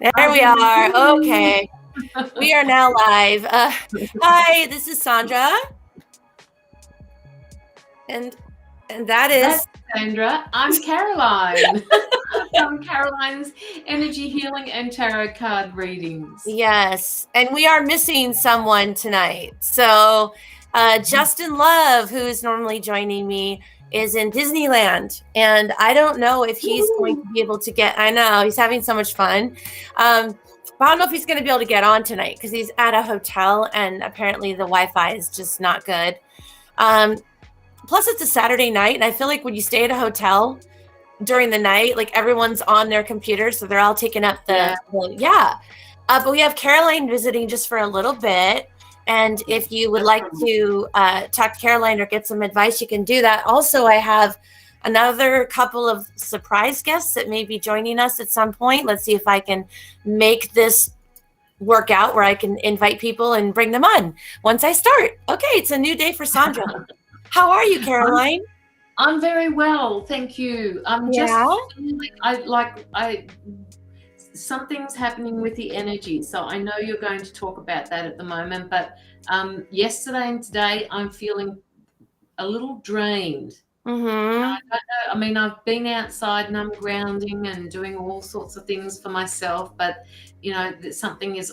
There we are. Okay. We are now live. Hi, this is Sandra. And that is That's Sandra. I'm Caroline. From Caroline's Energy Healing and Tarot Card Readings. yes. And we are missing someone tonight. So Justin Love, who is normally joining me, is in Disneyland. And I don't know if he's going to be able to get, I know, he's having so much fun. But I don't know if he's going to be able to get on tonight because he's at a hotel and apparently the Wi-Fi is just not good. Plus, it's a Saturday night, and I feel like when you stay at a hotel during the night, like everyone's on their computer, so they're all taking up the But we have Caroline visiting just for a little bit, and if you would like to talk to Caroline or get some advice, you can do that. Also, I have another couple of surprise guests that may be joining us at some point. Let's see if I can make this work out where I can invite people and bring them on once I start. Okay, it's a new day for Sandra. How are you, Caroline? I'm very well, thank you. I'm just feeling something's happening with the energy. So I know you're going to talk about that at the moment, but yesterday and today I'm feeling a little drained. Mm-hmm. I don't know. I mean, I've been outside and I'm grounding and doing all sorts of things for myself, but you know, something's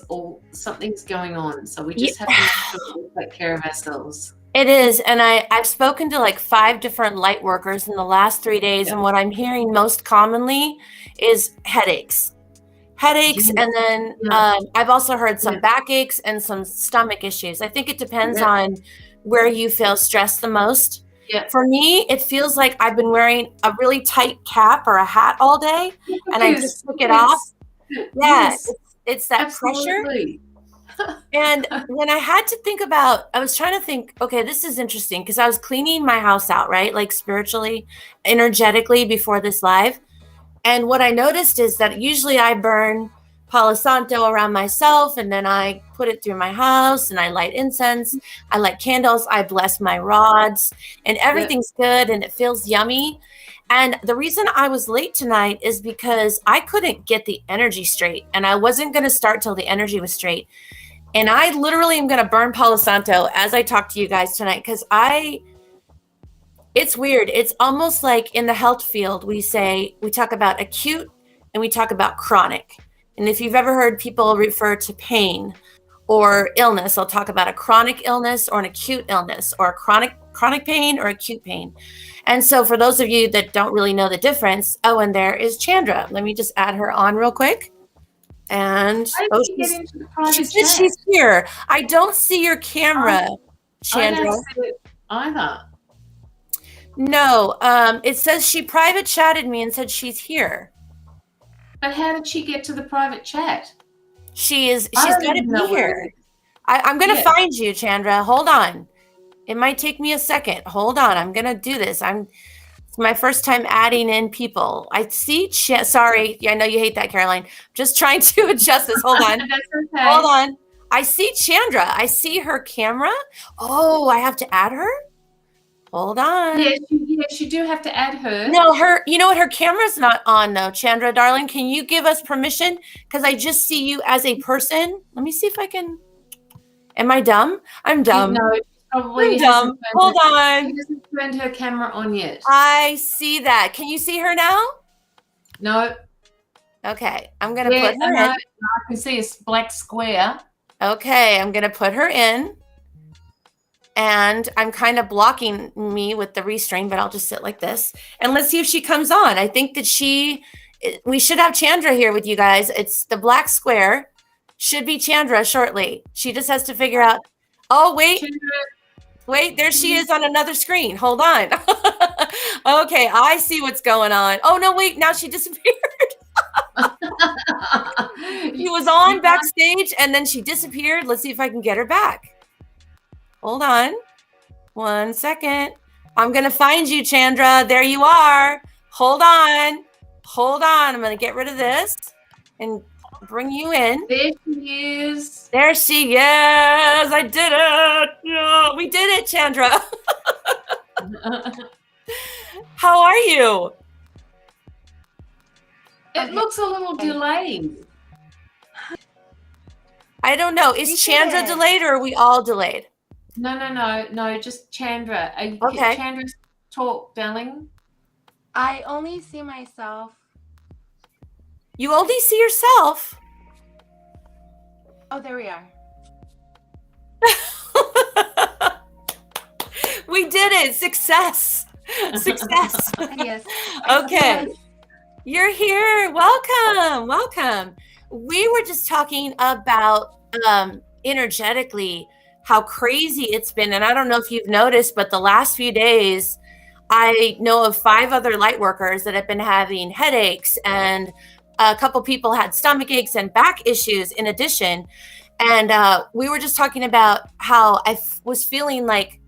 going on. So we just have to make sure we take care of ourselves. It is. And I've spoken to like 5 different light workers in the last 3 days. And what I'm hearing most commonly is headaches. And then I've also heard some backaches and some stomach issues. I think it depends on where you feel stressed the most. For me, it feels like I've been wearing a really tight cap or a hat all day and I just took it off. It's that pressure. And when I had to think about, I was trying to think, okay, this is interesting because I was cleaning my house out, right? Like spiritually, energetically before this live. And what I noticed is that usually I burn Palo Santo around myself and then I put it through my house and I light incense, I light candles, I bless my rods and everything's good and it feels yummy. And the reason I was late tonight is because I couldn't get the energy straight and I wasn't going to start till the energy was straight. And I literally am going to burn Palo Santo as I talk to you guys tonight because it's weird. It's almost like in the health field, we talk about acute and we talk about chronic. And if you've ever heard people refer to pain or illness, I'll talk about a chronic illness or an acute illness or a chronic pain or acute pain. And so for those of you that don't really know the difference, and there is Chandra. Let me just add her on real quick. And she's here. I don't see your camera, Chandra. I don't see it either. No, it says she private chatted me and said she's here. But how did she get to the private chat? She's got to be here. I'm going to find you, Chandra. Hold on. It might take me a second. Hold on. I'm going to do this. It's my first time adding in people. I see. Sorry. I know you hate that, Caroline. Just trying to adjust this. Hold on. That's okay. Hold on. I see Chandra. I see her camera. Oh, I have to add her? Hold on. Yes, you do have to add her. No, you know what? Her camera's not on though. Chandra, darling, can you give us permission? Because I just see you as a person. Let me see if I can. Am I dumb? I'm dumb. No, probably dumb. Hold on. She hasn't turned her camera on yet. I see that. Can you see her now? No. Okay, I'm going to put her in. I can see a black square. Okay, I'm going to put her in. And I'm kind of blocking me with the restring, but I'll just sit like this. And let's see if she comes on. I think that we should have Chandra here with you guys. It's the black square. Should be Chandra shortly. She just has to figure out. Oh, wait. Wait, there she is on another screen. Hold on. Okay, I see what's going on. Oh, no, wait. Now she disappeared. She was on backstage and then she disappeared. Let's see if I can get her back. Hold on 1 second. I'm going to find you, Chandra. There you are. Hold on. I'm going to get rid of this and bring you in. There she is. There she is. I did it. Yeah, we did it, Chandra. How are you? It looks a little delayed. I don't know. Is Chandra delayed or are we all delayed? No. Just Chandra. Okay. Chandra, talk, darling. I only see myself. You only see yourself? Oh, there we are. We did it. Success. Success. Yes. Okay. You're here. Welcome. Welcome. We were just talking about energetically how crazy it's been. And I don't know if you've noticed, but the last few days, I know of 5 other light workers that have been having headaches, and a couple people had stomach aches and back issues in addition. And we were just talking about how I was feeling like,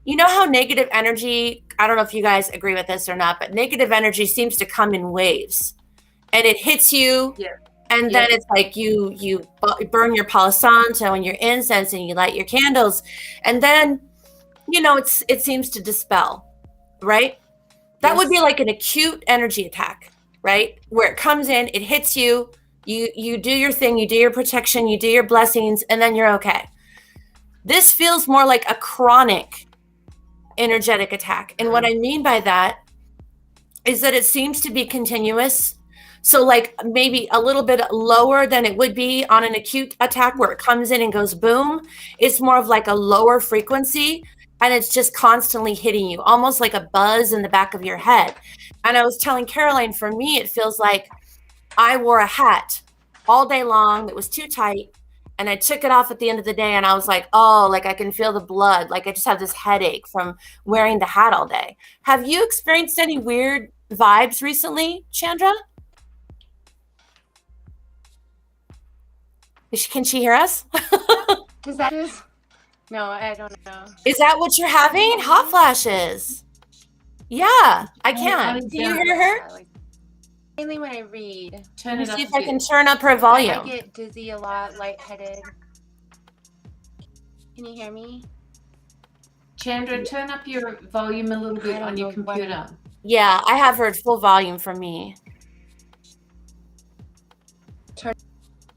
you know how negative energy, I don't know if you guys agree with this or not, but negative energy seems to come in waves and it hits you. Yeah. And then it's like you burn your Palo Santo and your incense and you light your candles. And then, you know, it seems to dispel, right? That would be like an acute energy attack, right? Where it comes in, it hits you, you do your thing, you do your protection, you do your blessings, and then you're okay. This feels more like a chronic energetic attack. And what I mean by that is that it seems to be continuous. So like maybe a little bit lower than it would be on an acute attack where it comes in and goes boom. It's more of like a lower frequency and it's just constantly hitting you, almost like a buzz in the back of your head. And I was telling Caroline, for me, it feels like I wore a hat all day long that was too tight. And I took it off at the end of the day and I was like, oh, like I can feel the blood. Like I just have this headache from wearing the hat all day. Have you experienced any weird vibes recently, Chandra? Can she hear us? Is that is? No, I don't know. Is that what you're having? Hot flashes. Yeah, I can. Do you hear her? Mainly when I read. Let me see if I can turn up her volume. I get dizzy a lot, lightheaded. Can you hear me? Chandra, turn up your volume a little bit on your computer. Yeah, I have her at full volume for me. Turn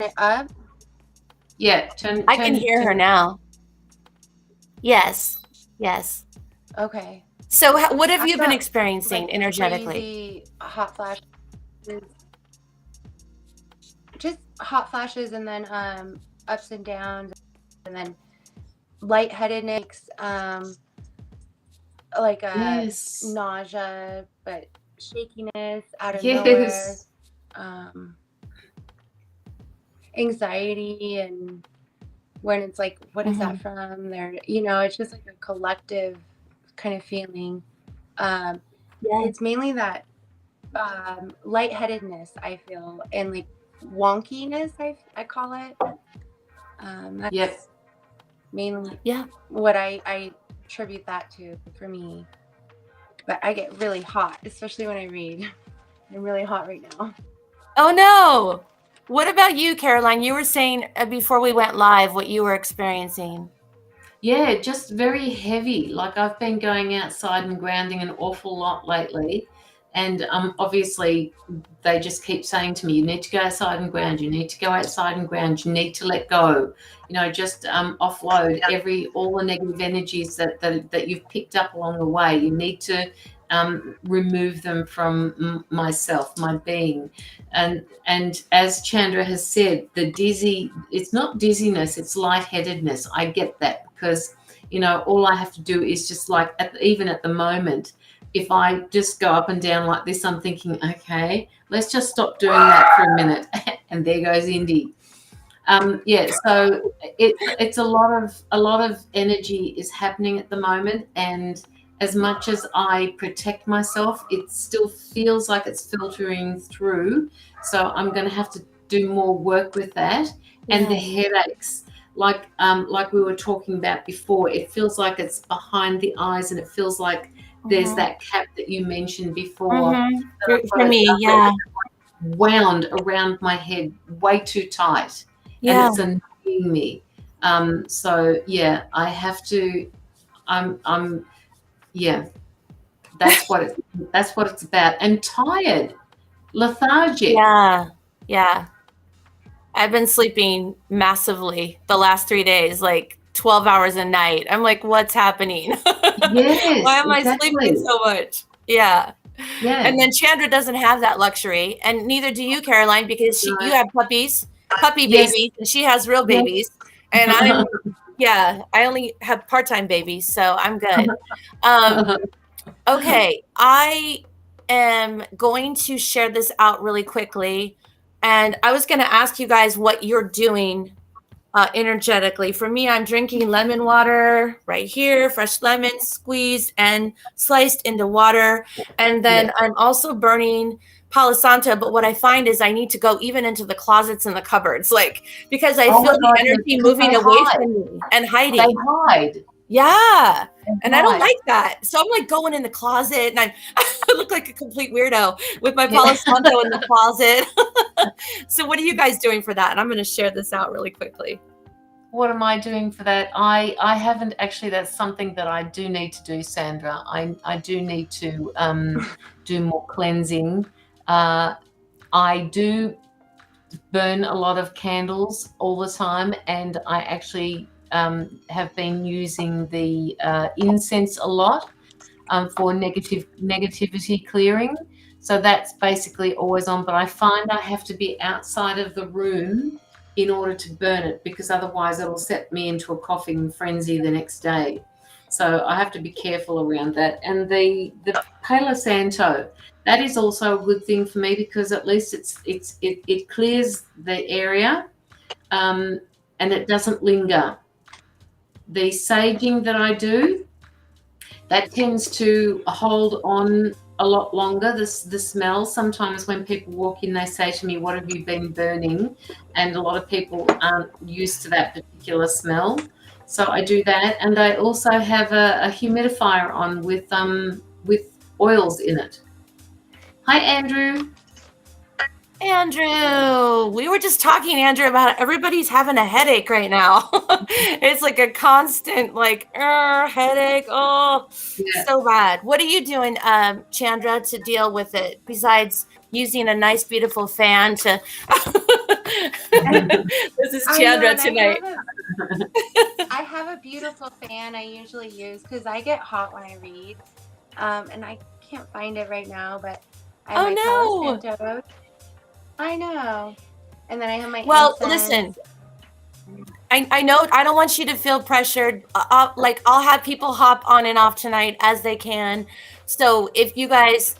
it up? Yeah, I can hear her now. Yes. Yes. Okay. So what have you been experiencing like energetically? Crazy hot flashes. Just hot flashes and then ups and downs and then lightheadedness, like nausea, but shakiness out of nowhere. Anxiety, and when it's like, what is that from? There, you know, it's just like a collective kind of feeling. It's mainly that lightheadedness I feel, and like wonkiness I call it. That's mainly what I attribute that to for me. But I get really hot, especially when I read. I'm really hot right now. Oh no! What about you, Caroline? You were saying before we went live what you were experiencing. Yeah, just very heavy. Like I've been going outside and grounding an awful lot lately. And obviously they just keep saying to me, you need to go outside and ground, you need to go outside and ground, you need to let go, you know, just offload all the negative energies that you've picked up along the way. You need to remove them from myself, my being. And as Chandra has said, it's not dizziness, it's lightheadedness. I get that because, you know, all I have to do is just like, even at the moment, if I just go up and down like this, I'm thinking, okay, let's just stop doing that for a minute. And there goes Indy. So it's a lot of energy is happening at the moment. And as much as I protect myself, it still feels like it's filtering through. So I'm going to have to do more work with that. And the headaches, like we were talking about before, it feels like it's behind the eyes, and it feels like there's that cap that you mentioned before. For me, wound around my head way too tight, and it's annoying me. So yeah, I have to. That's what it's about. And tired, lethargic. Yeah. I've been sleeping massively the last 3 days, like 12 hours a night. I'm like, what's happening? Yes, Why am I exactly. sleeping so much? Yeah. Yeah. And then Chandra doesn't have that luxury, and neither do you, Caroline, because you have puppy Yes. babies, and she has real babies. And I only have part-time babies, so I'm good. Okay, I am going to share this out really quickly. And I was going to ask you guys what you're doing energetically. For me, I'm drinking lemon water right here, fresh lemon squeezed and sliced into water. And then I'm also burning Palo Santo. But what I find is I need to go even into the closets and the cupboards, like, because I feel the energy moving away from me and hiding. They hide. Yeah. And I don't like that. So I'm like going in the closet, and I look like a complete weirdo with my Palo Santo in the closet. So what are you guys doing for that? And I'm going to share this out really quickly. What am I doing for that? I haven't actually. That's something that I do need to do, Sandra. I do need to do more cleansing. I do burn a lot of candles all the time, and I actually have been using the incense a lot for negativity clearing. So that's basically always on, but I find I have to be outside of the room in order to burn it, because otherwise it'll set me into a coughing frenzy the next day. So I have to be careful around that. And the Palo Santo, that is also a good thing for me, because at least it clears the area and it doesn't linger. The saging that I do, that tends to hold on a lot longer. The smell, sometimes when people walk in, they say to me, what have you been burning? And a lot of people aren't used to that particular smell. So I do that. And I also have a humidifier on with oils in it. Hi, Andrew. Andrew, we were just talking, Andrew, about everybody's having a headache right now. It's like a constant, like, headache. Oh, so bad. What are you doing, Chandra, to deal with it, besides using a nice, beautiful fan to... This is Chandra tonight. I have a beautiful fan I usually use, because I get hot when I read. And I can't find it right now, but I have my Palo Santo. I know. And then I have my incense. Listen, I know I don't want you to feel pressured. Like, I'll have people hop on and off tonight as they can. So if you guys,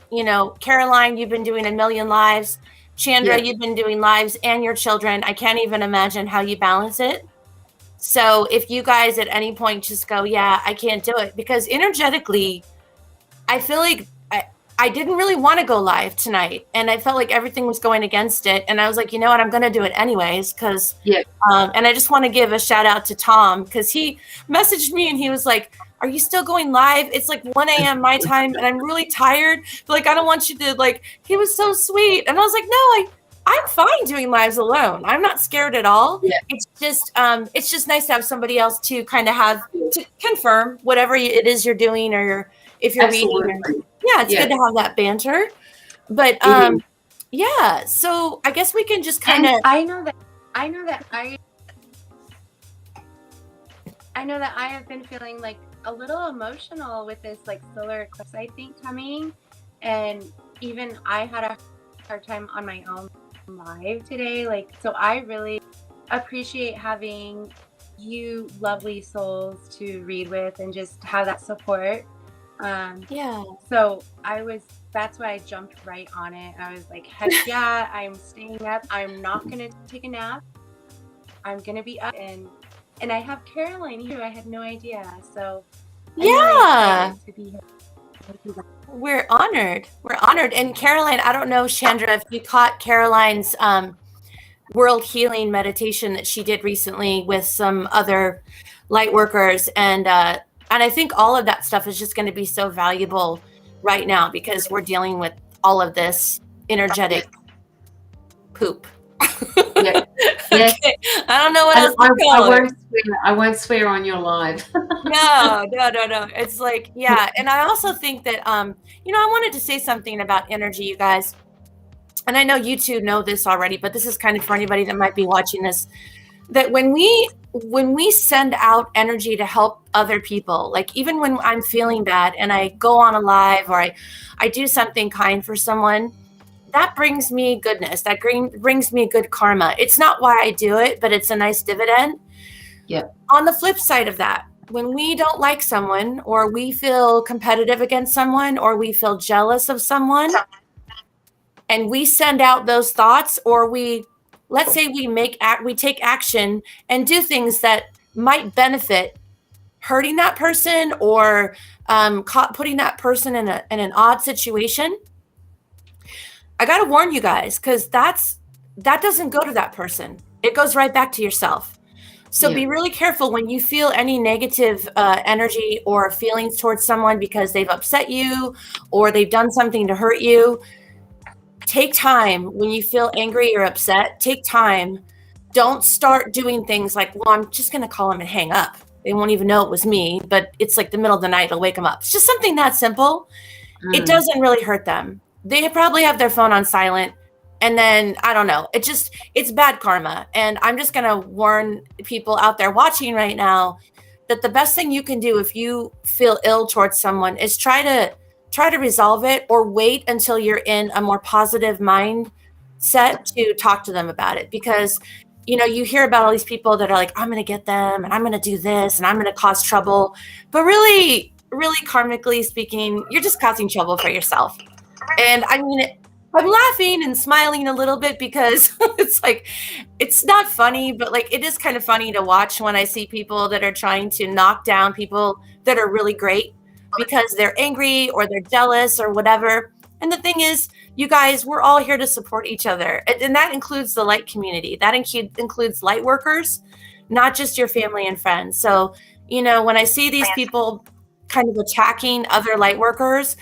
Caroline, you've been doing 1 million lives. Chandra, you've been doing lives, and your children. I can't even imagine how you balance it. So if you guys at any point just go, yeah, I can't do it, because energetically, I feel like I didn't really want to go live tonight, and I felt like everything was going against it. And I was like, you know what, I'm going to do it anyways, because and I just want to give a shout out to Tom, because he messaged me and he was like, are you still going live? It's like 1 a.m. my time, and I'm really tired. But like, I don't want you to, like, he was so sweet. And I was like, no, I'm fine doing lives alone. I'm not scared at all. It's just nice to have somebody else to kind of have to confirm whatever it is you're doing, or if you're reading. It's good to have that banter. But so I guess we can just kind of. I know that I have been feeling like a little emotional with this, like, solar eclipse, I think, coming, and even I had a hard time on my own live today. Like, so I really appreciate having you lovely souls to read with and just have that support. So that's why I jumped right on it. I was like, heck yeah, I'm staying up. I'm not going to take a nap. I'm going to be up. And I have Caroline here. I had no idea. So I'm really excited to be here. We're honored. And Caroline, I don't know, Chandra, if you caught Caroline's world healing meditation that she did recently with some other light workers. And I think all of that stuff is just going to be so valuable right now, because we're dealing with all of this energetic poop. Okay. I don't know what else to call it. I won't swear on your live. No. It's like, and I also think that, I wanted to say something about energy, you guys. and I know you two know this already, but this is kind of for anybody that might be watching this, that when we send out energy to help other people, like even when I'm feeling bad and I go on a live or I do something kind for someone, that brings me goodness. That brings me good karma. It's not why I do it, but it's a nice dividend. Yeah. On the flip side of that, when we don't like someone or we feel competitive against someone or we feel jealous of someone and we send out those thoughts, or let's say we take action and do things that might benefit hurting that person or putting that person in an odd situation, I got to warn you guys, because that doesn't go to that person. It goes right back to yourself. So be really careful when you feel any negative energy or feelings towards someone because they've upset you or they've done something to hurt you. Take time when you feel angry or upset. Take time. Don't start doing things like, well, I'm just going to call them and hang up. They won't even know it was me, but it's like the middle of the night. It'll wake them up. It's just something that simple. It doesn't really hurt them. They probably have their phone on silent. And then, I don't know, it's bad karma. And I'm just going to warn people out there watching right now that the best thing you can do if you feel ill towards someone is try to resolve it, or wait until you're in a more positive mindset to talk to them about it. Because, you hear about all these people that are like, I'm going to get them and I'm going to do this and I'm going to cause trouble. But really, really karmically speaking, you're just causing trouble for yourself. And I mean, I'm laughing and smiling a little bit because it's like, it's not funny, but like, it is kind of funny to watch when I see people that are trying to knock down people that are really great because they're angry or they're jealous or whatever. And the thing is, you guys, we're all here to support each other. And that includes the light community. That includes light workers, not just your family and friends. So, when I see these people kind of attacking other light workers,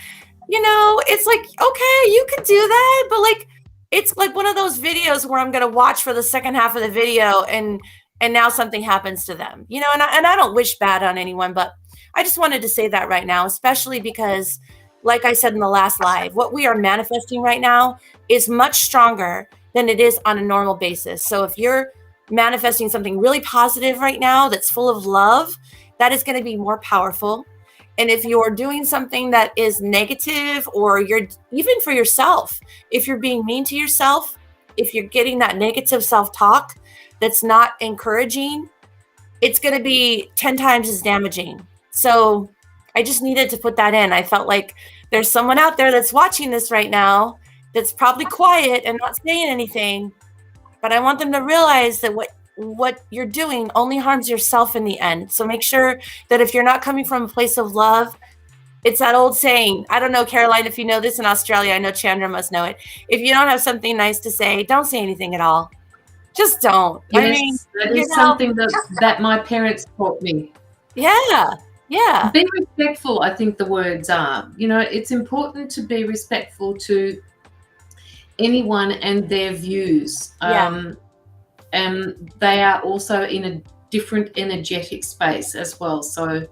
it's like, okay, you can do that. But like, it's like one of those videos where I'm going to watch for the second half of the video and now something happens to them, and I don't wish bad on anyone, but I just wanted to say that right now, especially because, like I said in the last live, what we are manifesting right now is much stronger than it is on a normal basis. So if you're manifesting something really positive right now that's full of love, that is going to be more powerful. And if you're doing something that is negative, or you're even for yourself, if you're being mean to yourself, if you're getting that negative self-talk that's not encouraging, it's going to be 10 times as damaging. So I just needed to put that in. I felt like there's someone out there that's watching this right now that's probably quiet and not saying anything, but I want them to realize that what you're doing only harms yourself in the end. So make sure that if you're not coming from a place of love, it's that old saying, I don't know, Caroline, if you know this in Australia, I know Chandra must know it. If you don't have something nice to say, don't say anything at all. Just don't. Yes, I mean, that is something that my parents taught me. Yeah. Yeah. Be respectful, I think the words are. It's important to be respectful to anyone and their views. Yeah. And they are also in a different energetic space as well. So,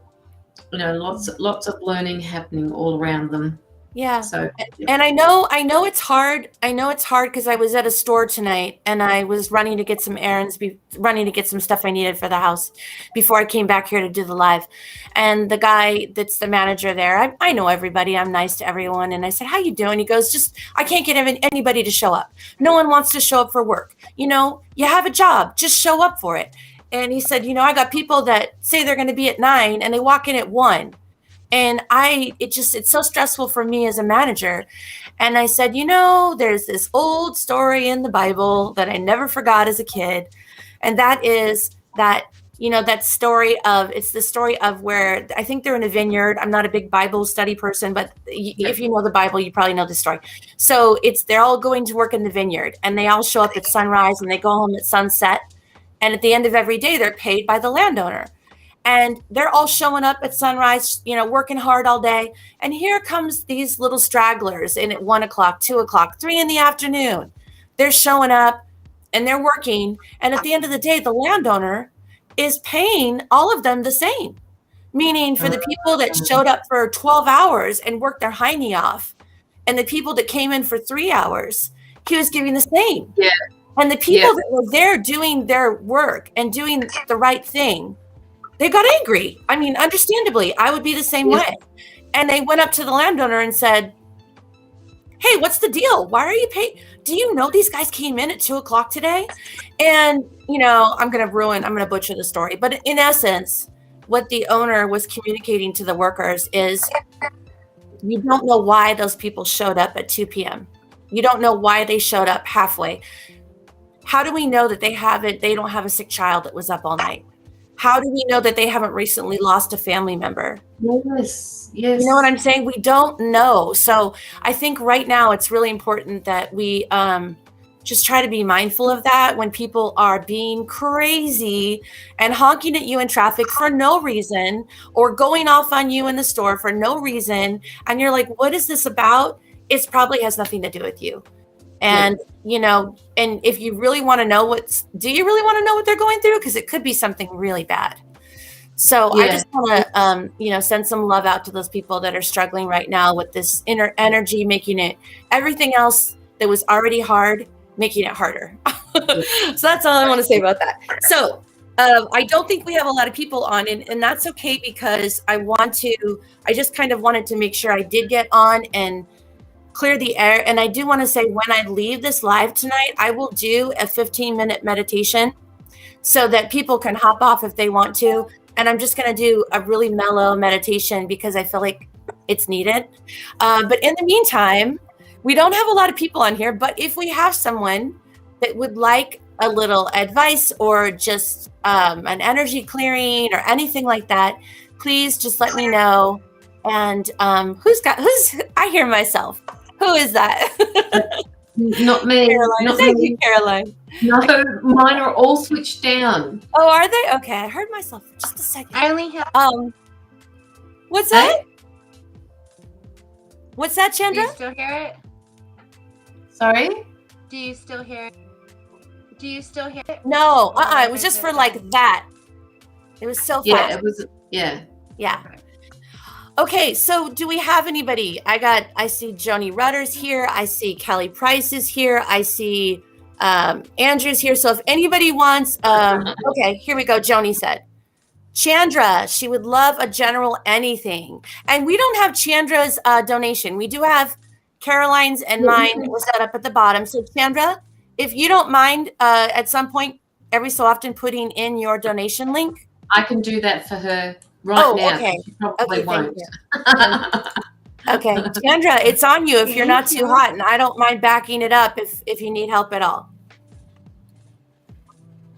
lots of learning happening all around them. Yeah. So, and I know it's hard. I know it's hard because I was at a store tonight and I was running to get some errands, running to get some stuff I needed for the house before I came back here to do the live. And the guy that's the manager there, I know everybody. I'm nice to everyone. And I said, how you doing? He goes, I can't get anybody to show up. No one wants to show up for work. You have a job, just show up for it. And he said, I got people that say they're going to be at 9 and they walk in at 1. And it's so stressful for me as a manager. And I said, there's this old story in the Bible that I never forgot as a kid. And that is that, it's the story of where I think they're in a vineyard. I'm not a big Bible study person, but if you know the Bible, you probably know the story. So they're all going to work in the vineyard and they all show up at sunrise and they go home at sunset. And at the end of every day, they're paid by the landowner. And they're all showing up at sunrise, working hard all day. And here comes these little stragglers in at 1 o'clock, 2 o'clock, 3 in the afternoon. They're showing up and they're working. And at the end of the day, the landowner is paying all of them the same. Meaning for the people that showed up for 12 hours and worked their hiney off, and the people that came in for 3 hours, he was giving the same. Yeah. And the people that were there doing their work and doing the right thing, they got angry. I mean, understandably, I would be the same way. And they went up to the landowner and said, hey, what's the deal? Why are you paying? Do you know these guys came in at 2:00 today? And, you know, I'm going to butcher the story. But in essence, what the owner was communicating to the workers is, you don't know why those people showed up at 2 p.m. You don't know why they showed up halfway. How do we know that they don't have a sick child that was up all night? How do we know that they haven't recently lost a family member? Yes. You know what I'm saying? We don't know. So I think right now it's really important that we just try to be mindful of that when people are being crazy and honking at you in traffic for no reason, or going off on you in the store for no reason. And you're like, what is this about? It probably has nothing to do with you. And, you know, and if you really want to know do you really want to know what they're going through? Because it could be something really bad. So I just want to, you know, send some love out to those people that are struggling right now with this inner energy, making it everything else that was already hard, making it harder. So that's all I want to say about that. So I don't think we have a lot of people on, and that's okay, because I just kind of wanted to make sure I did get on and clear the air. And I do want to say, when I leave this live tonight, I will do a 15-minute meditation so that people can hop off if they want to. And I'm just going to do a really mellow meditation because I feel like it's needed. But in the meantime, we don't have a lot of people on here, but if we have someone that would like a little advice or just an energy clearing or anything like that, please just let me know. And I hear myself. Who is that? Not me. Caroline. Thank you, Caroline. No, mine are all switched down. Oh, are they? Okay, I heard myself for just a second. I only have. What's that? What's that, Chandra? Do you still hear it? Sorry? Do you still hear it? Do you still hear it? No, it was just for like that. It was so fast. Yeah, it was. Yeah. Yeah. Okay, so do we have anybody? I see Joni Rutter's here. I see Kelly Price is here. I see Andrew's here. So if anybody wants, okay, here we go. Joni said, Chandra, she would love a general anything. And we don't have Chandra's donation. We do have Caroline's and mine was set up at the bottom. So Chandra, if you don't mind at some point, every so often putting in your donation link. I can do that for her. Right now. Okay. She probably won't. Okay, Chandra, it's on you if you're not too hot, and I don't mind backing it up if you need help at all.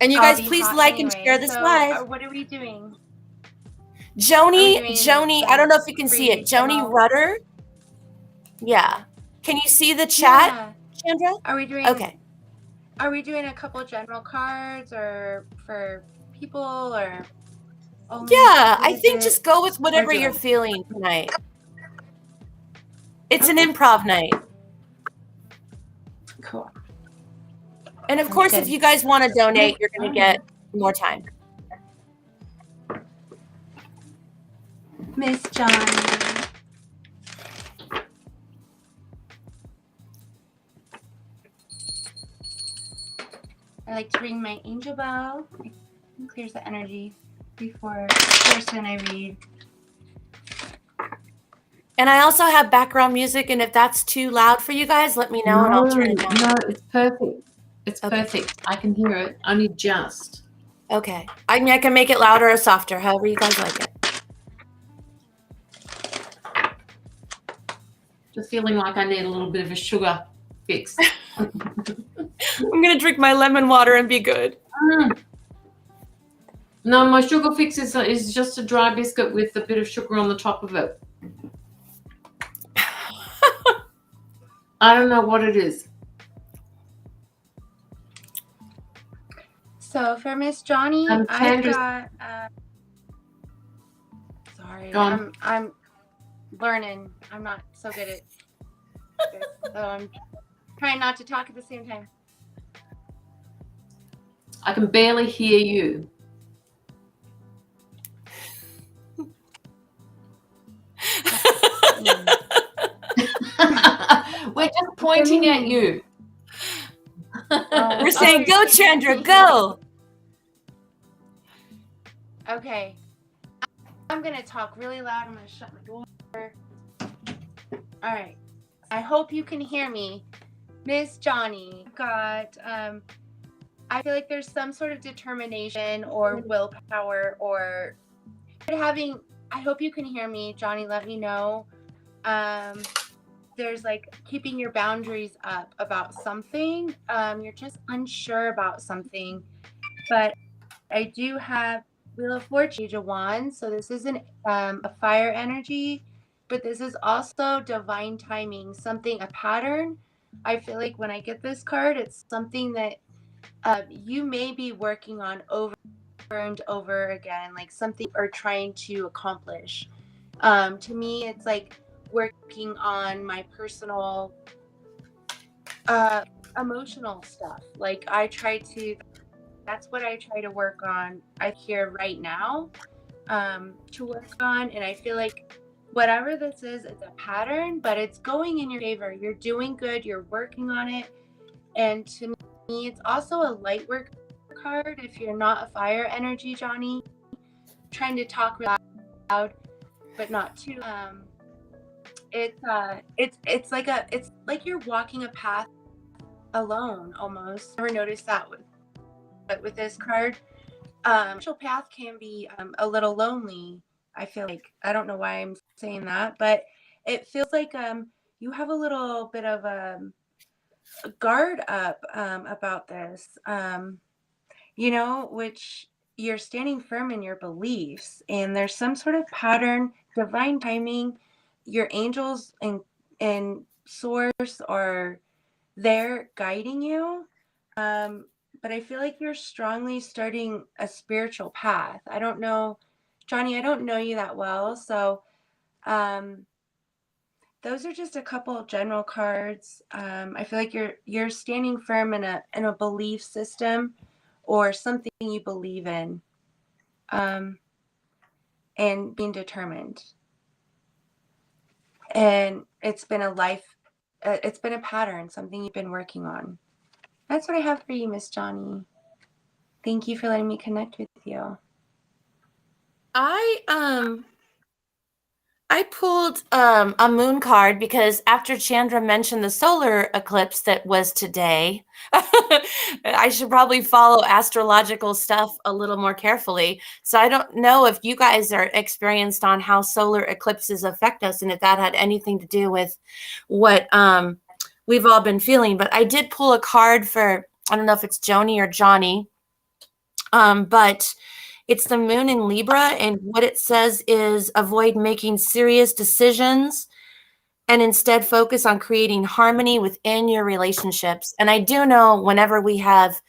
And you guys, please like and share this live. What are we doing? Joni, I don't know if you can see it. Joni Rutter. Yeah. Can you see the chat, Chandra? Are we doing? Okay. Are we doing a couple general cards or for people or? Yeah, I think just go with whatever you're feeling tonight. It's an improv night. Cool. And of course, if you guys want to donate, you're going to get more time. Miss John. I like to ring my angel bell. It clears the energy before the person I read. And I also have background music, and if that's too loud for you guys, let me know and I'll turn it down. No, it's perfect. It's perfect. I can hear it. Only just. Okay. I mean, I can make it louder or softer, however you guys like it. Just feeling like I need a little bit of a sugar fix. I'm going to drink my lemon water and be good. No, my sugar fix is just a dry biscuit with a bit of sugar on the top of it. I don't know what it is. So for Miss Johnny, I've got. Sorry, I'm learning. I'm not so good at this, so I'm trying not to talk at the same time. I can barely hear you. We're just pointing at you. We're saying, go, Chandra, go. Okay. I'm going to talk really loud. I'm going to shut my door. All right. I hope you can hear me. Miss Johnny, I feel like there's some sort of determination or willpower or I hope you can hear me. Johnny, let me know. There's like keeping your boundaries up about something. You're just unsure about something. But I do have Wheel of Fortune, Page of Wands. So this isn't a fire energy, but this is also divine timing, a pattern. I feel like when I get this card, it's something that you may be working on over and over again, like something or trying to accomplish. To me, it's like working on my personal emotional stuff. Like that's what I try to work on here right now to work on. And I feel like whatever this is, it's a pattern, but it's going in your favor. You're doing good. You're working on it. And to me, it's also a light work card. If you're not a fire energy, Johnny, trying to talk loud, but not too. It's like you're walking a path alone almost. Never noticed that with this card. Spiritual path can be a little lonely. I feel like I don't know why I'm saying that, but it feels like you have a little bit of a guard up about this, which you're standing firm in your beliefs, and there's some sort of pattern, divine timing. Your angels and source are there guiding you. But I feel like you're strongly starting a spiritual path. I don't know, Johnny, I don't know you that well. So those are just a couple of general cards. I feel like you're standing firm in a belief system or something you believe in, and being determined. And it's been it's been a pattern, something you've been working on. That's what I have for you, Miss Johnny. Thank you for letting me connect with you. I pulled a moon card because after Chandra mentioned the solar eclipse that was today, I should probably follow astrological stuff a little more carefully. So I don't know if you guys are experienced on how solar eclipses affect us and if that had anything to do with what we've all been feeling. But I did pull a card for, I don't know if it's Joni or Johnny, but it's the moon in Libra, and what it says is avoid making serious decisions and instead focus on creating harmony within your relationships. And I do know whenever we have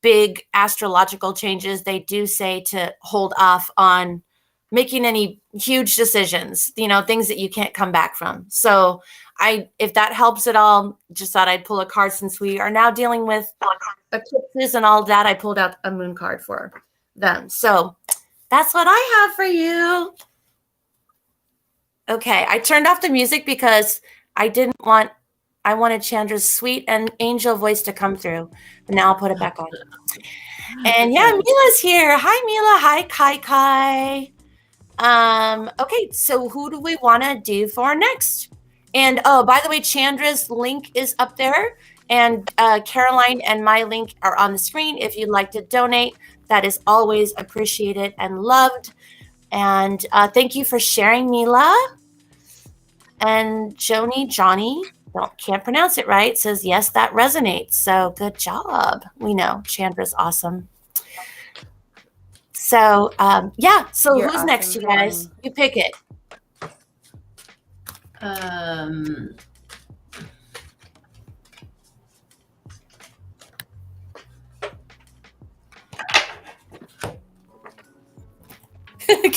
big astrological changes, they do say to hold off on making any huge decisions, things that you can't come back from. So if that helps at all, just thought I'd pull a card since we are now dealing with eclipses and all that. I pulled out a moon card for them. So that's what I have for you. Okay, I turned off the music because I wanted Chandra's sweet and angel voice to come through. But now I'll put it back on. And yeah, Mila's here. Hi, Mila. Hi, Kai. Okay, so who do we want to do for next? And oh, by the way, Chandra's link is up there. And Caroline and my link are on the screen. If you'd like to donate, that is always appreciated and loved. And thank you for sharing, Mila. And Johnny, can't pronounce it right, says, yes, that resonates. So good job. We know Chandra's awesome. So, yeah. So you're who's awesome, next, you guys? You pick it.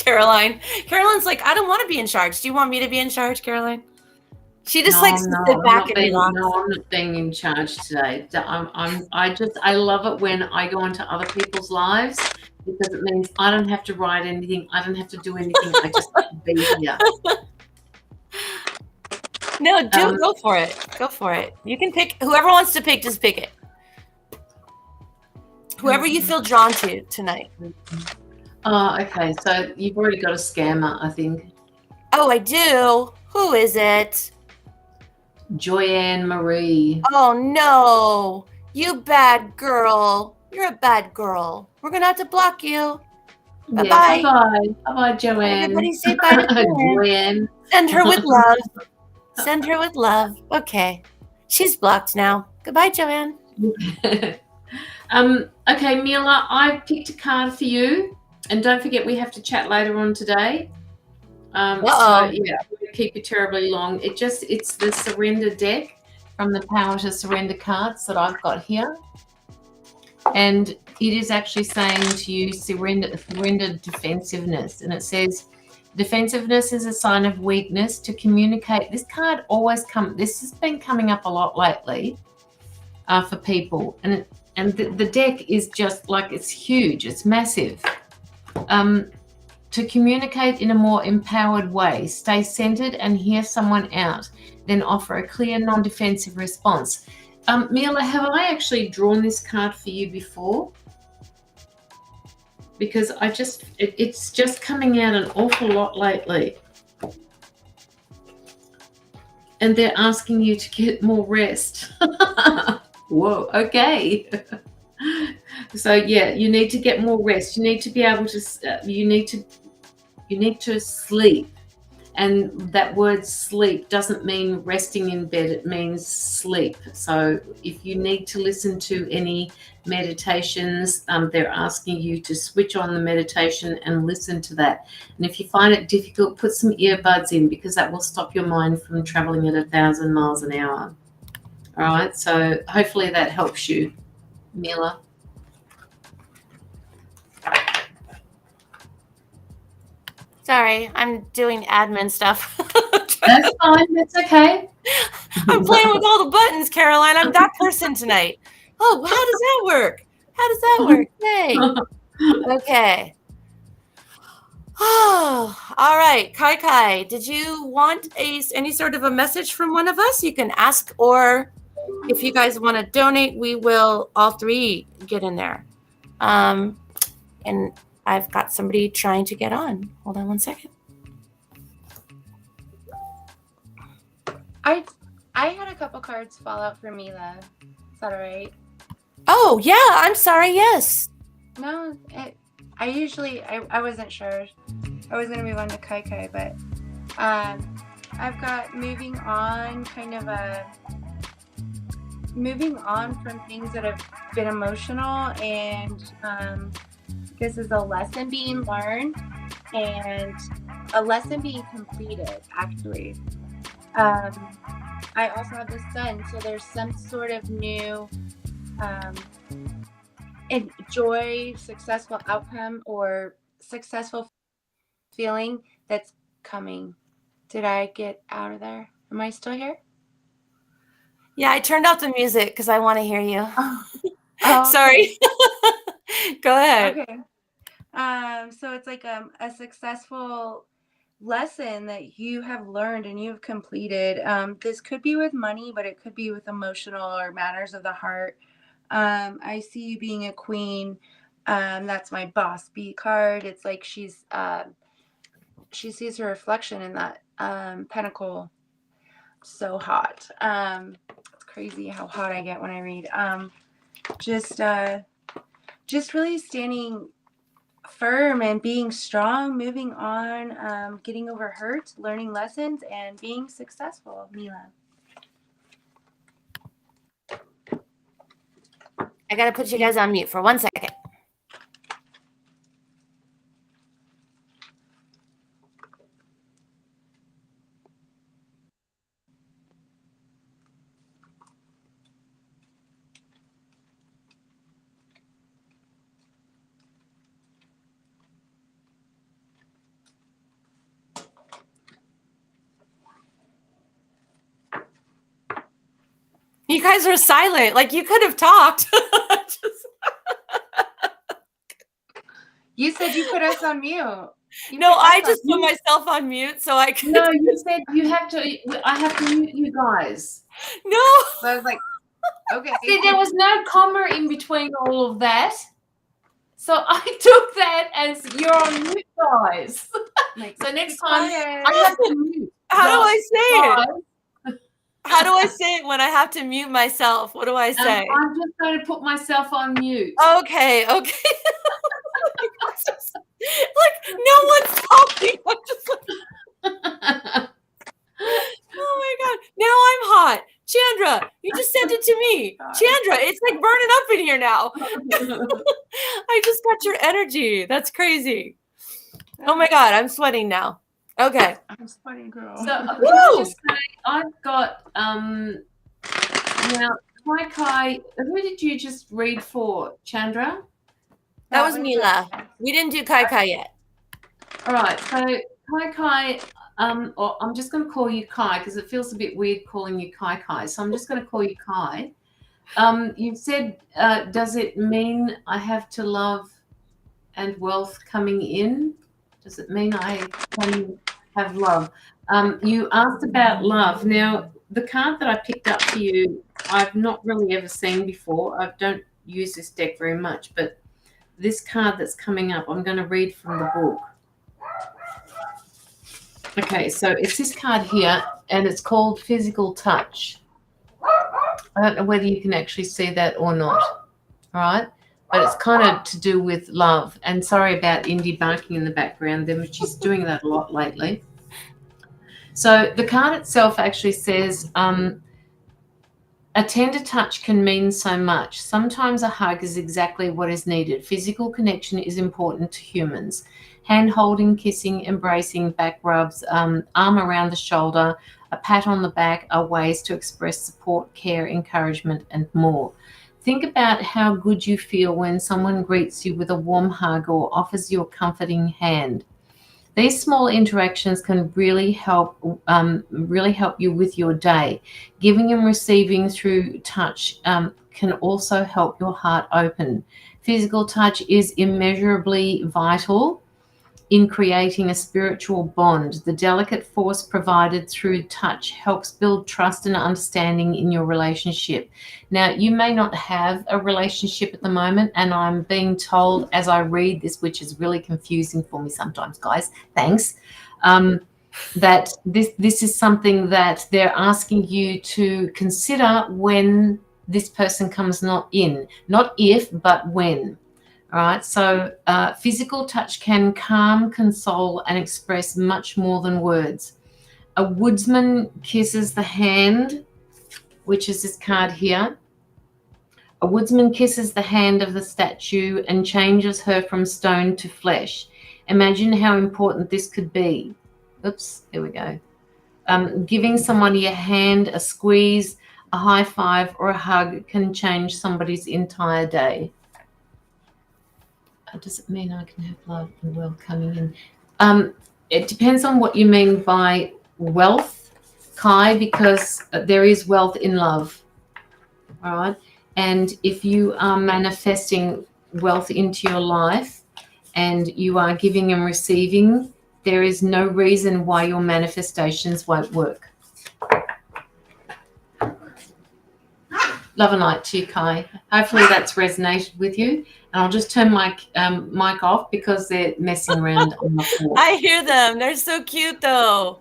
Caroline's like, I don't want to be in charge. Do you want me to be in charge, Caroline? She just likes to sit back and relax. No, I'm not being in charge today. I love it when I go into other people's lives because it means I don't have to write anything. I don't have to do anything. I just have to be here. No, go for it. Go for it. You can pick whoever wants to pick. Just pick it. Whoever you feel drawn to tonight. Oh, okay. So you've already got a scammer, I think. Oh, I do. Who is it? Joyanne Marie. Oh, no. You bad girl. You're a bad girl. We're going to have to block you. Bye-bye. Yeah, bye-bye. Bye-bye, Joanne. Everybody say bye to Joanne. Send her with love. Send her with love. Okay. She's blocked now. Goodbye, Joanne. Okay, Mila, I picked a card for you. And don't forget, we have to chat later on today. So, yeah, I'm going to keep you terribly long. It's the Surrender deck from the Power to Surrender cards that I've got here. And it is actually saying to you, surrender defensiveness. And it says, defensiveness is a sign of weakness. To communicate, this card always this has been coming up a lot lately for people. And the deck is just like, it's huge, it's massive. To communicate in a more empowered way, stay centered and hear someone out, then offer a clear, non-defensive response. Mila, have I actually drawn this card for you before? Because it's just coming out an awful lot lately. And they're asking you to get more rest. Whoa, okay. So yeah, you need to get more rest. You need to be able to, you need to sleep. And that word sleep doesn't mean resting in bed, it means sleep. So if you need to listen to any meditations, they're asking you to switch on the meditation and listen to that. And if you find it difficult, put some earbuds in, because that will stop your mind from traveling at 1,000 miles an hour. All right, so hopefully that helps you, Mila. Sorry, I'm doing admin stuff. That's fine. That's okay. I'm playing with all the buttons, Caroline. I'm that person tonight. Oh, how does that work? How does that work? Yay. Okay. Oh, all right. Kai, did you want any sort of a message from one of us? You can ask, or if you guys want to donate, we will all three get in there. And I've got somebody trying to get on. Hold on one second. I had a couple cards fall out for Mila. Is that all right? Oh, yeah. I'm sorry. Yes. No, I wasn't sure. I was going to move on to Kai, but I've got moving on from things that have been emotional, and this is a lesson being learned and a lesson being completed, actually. I also have the sun, so there's some sort of new joy, successful outcome, or successful feeling that's coming. Did I get out of there? Am I still here? Yeah, I turned off the music because I want to hear you. Oh, sorry. Go ahead. Okay. So it's like a successful lesson that you have learned and you've completed. This could be with money, but it could be with emotional or matters of the heart. I see you being a queen. That's my boss B card. It's like she sees her reflection in that pentacle. So hot. It's crazy how hot I get when I read. Just really standing firm and being strong, moving on, getting over hurt, learning lessons, and being successful, Mila. I got to put you guys on mute for 1 second. You guys were silent. Like, you could have talked. You said you put us on mute. No, I just put myself on mute so I could. No, you said I have to mute you guys. No. So I was like, Okay. See, there was no comma in between all of that. So I took that as you're on mute, guys. So next time I have to mute. How do I say it? How do I say it when I have to mute myself? What do I say? I'm just going to put myself on mute. Okay. Like no one's talking. I'm just like, oh my God. Now I'm hot. Chandra, you just sent it to me. Chandra, it's like burning up in here now. I just got your energy. That's crazy. Oh my God, I'm sweating now. Okay. I'm sweating, girl. So can I just say, I've got now Kai. Who did you just read for, Chandra? That was Mila. We didn't do Kai yet. All right. So Kai. Or I'm just going to call you Kai because it feels a bit weird calling you Kai. So I'm just going to call you Kai. You said, does it mean I have to love and wealth coming in? Does it mean I can have love? You asked about love. Now, the card that I picked up for you, I've not really ever seen before. I don't use this deck very much, but this card that's coming up, I'm going to read from the book. Okay, so it's this card here, and it's called Physical Touch. I don't know whether you can actually see that or not, all right? But it's kind of to do with love. And sorry about Indy barking in the background. She's doing that a lot lately. So the card itself actually says, a tender touch can mean so much. Sometimes a hug is exactly what is needed. Physical connection is important to humans. Hand-holding, kissing, embracing, back rubs, arm around the shoulder, a pat on the back are ways to express support, care, encouragement, and more. Think about how good you feel when someone greets you with a warm hug or offers you a comforting hand. These small interactions can really help you with your day. Giving and receiving through touch can also help your heart open. Physical touch is immeasurably vital in creating a spiritual bond. The delicate force provided through touch helps build trust and understanding in your relationship. Now, you may not have a relationship at the moment, and I'm being told as I read this, which is really confusing for me sometimes, guys, thanks, that this is something that they're asking you to consider when this person comes not if, but when. All right, so physical touch can calm, console, and express much more than words. A woodsman kisses the hand, which is this card here. A woodsman kisses the hand of the statue and changes her from stone to flesh. Imagine how important this could be. Oops, here we go. Giving somebody a hand, a squeeze, a high five, or a hug can change somebody's entire day. Does it mean I can have love and wealth coming in? It depends on what you mean by wealth, Kai, because there is wealth in love, all right? And if you are manifesting wealth into your life and you are giving and receiving, there is no reason why your manifestations won't work. Love and light to you, Kai. Hopefully that's resonated with you. And I'll just turn my mic off because they're messing around on the floor. I hear them. They're so cute, though.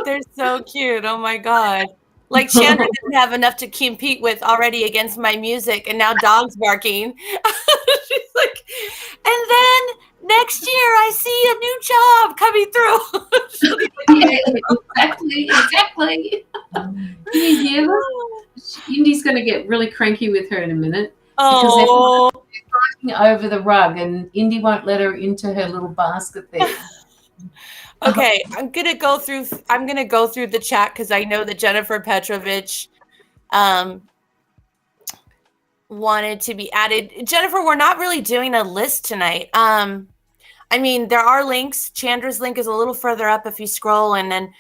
They're so cute. Oh, my God. Like Chandra didn't have enough to compete with already against my music, and now dog's barking. She's like, and then next year I see a new job coming through. Yeah, exactly. Can you hear them? Indy's going to get really cranky with her in a minute. Oh. Because they're fighting over the rug, and Indy won't let her into her little basket there. Okay, I'm gonna go through the chat because I know that Jennifer Petrovich wanted to be added. Jennifer, we're not really doing a list tonight. I mean, there are links. Chandra's link is a little further up if you scroll, and then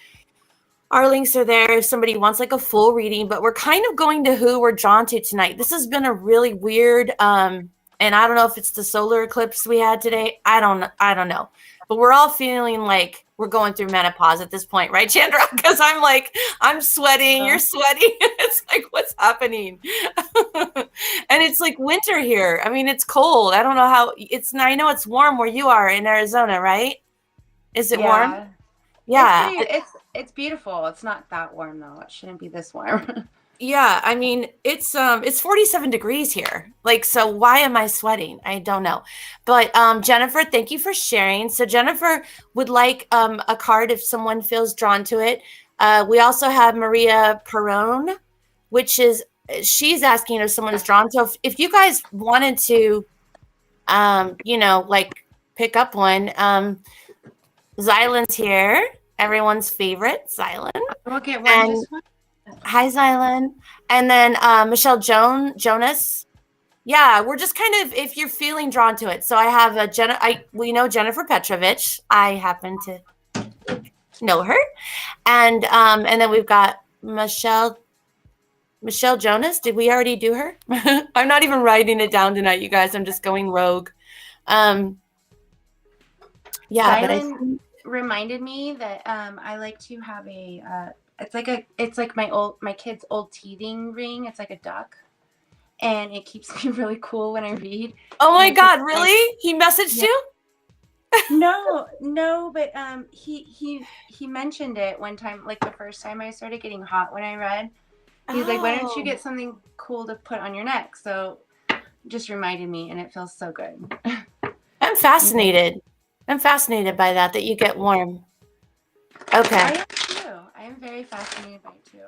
our links are there if somebody wants like a full reading, but we're kind of going to who we're drawn to tonight. This has been a really weird, and I don't know if it's the solar eclipse we had today. I don't know. But we're all feeling like we're going through menopause at this point, right, Chandra? Because I'm sweating, you're sweating. It's like, what's happening? And it's like winter here. I mean, it's cold. I don't know how it's. I know it's warm where you are in Arizona, right? Is it warm? Yeah. It's beautiful. It's not that warm though. It shouldn't be this warm. Yeah, I mean, it's 47 degrees here. Like, so why am I sweating? I don't know. But Jennifer, thank you for sharing. So Jennifer would like a card if someone feels drawn to it. We also have Maria Perone, which is she's asking if someone is drawn. So if you guys wanted to like pick up one, Xylan's here, everyone's favorite, Xylan. I'll get one. This one. Hi, Xylan. And then Michelle Jonas. Yeah, we're just kind of, if you're feeling drawn to it. So I have we know Jennifer Petrovich. I happen to know her. And then we've got Michelle Jonas. Did we already do her? I'm not even writing it down tonight, you guys. I'm just going rogue. Yeah, Xylan reminded me that I like to have a it's like my kid's old teething ring. It's like a duck, and it keeps me really cool when I read. Oh my God, really? He messaged you? No, but he mentioned it one time, like the first time I started getting hot when I read. He's like, why don't you get something cool to put on your neck? So just reminded me, and it feels so good. I'm fascinated. I'm fascinated by that you get warm. Okay. I am too. I am very fascinated by it too.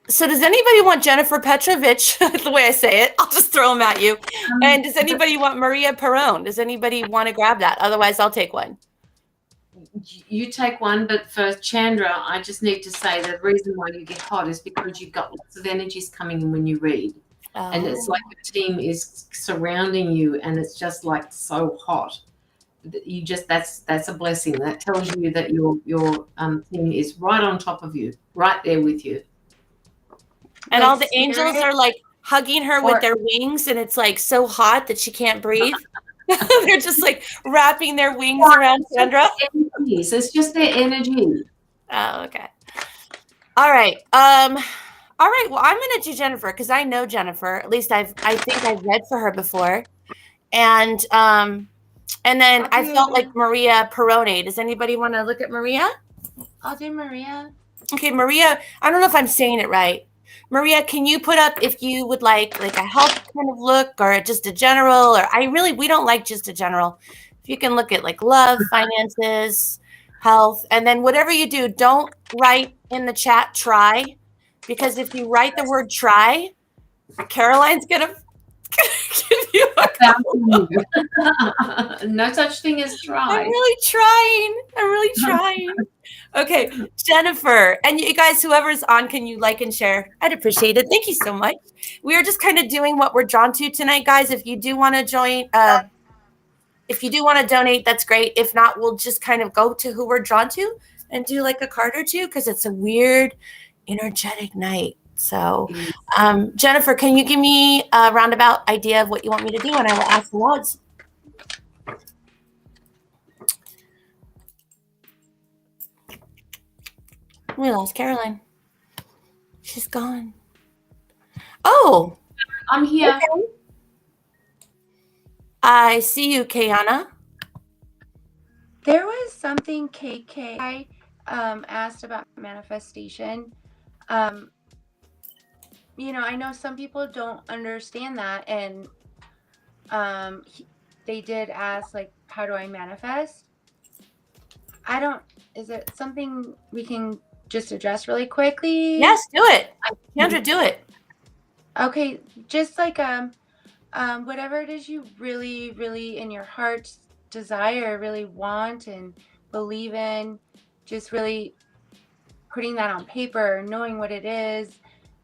So does anybody want Jennifer Petrovich? The way I say it, I'll just throw them at you. And does anybody want Maria Perone? Does anybody want to grab that? Otherwise, I'll take one. You take one, but for Chandra, I just need to say the reason why you get hot is because you've got lots of energies coming in when you read. Oh. And it's like the team is surrounding you, and it's just like so hot. You just that's a blessing. That tells you that your team is right on top of you, right there with you. And like all the angels are like hugging her with their wings, and it's like so hot that she can't breathe. They're just like wrapping their wings around Chandra. It's just their energy. Oh, okay. All right. All right. Well, I'm gonna do Jennifer because I know Jennifer. At least I think I've read for her before. And then I felt like Maria Perone. Does anybody want to look at Maria? I'll do Maria. Okay, Maria. I don't know if I'm saying it right. Maria, can you put up if you would like a health kind of look or just a general, or we don't like just a general. If you can look at like love, finances, health, and then whatever you do, don't write in the chat try, because if you write the word try, Caroline's going to give you a no such thing as try. I'm really trying. Okay, Jennifer, and you guys, whoever's on, can you like and share? I'd appreciate it. Thank you so much. We are just kind of doing what we're drawn to tonight, guys. If you do want to join, if you do want to donate, that's great. If not, we'll just kind of go to who we're drawn to and do like a card or two, because it's a weird, energetic night. So, Jennifer, can you give me a roundabout idea of what you want me to do, and I will ask the odds. We lost Caroline. She's gone. Oh, I'm here. Okay. I see you, Kayana. There was something KK asked about manifestation. I know some people don't understand that, and they did ask, like, how do I manifest? Is it something we can just address really quickly? Yes, do it. Chandra, do it. Okay, just like whatever it is you really, really in your heart's desire, really want and believe in, just really putting that on paper, knowing what it is,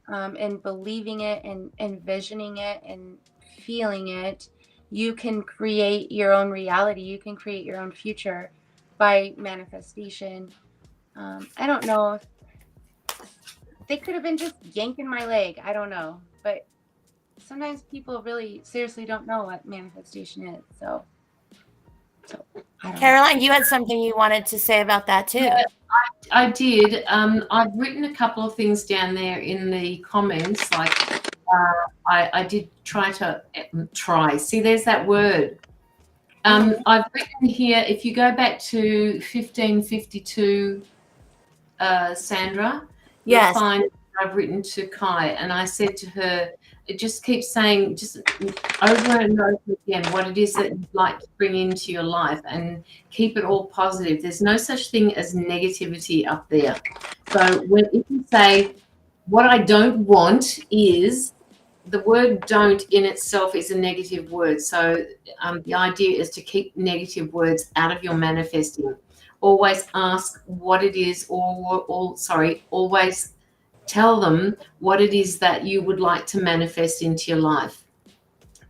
and believing it and envisioning it and feeling it. You can create your own reality. You can create your own future by manifestation. I don't know if they could have been just yanking my leg. I don't know. But sometimes people really seriously don't know what manifestation is. So I don't Caroline, you had something you wanted to say about that too. I did. I've written a couple of things down there in the comments. Like I did try. See, there's that word. I've written here, if you go back to 1552, Sandra, you'll find I've written to Kai, and I said to her, it just keeps saying, just over and over again, what it is that you'd like to bring into your life, and keep it all positive. There's no such thing as negativity up there. So if you say, what I don't want is, the word don't in itself is a negative word. So the idea is to keep negative words out of your manifesting. Always ask what it is, always tell them what it is that you would like to manifest into your life.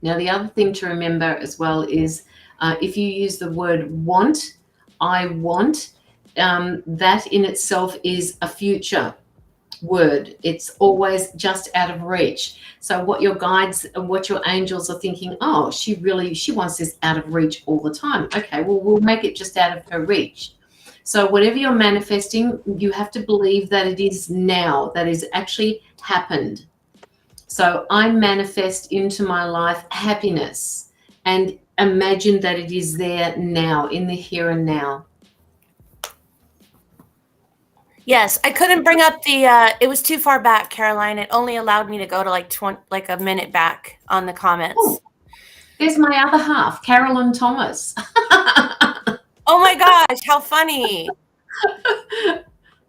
Now, the other thing to remember as well is if you use the word want, I want, that in itself is a future word. It's always just out of reach. So what your guides and what your angels are thinking, oh, she wants this out of reach all the time. Okay, well, we'll make it just out of her reach. So whatever you're manifesting, you have to believe that it is now, that is actually happened. So I manifest into my life happiness, and imagine that it is there now, in the here and now. Yes, I couldn't bring up the, it was too far back, Caroline. It only allowed me to go to like a minute back on the comments. Oh, there's my other half, Carolyn Thomas. Oh my gosh, how funny.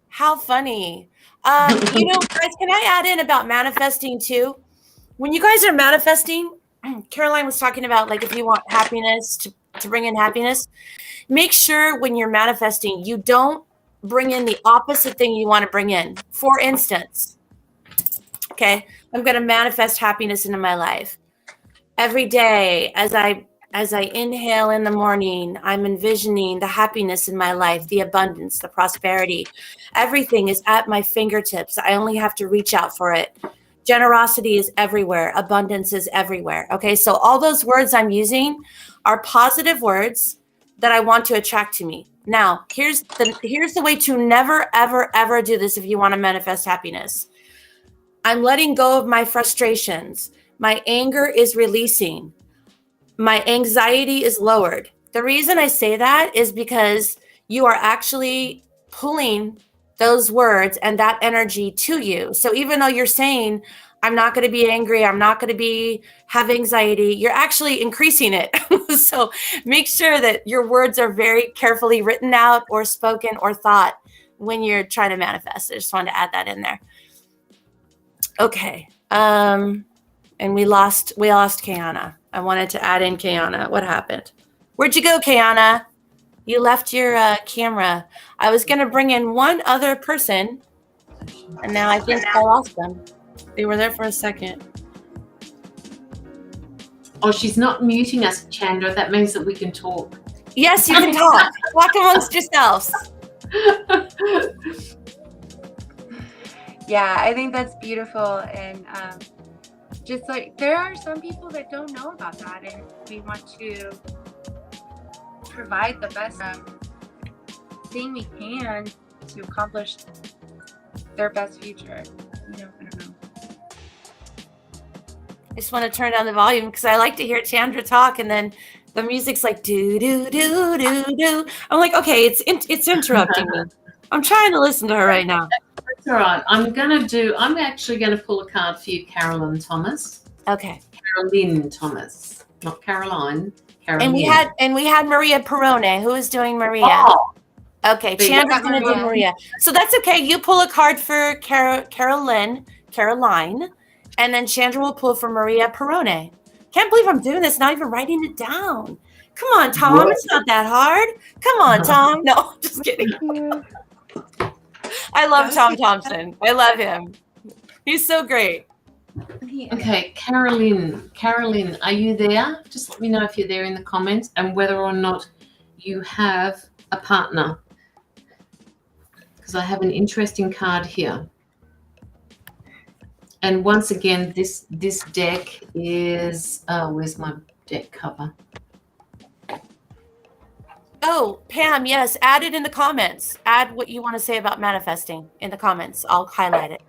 How funny. Guys, can I add in about manifesting too? When you guys are manifesting, Caroline was talking about, like, if you want happiness, to bring in happiness, make sure when you're manifesting, you don't bring in the opposite thing you want to bring in. For instance, okay, I'm going to manifest happiness into my life. Every day, as I inhale in the morning, I'm envisioning the happiness in my life, the abundance, the prosperity. Everything is at my fingertips. I only have to reach out for it. Generosity is everywhere. Abundance is everywhere. Okay, so all those words I'm using are positive words that I want to attract to me. Now, here's the way to never, ever, ever do this if you want to manifest happiness. I'm letting go of my frustrations. My anger is releasing. My anxiety is lowered. The reason I say that is because you are actually pulling those words and that energy to you. So even though you're saying, I'm not going to be angry, I'm not going to have anxiety, you're actually increasing it. So make sure that your words are very carefully written out or spoken or thought when you're trying to manifest. I just wanted to add that in there. Okay. And we lost Kayana. I wanted to add in Kayana. What happened? Where'd you go, Kayana? You left your camera. I was going to bring in one other person, and now I think I lost them. They were there for a second. Oh, she's not muting us, Chandra. That means that we can talk. Yes, you can talk. Talk amongst yourselves. Yeah, I think that's beautiful. And just like, there are some people that don't know about that, and we want to provide the best thing we can to accomplish their best future. I don't know. I just want to turn down the volume because I like to hear Chandra talk, and then the music's like do do do do do. I'm like, okay, it's interrupting me. I'm trying to listen to her right now. That's all right. I'm actually going to pull a card for you, Carolyn Thomas. Okay. Carolyn Thomas, not Caroline. Carolyn. And we had Maria Perone. Who is doing Maria? Oh. Okay, Chandra's going to do Maria. So that's okay. You pull a card for Caroline, and then Chandra will pull for Maria Perone. Can't believe I'm doing this, not even writing it down. Come on, Tom. What? It's not that hard. Come on, Tom. No, just kidding. I love Tom Thompson. I love him. He's so great. Okay, Carolyn, are you there? Just let me know if you're there in the comments and whether or not you have a partner. Because I have an interesting card here. And once again, this deck is, where's my deck cover? Oh, Pam, yes, add it in the comments. Add what you want to say about manifesting in the comments. I'll highlight it.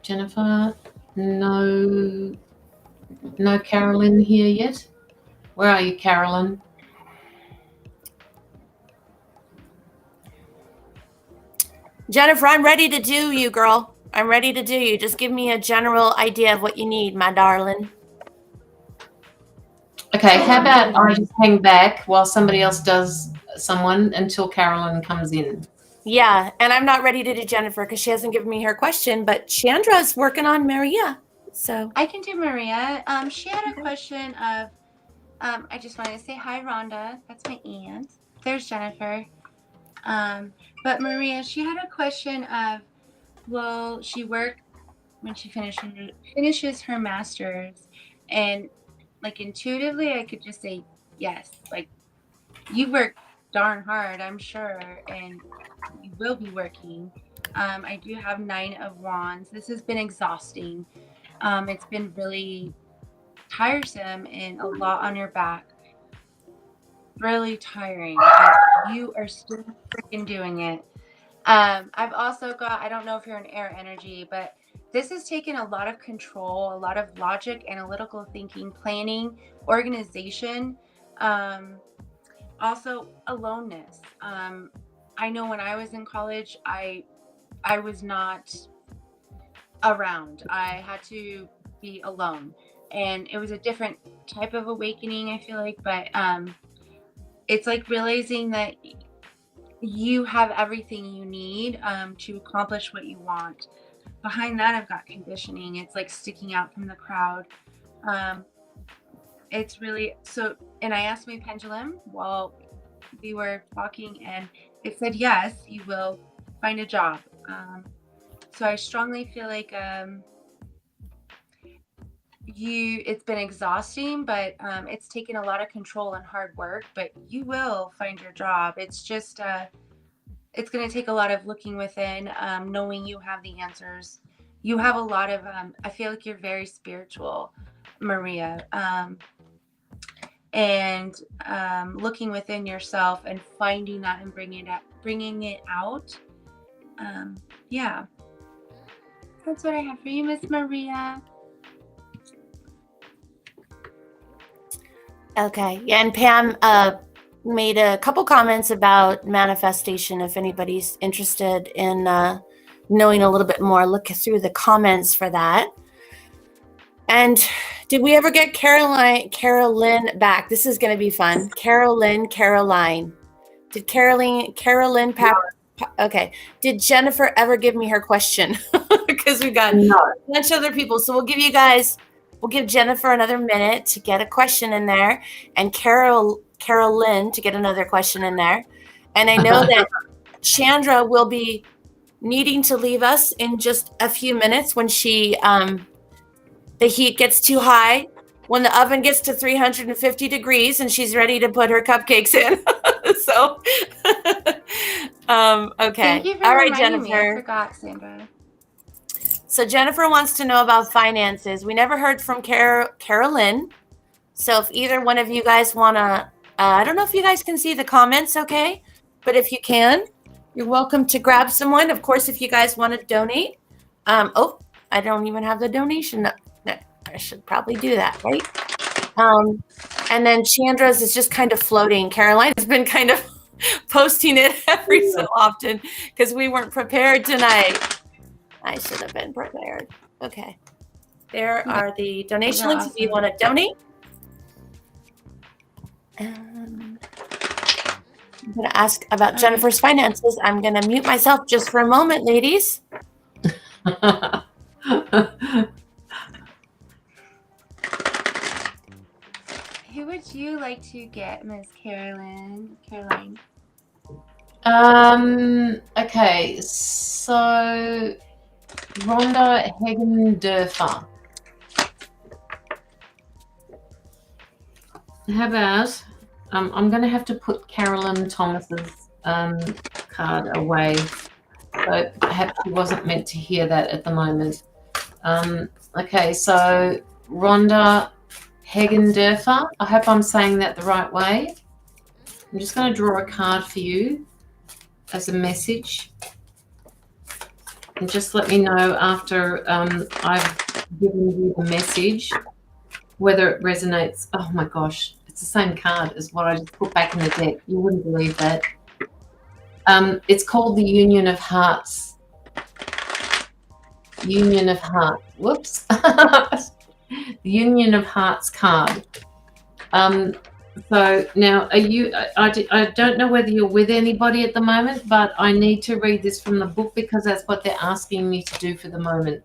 Jennifer, no Carolyn here yet. Where are you, Carolyn? Jennifer, I'm ready to do you, girl. I'm ready to do you. Just give me a general idea of what you need, my darling. Okay, how about I just hang back while somebody else does someone until Carolyn comes in? Yeah, and I'm not ready to do Jennifer because she hasn't given me her question, but Chandra's working on Maria. So I can do Maria. She had a question of, I just wanted to say hi, Rhonda. That's my aunt. There's Jennifer. But Maria, she had a question of, will she work when she finishes her master's? And like intuitively, I could just say yes. Like, you work darn hard, I'm sure, and you will be working. I do have 9 of Wands. This has been exhausting. It's been really tiresome and a lot on your back. Really tiring, but you are still freaking doing it. I've also got, I don't know if you're an air energy, but this has taken a lot of control, a lot of logic, analytical thinking, planning, organization, also aloneness. I know when I was in college, I was not around. I had to be alone, and it was a different type of awakening, I feel like, but it's like realizing that you have everything you need to accomplish what you want. Behind that, I've got conditioning. It's like sticking out from the crowd. It's really so. And I asked my pendulum while we were talking, and it said yes, you will find a job. So I strongly feel like it's been exhausting, but it's taken a lot of control and hard work, but you will find your job. It's just it's going to take a lot of looking within, knowing you have the answers. You have a lot of I feel like you're very spiritual, Maria, and looking within yourself and finding that and bringing it out. Yeah, that's what I have for you, Miss Maria. Okay. Yeah, and Pam made a couple comments about manifestation. If anybody's interested in knowing a little bit more, look through the comments for that. And did we ever get Carolyn back? This is going to be fun. Caroline. Did Carolyn okay. Did Jennifer ever give me her question? Because we got a bunch of other people. So we'll give Jennifer another minute to get a question in there, and Carolyn to get another question in there. And I know that Chandra will be needing to leave us in just a few minutes when the heat gets too high, when the oven gets to 350 degrees and she's ready to put her cupcakes in. So, okay. Thank you for all right, reminding Jennifer. me. I forgot, Sandra. So Jennifer wants to know about finances. We never heard from Carolyn. So if either one of you guys want to, I don't know if you guys can see the comments, okay? But if you can, you're welcome to grab someone. Of course, if you guys want to donate. Oh, I don't even have the donation. I should probably do that, right? And then Chandra's is just kind of floating. Caroline has been kind of posting it every so often because we weren't prepared tonight. I should have been prepared. Okay. There are the donation links if you want to donate. I'm going to ask about Jennifer's finances. I'm going to mute myself just for a moment, ladies. Who would you like to get, Miss Caroline? Okay, so Rhonda Hagendorfer. How about I'm going to have to put Carolyn Thomas's card away. So perhaps she wasn't meant to hear that at the moment. Okay, so Rhonda Hegendorfer. I hope I'm saying that the right way. I'm just going to draw a card for you as a message. And just let me know after I've given you the message whether it resonates. Oh my gosh, it's the same card as what I just put back in the deck. You wouldn't believe that. It's called the Union of Hearts. Union of Hearts. Whoops. The Union of Hearts card. So now, are you? I don't know whether you're with anybody at the moment, but I need to read this from the book because that's what they're asking me to do for the moment.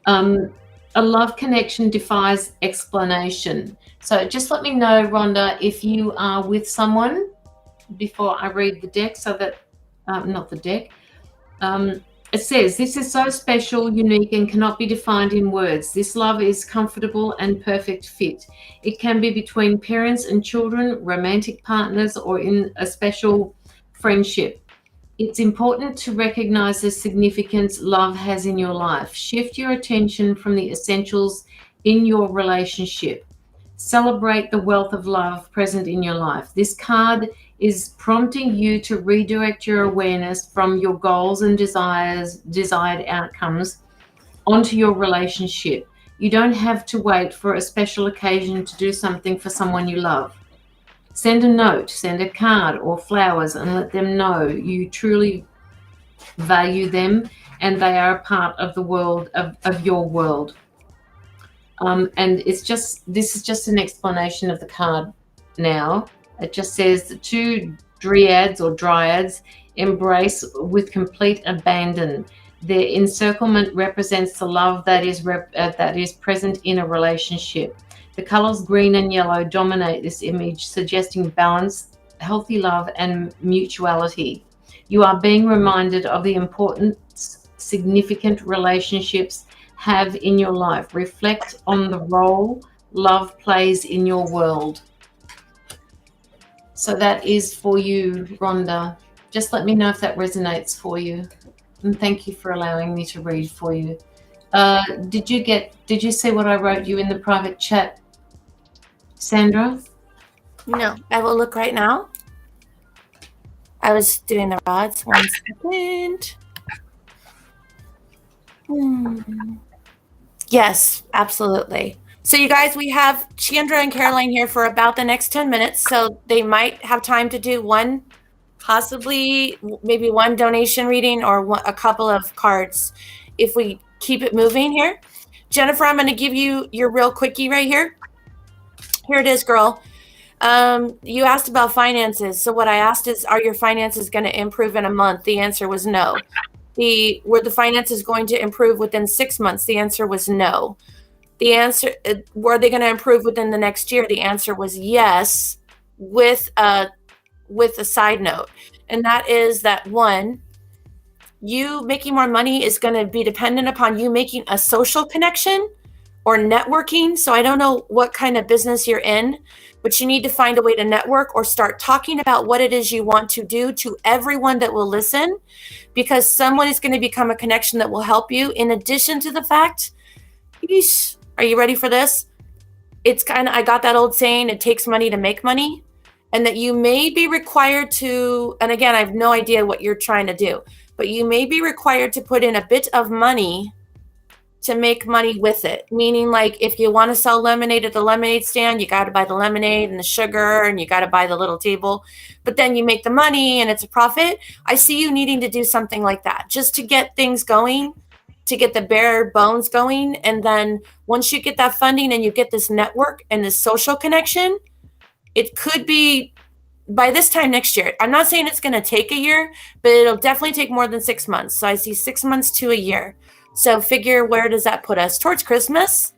A love connection defies explanation. So just let me know, Rhonda, if you are with someone before I read the deck, so that not the deck. It says, this is so special, unique, and cannot be defined in words. This love is comfortable and perfect fit. It can be between parents and children, romantic partners, or in a special friendship. It's important to recognize the significance love has in your life. Shift your attention from the essentials in your relationship. Celebrate the wealth of love present in your life. This card is prompting you to redirect your awareness from your goals and desired outcomes onto your relationship. You don't have to wait for a special occasion to do something for someone you love. Send a note, send a card or flowers, and let them know you truly value them and they are a part of the world, of your world. And this is just an explanation of the card now. It just says the two dryads embrace with complete abandon. Their encirclement represents the love that is present in a relationship. The colors green and yellow dominate this image, suggesting balance, healthy love, and mutuality. You are being reminded of the importance significant relationships have in your life. Reflect on the role love plays in your world. So that is for you, Rhonda. Just let me know if that resonates for you. And thank you for allowing me to read for you. Did you see what I wrote you in the private chat, Sandra? No, I will look right now. I was doing the rods. 1 second. Yes, absolutely. So you guys, we have Chandra and Caroline here for about the next 10 minutes. So they might have time to do one, possibly maybe one donation reading or a couple of cards if we keep it moving here. Jennifer, I'm going to give you your real quickie right here. Here it is, girl. You asked about finances. So what I asked is, are your finances going to improve in a month? The answer was no. Were the finances going to improve within 6 months? The answer was no. The answer, were they going to improve within the next year? The answer was yes, with a side note. And that is that, one, you making more money is going to be dependent upon you making a social connection or networking. So I don't know what kind of business you're in, but you need to find a way to network or start talking about what it is you want to do to everyone that will listen, because someone is going to become a connection that will help you. In addition to the fact, are you ready for this? It's kind of, I got that old saying, it takes money to make money, and that you may be required to, and again, I have no idea what you're trying to do, but you may be required to put in a bit of money to make money with it. Meaning, like, if you want to sell lemonade at the lemonade stand, you got to buy the lemonade and the sugar, and you got to buy the little table, but then you make the money and it's a profit. I see you needing to do something like that just to get things going, to get the bare bones going. And then once you get that funding and you get this network and this social connection, it could be by this time next year. I'm not saying it's going to take a year, but it'll definitely take more than 6 months. So I see 6 months to a year. So figure, where does that put us? Towards Christmas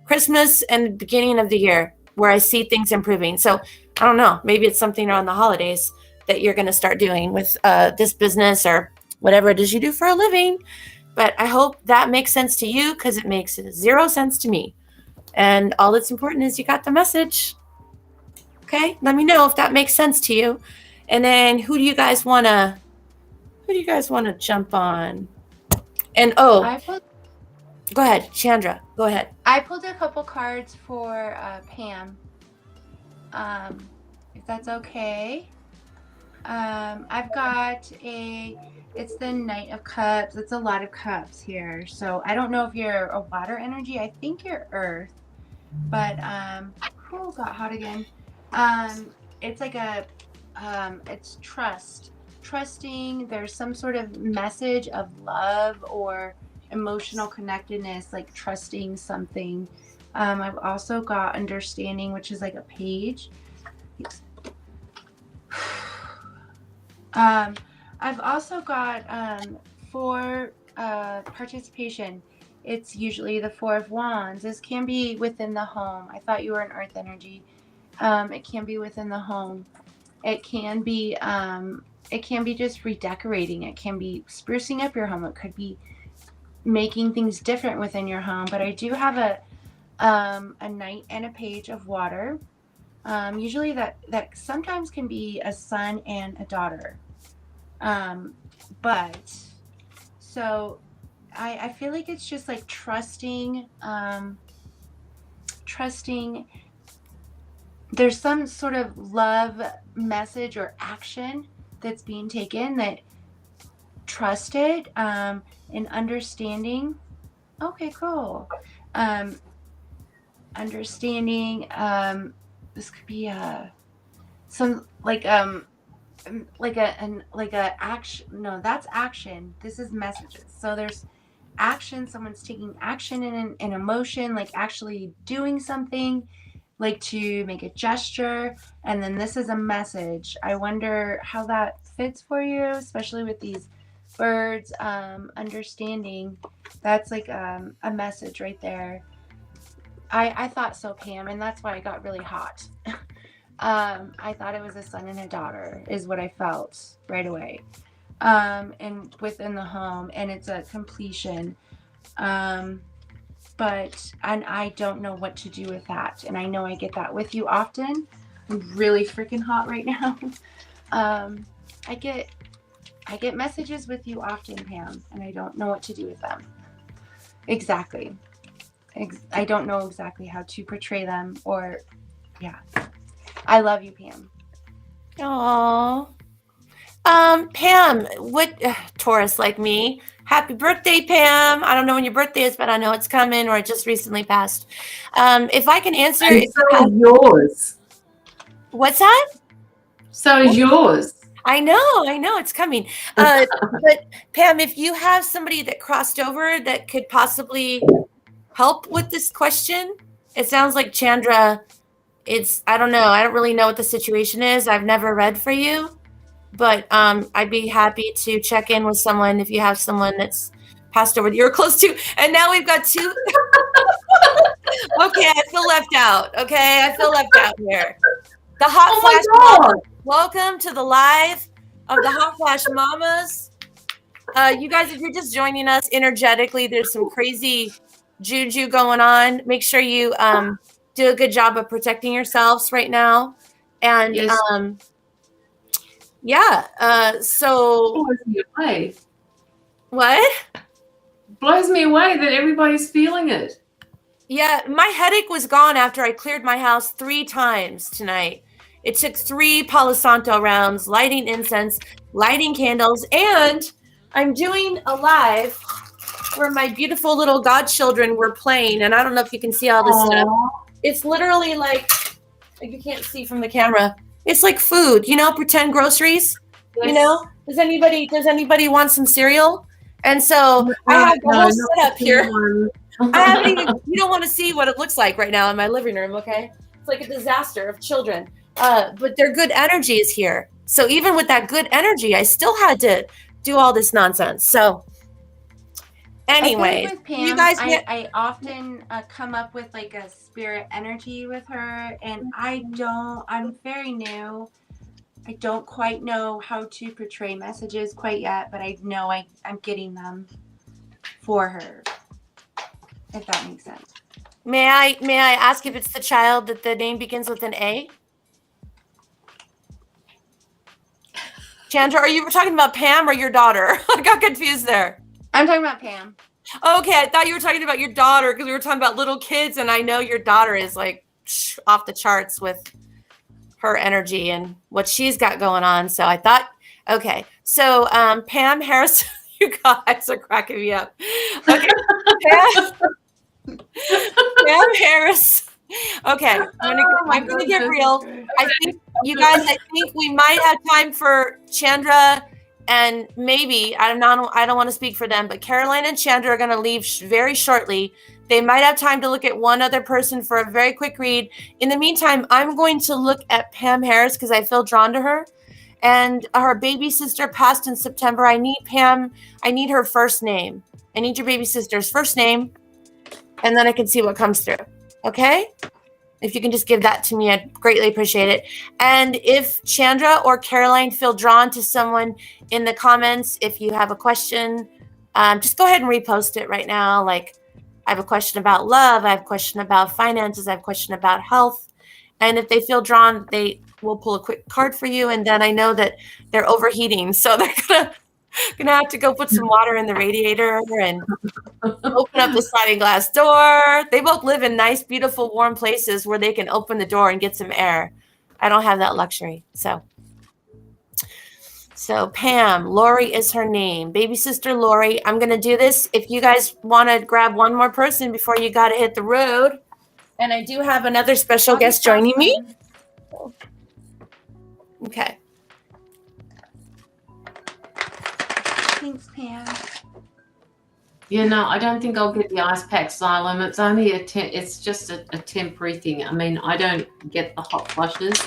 and the beginning of the year, where I see things improving. So I don't know, maybe it's something around the holidays that you're going to start doing with this business or whatever it is you do for a living. But I hope that makes sense to you, because it makes 0 sense to me. And all that's important is you got the message. Okay, let me know if that makes sense to you. And then who do you guys want to jump on? And Go ahead, Chandra. Go ahead. I pulled a couple cards for Pam. If that's okay. I've got it's the Knight of Cups. It's a lot of cups here. So I don't know if you're a water energy. I think you're earth. But, oh, got hot again. It's like it's trust. Trusting, there's some sort of message of love or emotional connectedness, like trusting something. I've also got understanding, which is like a page. I've also got for participation. It's usually the Four of Wands. This can be within the home. I thought you were an earth energy. It can be within the home. It can be just redecorating. It can be sprucing up your home. It could be making things different within your home. But I do have a knight and a page of water. Usually that sometimes can be a son and a daughter. But so I feel like it's just like trusting there's some sort of love message or action that's being taken that trusted, and understanding. Okay, cool. Understanding, this could be some like a action. No, that's action. This is messages. So there's action. Someone's taking action in an emotion, like actually doing something, like to make a gesture. And then this is a message. I wonder how that fits for you, especially with these birds. Understanding, that's like a message right there. I thought so, Pam, and that's why I got really hot. I thought it was a son and a daughter is what I felt right away. And within the home, and it's a completion. But I don't know what to do with that. And I know I get that with you often. I'm really freaking hot right now. I get messages with you often, Pam, and I don't know what to do with them. Exactly. I don't know exactly how to portray them, or yeah. I love you, Pam. Aww. Pam, what Taurus like me? Happy birthday, Pam. I don't know when your birthday is, but I know it's coming, or it just recently passed. If I can answer, and so is yours. What's that? So is yours. I know it's coming. But Pam, if you have somebody that crossed over that could possibly help with this question, it sounds like Chandra. I don't know. I don't really know what the situation is. I've never read for you, but I'd be happy to check in with someone if you have someone that's passed over that you're close to. And now we've got two. Okay, I feel left out. Okay, I feel left out here. The Hot Flash Mama. Welcome to the live of the Hot Flash Mamas. You guys, if you're just joining us energetically, there's some crazy juju going on. Make sure you do a good job of protecting yourselves right now. And yes. So blows me away. What? Blows me away that everybody's feeling it. Yeah, my headache was gone after I cleared my house 3 times tonight. It took 3 Palo Santo rounds, lighting incense, lighting candles, and I'm doing a live where my beautiful little godchildren were playing, and I don't know if you can see all this stuff. It's literally like you can't see from the camera. It's like food, pretend groceries. Yes. Does anybody want some cereal? And so I have the whole setup here. I haven't even. You don't want to see what it looks like right now in my living room. Okay, it's like a disaster of children. But their good energy is here. So even with that good energy, I still had to do all this nonsense. So. Anyway, you guys, I often come up with like a spirit energy with her, and I'm very new. I don't quite know how to portray messages quite yet, but I know I'm getting them for her, if that makes sense. May I ask if it's the child that the name begins with an A? Chandra, are you talking about Pam or your daughter? I got confused there. I'm talking about Pam. Okay, I thought you were talking about your daughter because we were talking about little kids, and I know your daughter is like off the charts with her energy and what she's got going on. So I thought, okay. So Pam Harris, you guys are cracking me up. Okay, Pam Harris. Okay, I'm gonna get real. I think you guys. I think we might have time for Chandra and maybe I don't want to speak for them, but Caroline and Chandra are gonna leave very shortly. They might have time to look at one other person for a very quick read. In the meantime, I'm going to look at Pam Harris because I feel drawn to her. And her baby sister passed in September. I need Pam. I need her first name. I need your baby sister's first name, and then I can see what comes through. Okay? If you can just give that to me, I'd greatly appreciate it. And if Chandra or Caroline feel drawn to someone in the comments, if you have a question, just go ahead and repost it right now. Like, I have a question about love. I have a question about finances. I have a question about health. And if they feel drawn, they will pull a quick card for you. And then I know that they're overheating. So they're gonna have to go put some water in the radiator and open up the sliding glass door. They both live in nice, beautiful, warm places where they can open the door and get some air. I don't have that luxury. So Pam, Lori is her name. Baby sister Lori. I'm going to do this. If you guys want to grab one more person before you got to hit the road. And I do have another special guest joining me. Okay. Thanks, Pam. Yeah, no, I don't think I'll get the ice pack Xylem. It's only it's just a temporary thing. I mean, I don't get the hot flushes.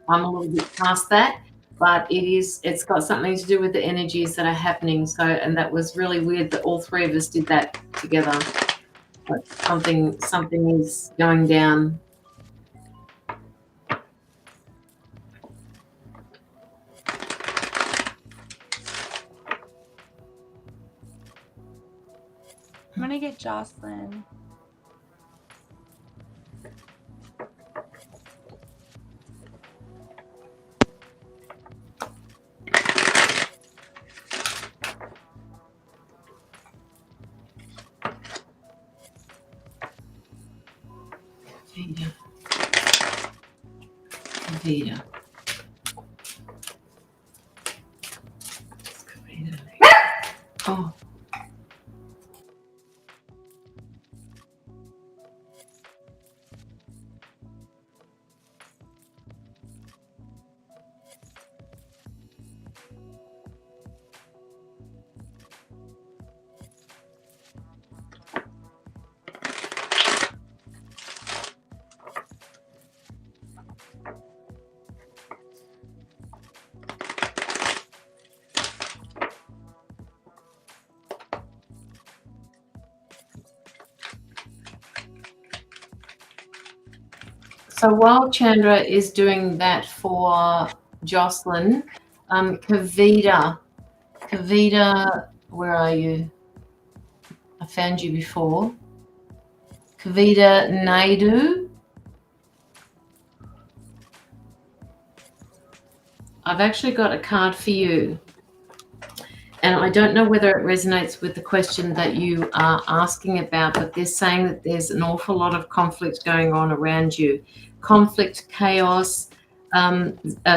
I'm a little bit past that, but it's got something to do with the energies that are happening. So, and that was really weird that all three of us did that together. But something is going down. I'm gonna get Jocelyn. Kavita. Oh. So while Chandra is doing that for Jocelyn, Kavita, where are you? I found you before. Kavita Naidu. I've actually got a card for you. And I don't know whether it resonates with the question that you are asking about, but they're saying that there's an awful lot of conflict going on around you. Conflict, chaos,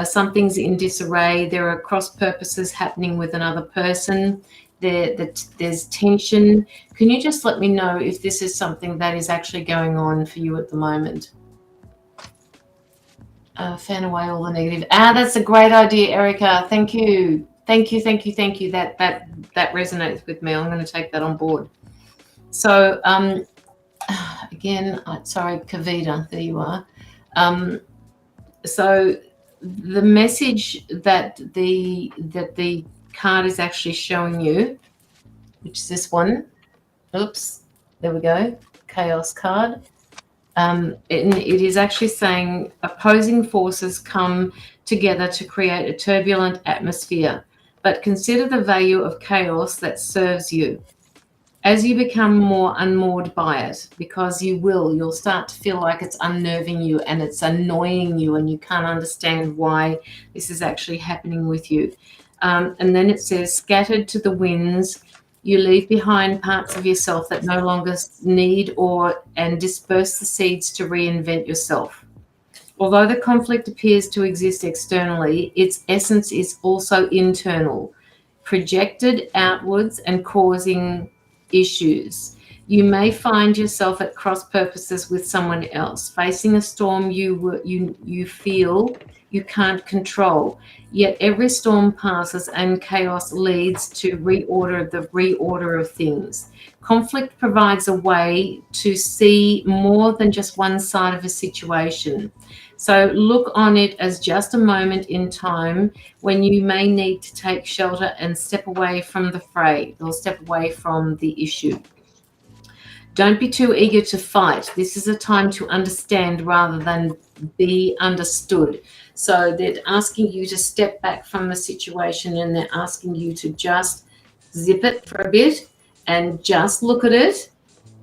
something's in disarray. There are cross purposes happening with another person. There's tension. Can you just let me know if this is something that is actually going on for you at the moment? Fan away all the negative. That's a great idea, Erica. Thank you. Thank you. That resonates with me. I'm going to take that on board. So again, sorry, Kavita, there you are. So the message that the card is actually showing you, which is this one. Oops, there we go. Chaos card. It is actually saying opposing forces come together to create a turbulent atmosphere, but consider the value of chaos that serves you. As you become more unmoored by it, because you'll start to feel like it's unnerving you and it's annoying you and you can't understand why this is actually happening with you. And then it says, scattered to the winds, You leave behind parts of yourself that no longer need and disperse the seeds to reinvent yourself. Although the conflict appears to exist externally, its essence is also internal, projected outwards and causing issues. You may find yourself at cross purposes with someone else, facing a storm you feel you can't control. Yet every storm passes and chaos leads to the reorder of things. Conflict provides a way to see more than just one side of a situation. So look on it as just a moment in time when you may need to take shelter and step away from the fray or step away from the issue. Don't be too eager to fight. This is a time to understand rather than be understood. So they're asking you to step back from the situation, and they're asking you to just zip it for a bit and just look at it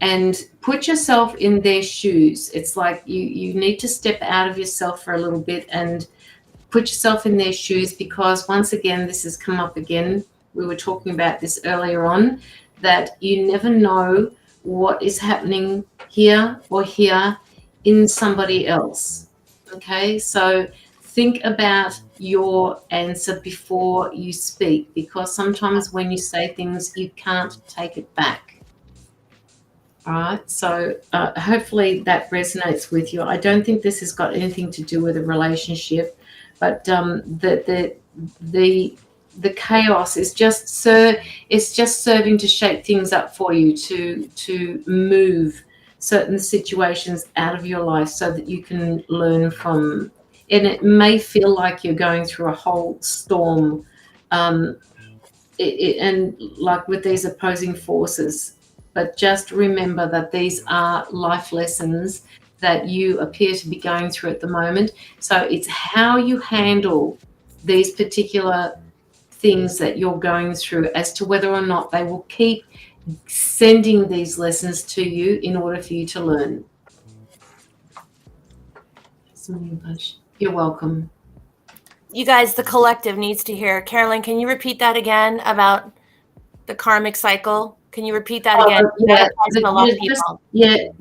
and put yourself in their shoes. It's like you need to step out of yourself for a little bit and put yourself in their shoes, because once again, this has come up again. We were talking about this earlier on, that you never know what is happening here or here in somebody else. Okay, so think about your answer before you speak, because sometimes when you say things, you can't take it back. All right, so hopefully that resonates with you. I don't think this has got anything to do with a relationship, but the chaos is just serving to shake things up for you, to move certain situations out of your life so that you can learn from. And it may feel like you're going through a whole storm, and like with these opposing forces. But just remember that these are life lessons that you appear to be going through at the moment. So it's how you handle these particular things that you're going through as to whether or not they will keep sending these lessons to you in order for you to learn. You're welcome. You guys, the collective needs to hear. Carolyn, can you repeat that again about the karmic cycle? Can you repeat that again?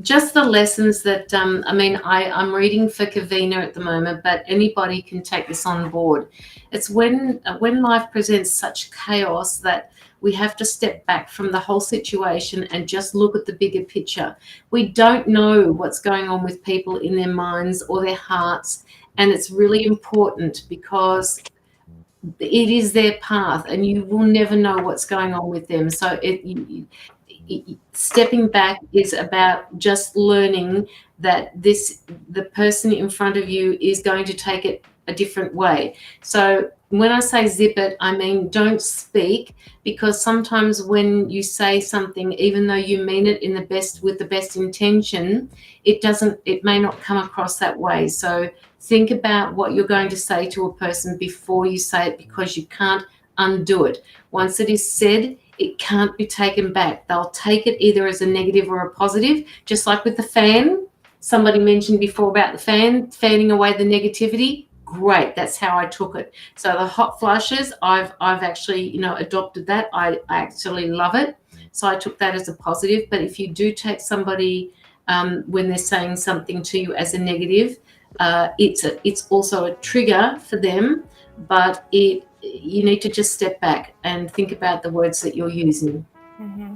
Just the lessons that, I'm reading for Kavina at the moment, but anybody can take this on board. It's when life presents such chaos that we have to step back from the whole situation and just look at the bigger picture. We don't know what's going on with people in their minds or their hearts, and it's really important because it is their path and you will never know what's going on with them. So stepping back is about just learning that the person in front of you is going to take it a different way. So when I say zip it, I mean don't speak, because sometimes when you say something, even though you mean it with the best intention, it may not come across that way. So think about what you're going to say to a person before you say it, because you can't undo it. Once it is said, it can't be taken back. They'll take it either as a negative or a positive, just like with the fan. Somebody mentioned before about the fan, fanning away the negativity. Great, that's how I took it. So the hot flushes, I've actually, adopted that. I actually love it. So I took that as a positive. But if you do take somebody when they're saying something to you as a negative, it's also a trigger for them, but you need to just step back and think about the words that you're using. Mm-hmm.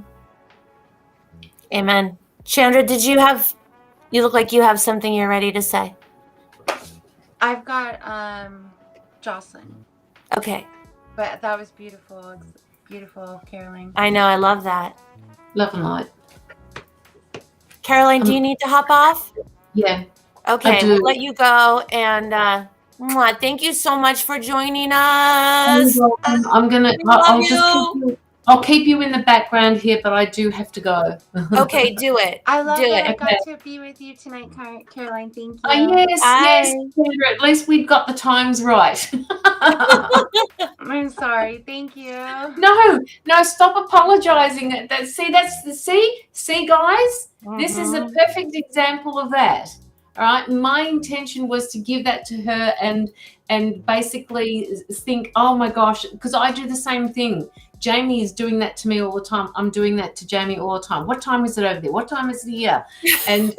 Amen. Chandra, you look like you have something you're ready to say. I've got Jocelyn. Okay. But that was beautiful. It's beautiful, Caroline. I know, I love that. Love and light. Caroline, do you need to hop off? Yeah. Okay, we'll let you go, and thank you so much for joining us. I'll keep you in the background here, but I do have to go. Okay, do it. I love that I got to be with you tonight, Caroline. Thank you. Oh, yes, Sandra, at least we've got the times right. I'm sorry. Thank you. No, stop apologizing. See, guys, this is a perfect example of that. All right. My intention was to give that to her and basically think, oh my gosh, because I do the same thing. Jamie is doing that to me all the time. I'm doing that to Jamie all the time. What time is it over there? What time is it here? And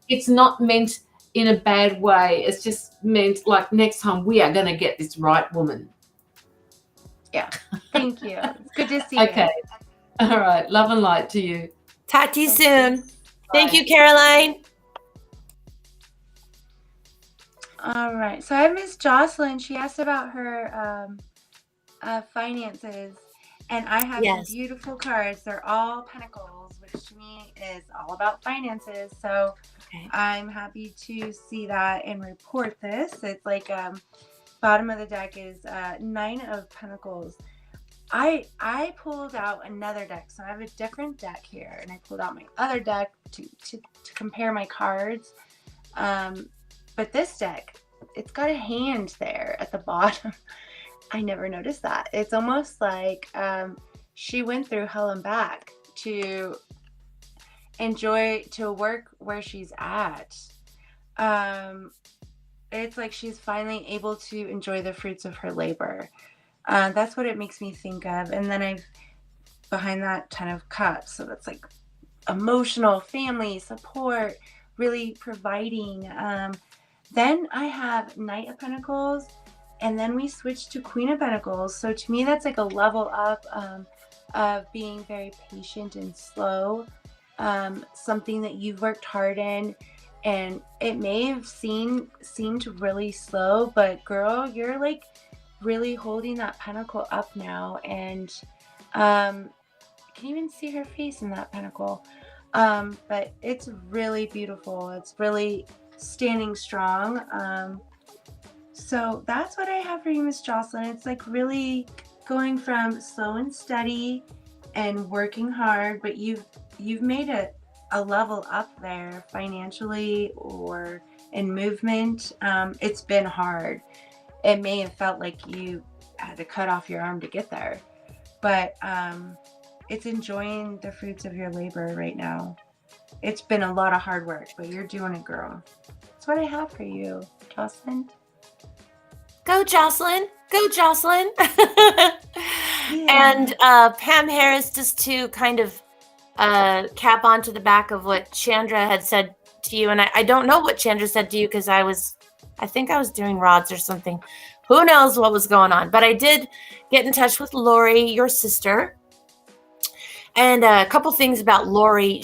it's not meant in a bad way. It's just meant like next time we are going to get this right, woman. Yeah. Thank you. It's good to see you. Okay. All right. Love and light to you. Talk to you soon. Thank you, Caroline. All right. So I have Miss Jocelyn. She asked about her finances, and I have some beautiful cards. They're all pentacles, which to me is all about finances. So I'm happy to see that and report this. It's like bottom of the deck is 9 of Pentacles. I pulled out another deck, so I have a different deck here, and I pulled out my other deck to compare my cards. But this deck, it's got a hand there at the bottom. I never noticed that. It's almost like she went through hell and back to work where she's at. It's like she's finally able to enjoy the fruits of her labor. That's what it makes me think of. And then I've behind that 10 of Cups. So that's like emotional, family, support, really providing. Then I have Knight of Pentacles, and then we switch to Queen of Pentacles. So to me, that's like a level up of being very patient and slow. Something that you've worked hard in, and it may have seemed really slow, but girl, you're like really holding that pentacle up now, and I can even see her face in that pentacle. But it's really beautiful. It's really standing strong. So that's what I have for you, Miss Jocelyn. It's like really going from slow and steady and working hard, but you've made a level up there financially or in movement. It's been hard. It may have felt like you had to cut off your arm to get there, but it's enjoying the fruits of your labor right now. It's been a lot of hard work, but you're doing it, girl. That's what I have for you, Jocelyn. Go, Jocelyn. Go, Jocelyn. And Pam Harris, just to kind of cap onto the back of what Chandra had said to you. And I don't know what Chandra said to you because I think I was doing rods or something. Who knows what was going on? But I did get in touch with Lori, your sister. And a couple things about Lori.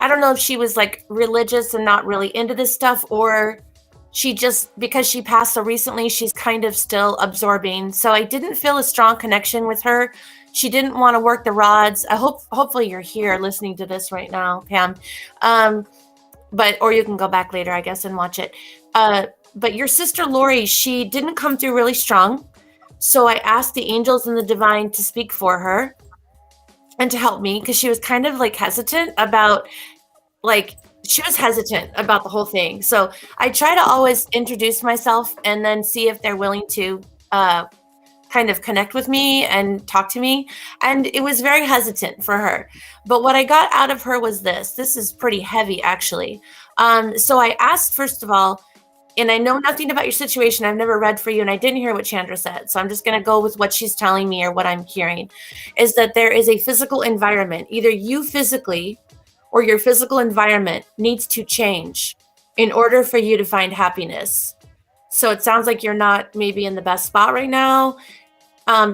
I don't know if she was like religious and not really into this stuff, or she just, because she passed so recently, she's kind of still absorbing. So I didn't feel a strong connection with her. She didn't want to work the rods. Hopefully you're here listening to this right now, Pam. Or you can go back later, I guess, and watch it. But your sister Lori, she didn't come through really strong. So I asked the angels and the divine to speak for her and to help me, because she was kind of like hesitant about the whole thing. So I try to always introduce myself and then see if they're willing to kind of connect with me and talk to me. And it was very hesitant for her. But what I got out of her was this. This is pretty heavy, actually. So I asked, first of all, and I know nothing about your situation. I've never read for you, and I didn't hear what Chandra said. So I'm just going to go with what she's telling me or what I'm hearing, is that there is a physical environment. Either you physically or your physical environment needs to change in order for you to find happiness. So it sounds like you're not maybe in the best spot right now.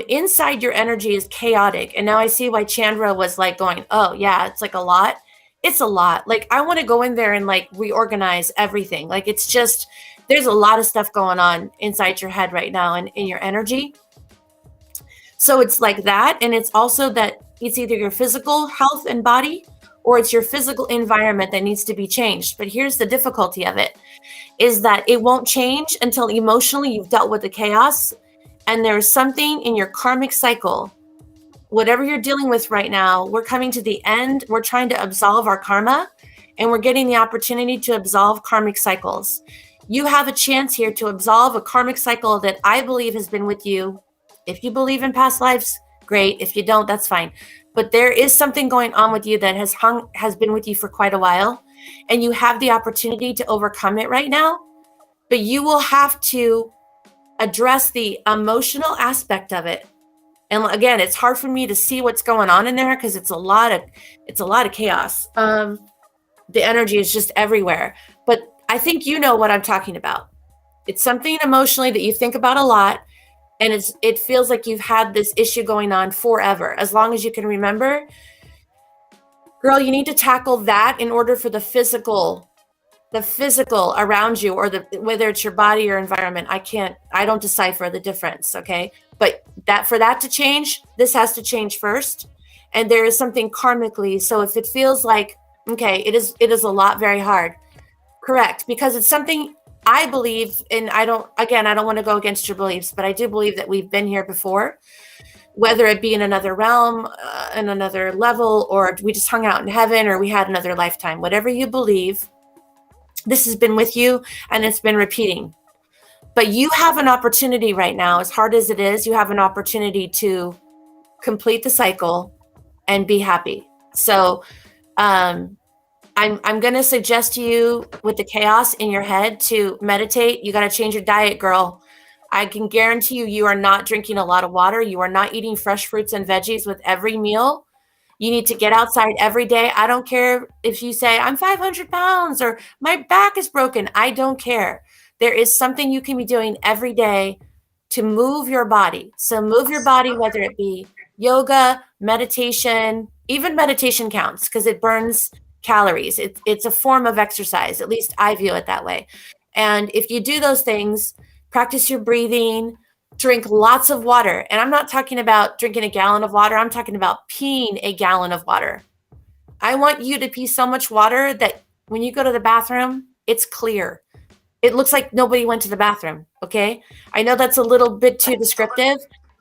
Inside, your energy is chaotic. And now I see why Chandra was like going, oh yeah, it's like a lot. It's a lot. Like I want to go in there and like reorganize everything. Like it's just, there's a lot of stuff going on inside your head right now and in your energy. So it's like that. And it's also that it's either your physical health and body, or it's your physical environment that needs to be changed. But here's the difficulty of it, is that it won't change until emotionally you've dealt with the chaos. And there's something in your karmic cycle, whatever you're dealing with right now, we're coming to the end. We're trying to absolve our karma, and we're getting the opportunity to absolve karmic cycles. You have a chance here to absolve a karmic cycle that I believe has been with you. If you believe in past lives, great. If you don't, that's fine. But there is something going on with you that has been with you for quite a while. and you have the opportunity to overcome it right now, but you will have to address the emotional aspect of it. And again, it's hard for me to see what's going on in there because it's a lot of chaos. The energy is just everywhere. But I think you know what I'm talking about. It's something emotionally that you think about a lot, and it feels like you've had this issue going on forever, as long as you can remember. Girl, you need to tackle that in order for the physical around you, or whether it's your body or environment. I don't decipher the difference, okay? But for that to change, this has to change first. And there is something karmically. So if it feels like, okay, it is a lot very hard. Correct, because it's something I believe, and I don't want to go against your beliefs, but I do believe that we've been here before, whether it be in another realm, in another level, or we just hung out in heaven, or we had another lifetime. Whatever you believe, this has been with you, and it's been repeating. But you have an opportunity right now, as hard as it is, you have an opportunity to complete the cycle and be happy. So I'm going to suggest to you, with the chaos in your head, to meditate. You got to change your diet, girl. I can guarantee you are not drinking a lot of water. You are not eating fresh fruits and veggies with every meal. You need to get outside every day. I don't care if you say, I'm 500 pounds or my back is broken. I don't care. There is something you can be doing every day to move your body. So move your body, whether it be yoga, meditation. Even meditation counts because it burns calories. It's a form of exercise. At least I view it that way. And if you do those things, practice your breathing, drink lots of water. And I'm not talking about drinking a gallon of water. I'm talking about peeing a gallon of water. I want you to pee so much water that when you go to the bathroom, it's clear. It looks like nobody went to the bathroom, okay? I know that's a little bit too descriptive,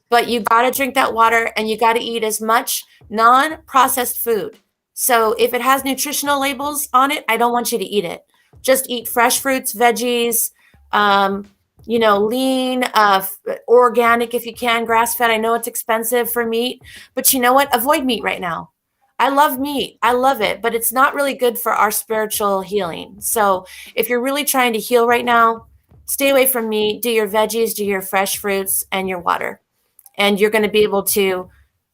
but you got to drink that water, and you got to eat as much non-processed food. So if it has nutritional labels on it, I don't want you to eat it. Just eat fresh fruits, veggies, lean, organic if you can, grass-fed. I know it's expensive for meat, but you know what? Avoid meat right now. I love meat. I love it, but it's not really good for our spiritual healing. So if you're really trying to heal right now, stay away from meat, do your veggies, do your fresh fruits, and your water. And you're going to be able to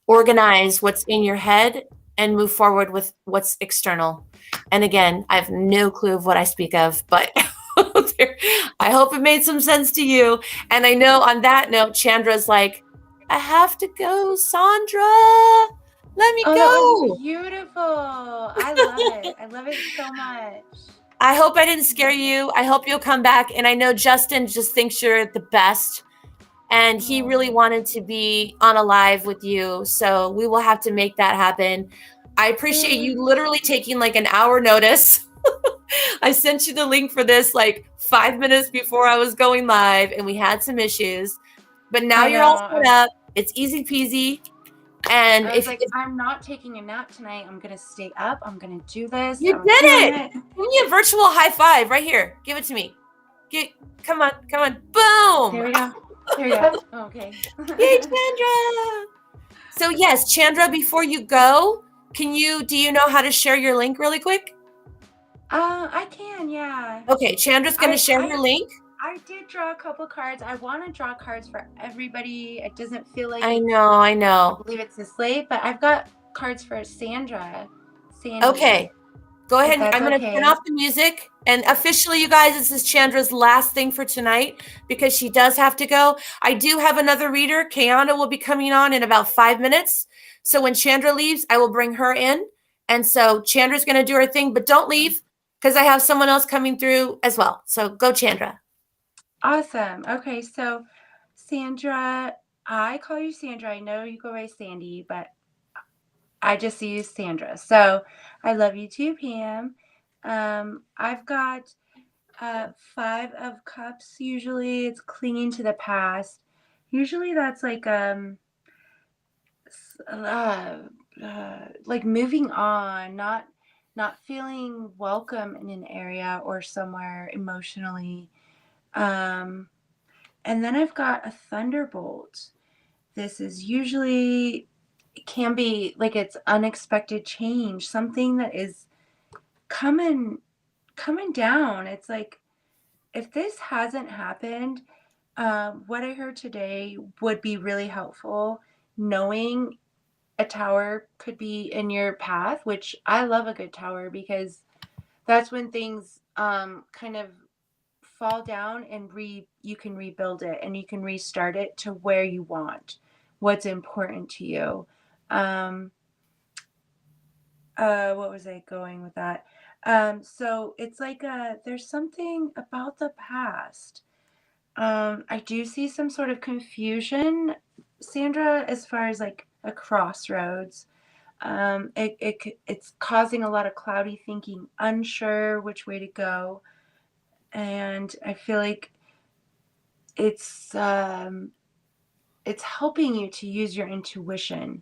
organize what's in your head and move forward with what's external. And again, I have no clue of what I speak of, but I hope it made some sense to you. And I know on that note, Chandra's like, I have to go, Sandra. Let me go. That was beautiful. I love it. I love it so much. I hope I didn't scare you. I hope you'll come back. And I know Justin just thinks you're the best. And he really wanted to be on a live with you. So we will have to make that happen. I appreciate you literally taking like an hour notice. I sent you the link for this like 5 minutes before I was going live, and we had some issues. But now you're all set up. It's easy peasy. And I'm not taking a nap tonight. I'm going to stay up. I'm going to do this. You did it. Give me a virtual high five right here. Give it to me. Come on. Boom. There we go. There you go. Okay. Yay, Chandra. So yes, Chandra, before you go, do you know how to share your link really quick? I can, yeah. Okay, Chandra's going to share her link. I did draw a couple cards. I want to draw cards for everybody. It doesn't feel like I know. I believe it's this late, but I've got cards for Sandra. Sandy. Okay. Go ahead. I'm going to turn off the music. And officially, you guys, this is Chandra's last thing for tonight because she does have to go. I do have another reader. Kayana will be coming on in about 5 minutes. So when Chandra leaves, I will bring her in. And so Chandra's going to do her thing, but don't leave because I have someone else coming through as well. So go, Chandra. Awesome. Okay. So Sandra, I call you Sandra. I know you go by Sandy, but I just use Sandra. So I love you too, Pam. I've got 5 of cups. Usually it's clinging to the past. Usually that's like moving on, not feeling welcome in an area or somewhere emotionally. And then I've got a thunderbolt. This is usually, it can be like it's unexpected change, something that is coming down. It's like, if this hasn't happened, what I heard today would be really helpful, knowing a tower could be in your path, which I love a good tower, because that's when things kind of fall down and you can rebuild it, and you can restart it to where you want, what's important to you. What was I going with that? So it's like there's something about the past. I do see some sort of confusion, Sandra, as far as like a crossroads. It's causing a lot of cloudy thinking, unsure which way to go, and I feel like it's helping you to use your intuition.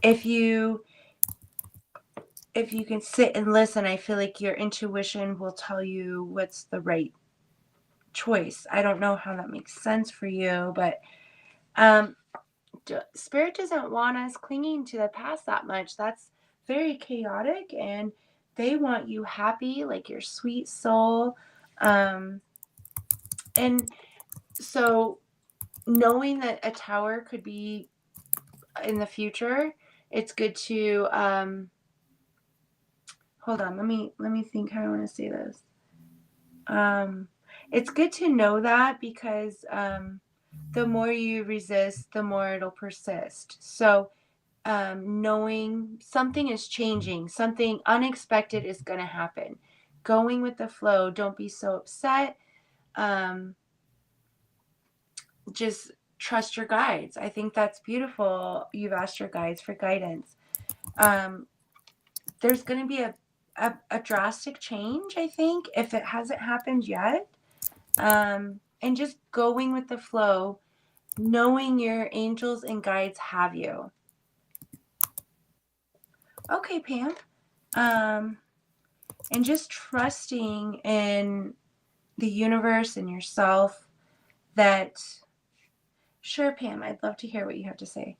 If you can sit and listen, I feel like your intuition will tell you what's the right choice. I don't know how that makes sense for you, but Spirit doesn't want us clinging to the past that much. That's very chaotic, and they want you happy, like your sweet soul. And so knowing that a tower could be in the future, it's good to hold on, let me think how I want to say this. It's good to know that, because the more you resist, the more it'll persist. So knowing something is changing, something unexpected is going to happen, going with the flow. Don't be so upset. Just trust your guides. I think that's beautiful. You've asked your guides for guidance. There's going to be a drastic change, I think, if it hasn't happened yet. And just going with the flow, knowing your angels and guides have you. Okay, Pam. And just trusting in the universe and yourself that, sure, Pam, I'd love to hear what you have to say.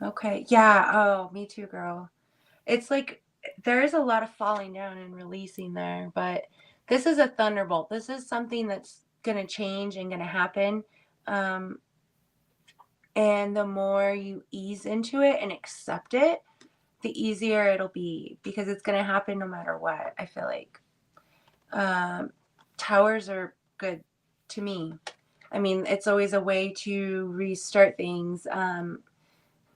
Okay. Yeah. Oh, me too, girl. It's like there is a lot of falling down and releasing there, but this is a thunderbolt. This is something that's going to change and going to happen. And the more you ease into it and accept it, the easier it'll be, because it's going to happen no matter what, I feel like. Towers are good to me. I mean, it's always a way to restart things,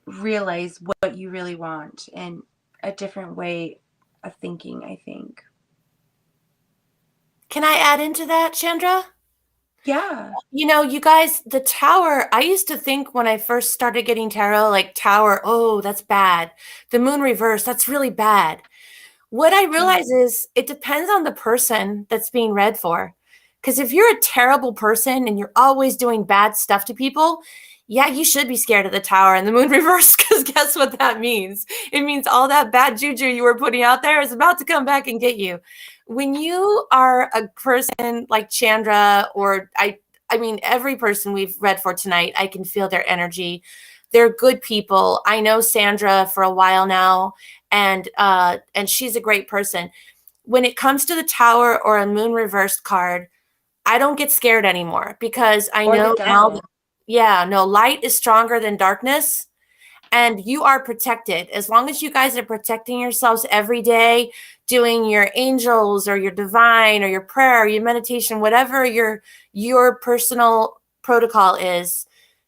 realize what you really want, and a different way of thinking, I think. Can I add into that, Chandra? Yeah. You know, you guys, the tower, I used to think when I first started getting tarot, like tower, oh, that's bad. The moon reverse, that's really bad. What I realize is it depends on the person that's being read for. Because if you're a terrible person and you're always doing bad stuff to people, yeah, you should be scared of the tower and the moon reverse, because guess what that means? It means all that bad juju you were putting out there is about to come back and get you. When you are a person like Chandra, or I mean, every person we've read for tonight, I can feel their energy. They're good people. I know Sandra for a while now, and she's a great person. When it comes to the tower or a moon reversed card, I don't get scared anymore, because I know now that, light is stronger than darkness, and you are protected. As long as you guys are protecting yourselves every day, doing your angels or your divine or your prayer or your meditation, whatever your personal protocol is,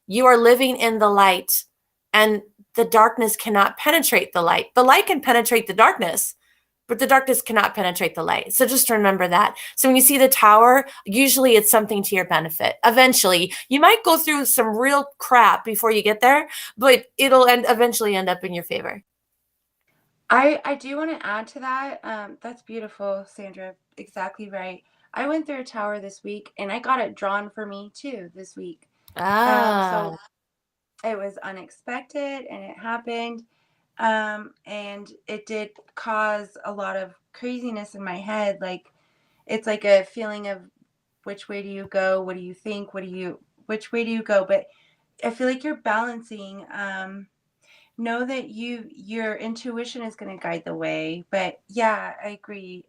you are living in the light, and the darkness cannot penetrate the light. The light can penetrate the darkness, but the darkness cannot penetrate the light. So just remember that. So when you see the tower, usually it's something to your benefit. Eventually, you might go through some real crap before you get there, but it'll eventually end up in your favor. I do want to add to that. That's beautiful, Sandra. Exactly right. I went through a tower this week, and I got it drawn for me too this week. So it was unexpected, and it happened. And it did cause a lot of craziness in my head. Like, it's like a feeling of, which way do you go? What do you think? Which way do you go? But I feel like you're balancing. know that your intuition is going to guide the way. But yeah, I agree.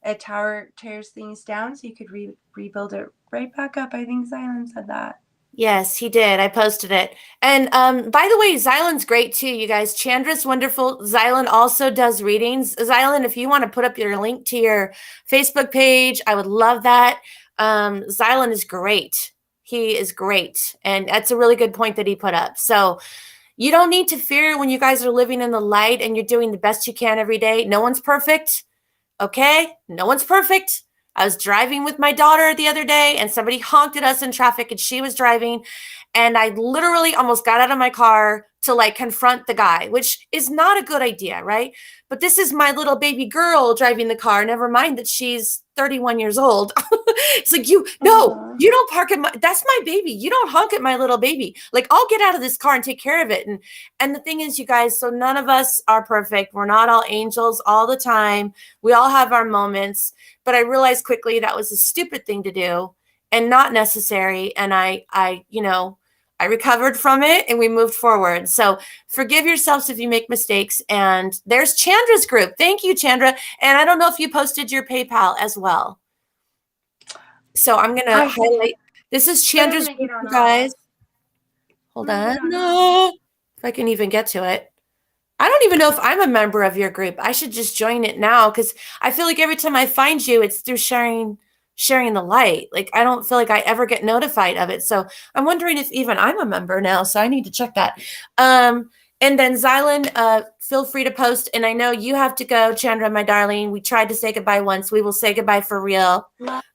A tower tears things down, so you could rebuild it right back up. I think Xylan said that. Yes, he did. I posted it. And by the way, Xylan's great too, you guys. Chandra's wonderful. Xylan also does readings. Xylan, if you want to put up your link to your Facebook page, I would love that. Xylan is great. He is great. And that's a really good point that he put up. So you don't need to fear when you guys are living in the light and you're doing the best you can every day. No one's perfect. Okay? No one's perfect. I was driving with my daughter the other day and somebody honked at us in traffic and she was driving and I literally almost got out of my car to like confront the guy, which is not a good idea, right? But this is my little baby girl driving the car. Never mind that she's 31 years old. It's like, you don't park at that's my baby. You don't honk at my little baby. Like, I'll get out of this car and take care of it. And the thing is, you guys, so none of us are perfect. We're not all angels all the time. We all have our moments. But I realized quickly that was a stupid thing to do and not necessary. And I recovered from it and we moved forward. So forgive yourselves if you make mistakes. And there's Chandra's group. Thank you, Chandra. And I don't know if you posted your PayPal as well. So I'm going to highlight. This is Chandra's group, you guys. Hold on. No, if I can even get to it. I don't even know if I'm a member of your group. I should just join it now because I feel like every time I find you, it's through sharing the light. Like, I don't feel like I ever get notified of it. So I'm wondering if even I'm a member now. So I need to check that. And then Xylan, feel free to post. And I know you have to go, Chandra, my darling. We tried to say goodbye once. We will say goodbye for real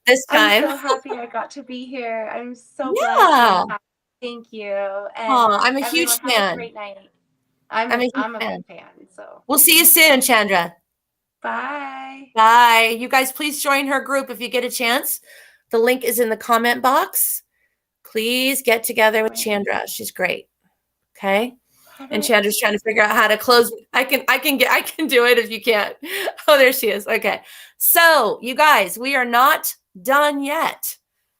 this time. I'm so happy I got to be here. I'm so blessed. Thank you. And I'm a huge fan. Have a great night. I'm a big fan. So we'll see you soon, Chandra. Bye. Bye. You guys, please join her group if you get a chance. The link is in the comment box. Please get together with Chandra. She's great. Okay. And Chandra's trying to figure out how to close. I can do it if you can't. Oh, there she is. Okay. So you guys, we are not done yet.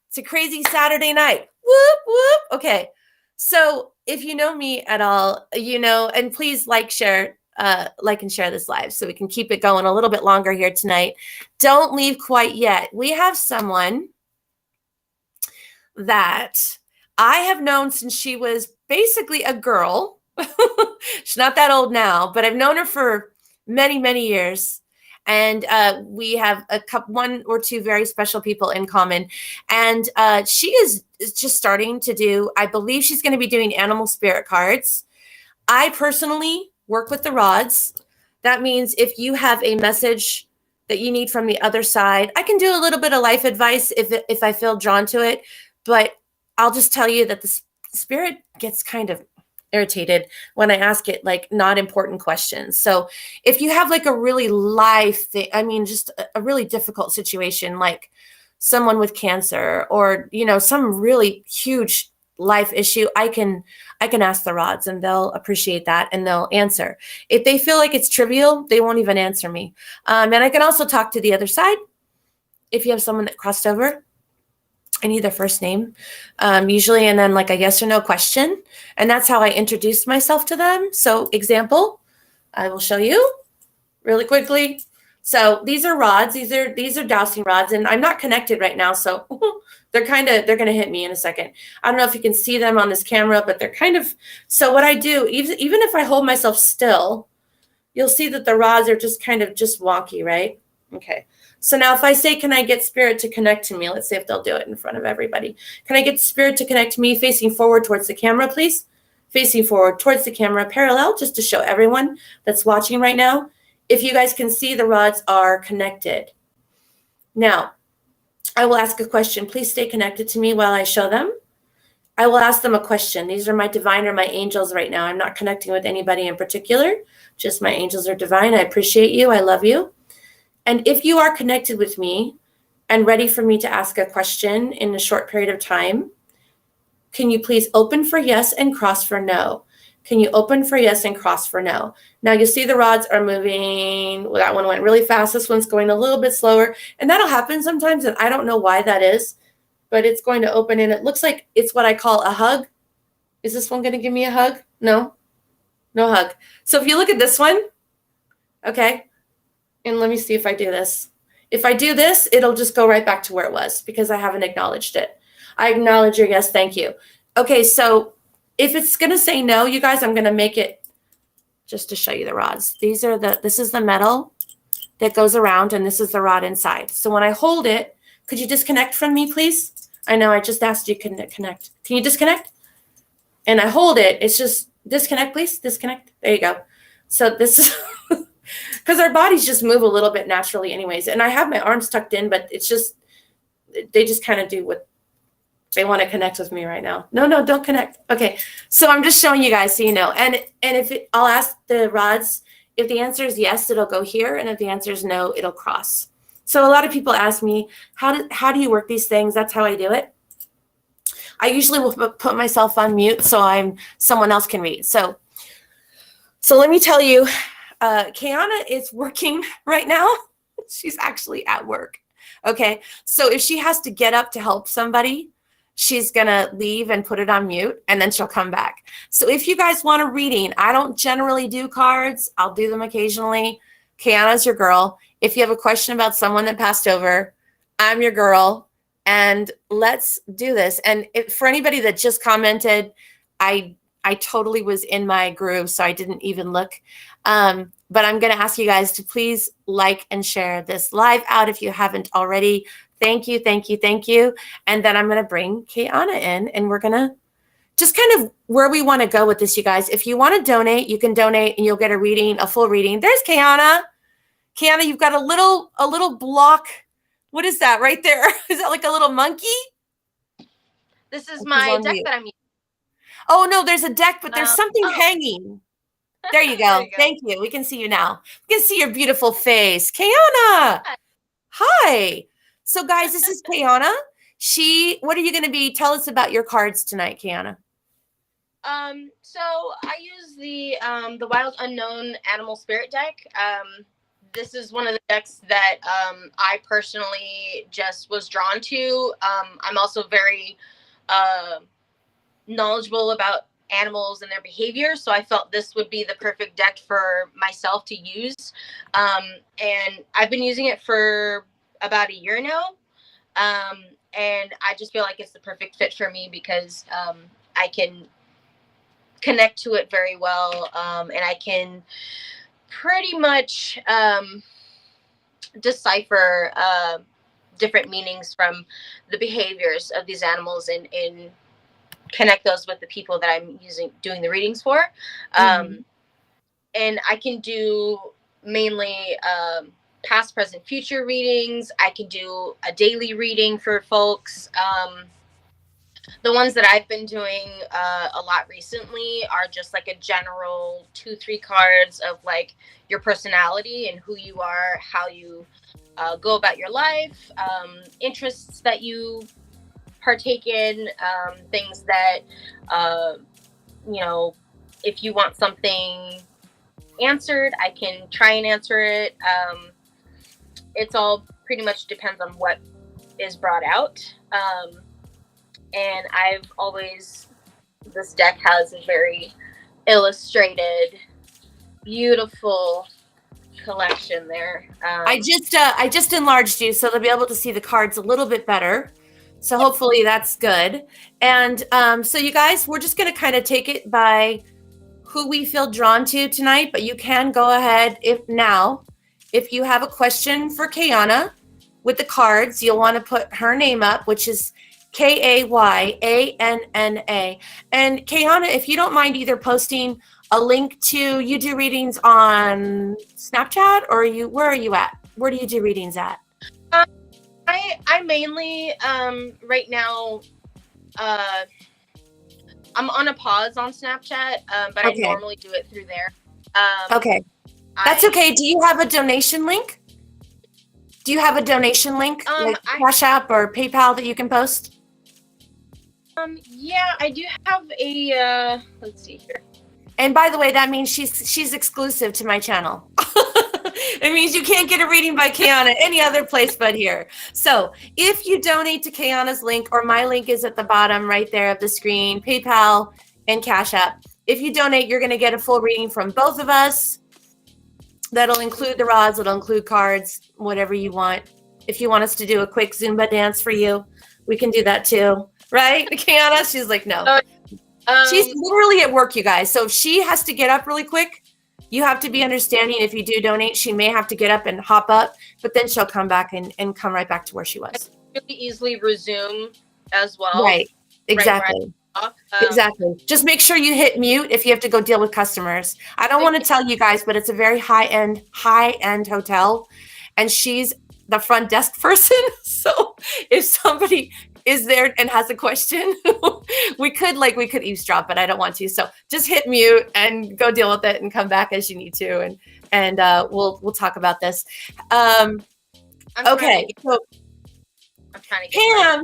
It's a crazy Saturday night. Whoop, whoop. Okay. So if you know me at all, and please like and share this live so we can keep it going a little bit longer here tonight. Don't leave quite yet. We have someone that I have known since she was basically a girl. She's not that old now, but I've known her for many, many years. And we have one or two very special people in common. And she is just starting to do, I believe she's going to be doing animal spirit cards. I personally work with the rods. That means if you have a message that you need from the other side, I can do a little bit of life advice if I feel drawn to it. But I'll just tell you that the spirit gets kind of irritated when I ask it like not important questions. So if you have like a really just a really difficult situation, like someone with cancer or, some really huge life issue, I can ask the rods and they'll appreciate that and they'll answer. If they feel like it's trivial, they won't even answer me. And I can also talk to the other side. If you have someone that crossed over, I need their first name, usually, and then like a yes or no question. And that's how I introduce myself to them. So example, I will show you really quickly. So these are rods. These are dowsing rods, and I'm not connected right now. So they're going to hit me in a second. I don't know if you can see them on this camera, but they're so what I do, even if I hold myself still, you'll see that the rods are just wonky, right? Okay. So now if I say, can I get spirit to connect to me? Let's see if they'll do it in front of everybody. Can I get spirit to connect to me facing forward towards the camera, please? Facing forward towards the camera, parallel, just to show everyone that's watching right now. If you guys can see, the rods are connected. Now, I will ask a question. Please stay connected to me while I show them. I will ask them a question. These are my divine or my angels right now. I'm not connecting with anybody in particular. Just my angels are divine. I appreciate you. I love you. And if you are connected with me and ready for me to ask a question in a short period of time, can you please open for yes and cross for no? Can you open for yes and cross for no? Now you see the rods are moving. Well, that one went really fast. This one's going a little bit slower. And that'll happen sometimes. And I don't know why that is, but it's going to open. And it looks like it's what I call a hug. Is this one going to give me a hug? No. No hug. So if you look at this one, okay, and let me see if I do this. If I do this, it'll just go right back to where it was because I haven't acknowledged it. I acknowledge your yes, thank you. Okay, so if it's gonna say no, you guys, I'm gonna make it just to show you the rods. This is the metal that goes around, and this is the rod inside. So when I hold it, could you disconnect from me, please? I know I just asked you to connect. Can you disconnect? And I hold it, it's just disconnect, please, disconnect. There you go. So this is, because our bodies just move a little bit naturally anyways. And I have my arms tucked in, but it's just, they just kind of do what they want to connect with me right now. No, don't connect. Okay, so I'm just showing you guys so you know. And I'll ask the rods, if the answer is yes, it'll go here. And if the answer is no, it'll cross. So a lot of people ask me, how do you work these things? That's how I do it. I usually will put myself on mute so someone else can read. So let me tell you, Kiana is working right now. She's actually at work. Okay, so if she has to get up to help somebody, she's gonna leave and put it on mute, and then she'll come back. So if you guys want a reading, I don't generally do cards. I'll do them occasionally. Kiana's your girl. If you have a question about someone that passed over, I'm your girl. And let's do this. And for anybody that just commented, I totally was in my groove, so I didn't even look. But I'm going to ask you guys to please like and share this live out if you haven't already. Thank you, thank you, thank you. And then I'm going to bring Kiana in, and we're going to just kind of where we want to go with this, you guys. If you want to donate, you can donate, and you'll get a reading, a full reading. There's Kiana. Kiana, you've got a little block. What is that right there? Is that like a little monkey? This is my deck that I'm using. Oh, no, there's a deck, but there's something hanging. There you go. There you go. Thank you. We can see you now. We can see your beautiful face. Kiana. Hi. So, guys, this is Kiana. What are you going to be? Tell us about your cards tonight, Kiana. So I use the Wild Unknown Animal Spirit deck. This is one of the decks that I personally just was drawn to. I'm also very knowledgeable about animals and their behavior, so I felt this would be the perfect deck for myself to use. And I've been using it for about a year now, and I just feel like it's the perfect fit for me because I can connect to it very well, and I can pretty much decipher different meanings from the behaviors of these animals and connect those with the people that I'm doing the readings for. And I can do mainly past, present, future readings. I can do a daily reading for folks. The ones that I've been doing a lot recently are just like a general 2-3 cards of like your personality and who you are, how you go about your life, interests that you partake in, things that, if you want something answered, I can try and answer it. It's all pretty much depends on what is brought out. And this deck has a very illustrated, beautiful collection there. I just enlarged you so they'll be able to see the cards a little bit better. So hopefully that's good. And so you guys, we're just going to kind of take it by who we feel drawn to tonight, but you can go ahead if you have a question for Kiana with the cards, you'll want to put her name up, which is Kayana. And Kiana, if you don't mind either posting a link to, you do readings on Snapchat, or where are you at? Where do you do readings at? I mainly right now I'm on a pause on Snapchat, but I normally do it through there. Okay. That's okay. Do you have a donation link? Like Cashapp or PayPal that you can post? Yeah, I do have a let's see here. And by the way, that means she's exclusive to my channel. It means you can't get a reading by Kiana any other place but here. So if you donate to Kiana's link, or my link is at the bottom right there of the screen, PayPal and Cash App, If you donate, you're going to get a full reading from both of us. That'll include the rods. It'll include cards, whatever you want. If you want us to do a quick Zumba dance for you, we can do that too. Right, Kiana? She's like, no. She's literally at work, you guys. So if she has to get up really quick, you have to be understanding. If you do donate, she may have to get up and hop up, but then she'll come back and come right back to where she was. Really easily resume as well. Right. Exactly. Exactly. Just make sure you hit mute if you have to go deal with customers. I don't want to tell you guys, but it's a very high-end hotel, and she's the front desk person. So if somebody is there and has a question, we could eavesdrop, but I don't want to. So just hit mute and go deal with it and come back as you need to, and we'll talk about this. Okay. So I'm trying to get Pam,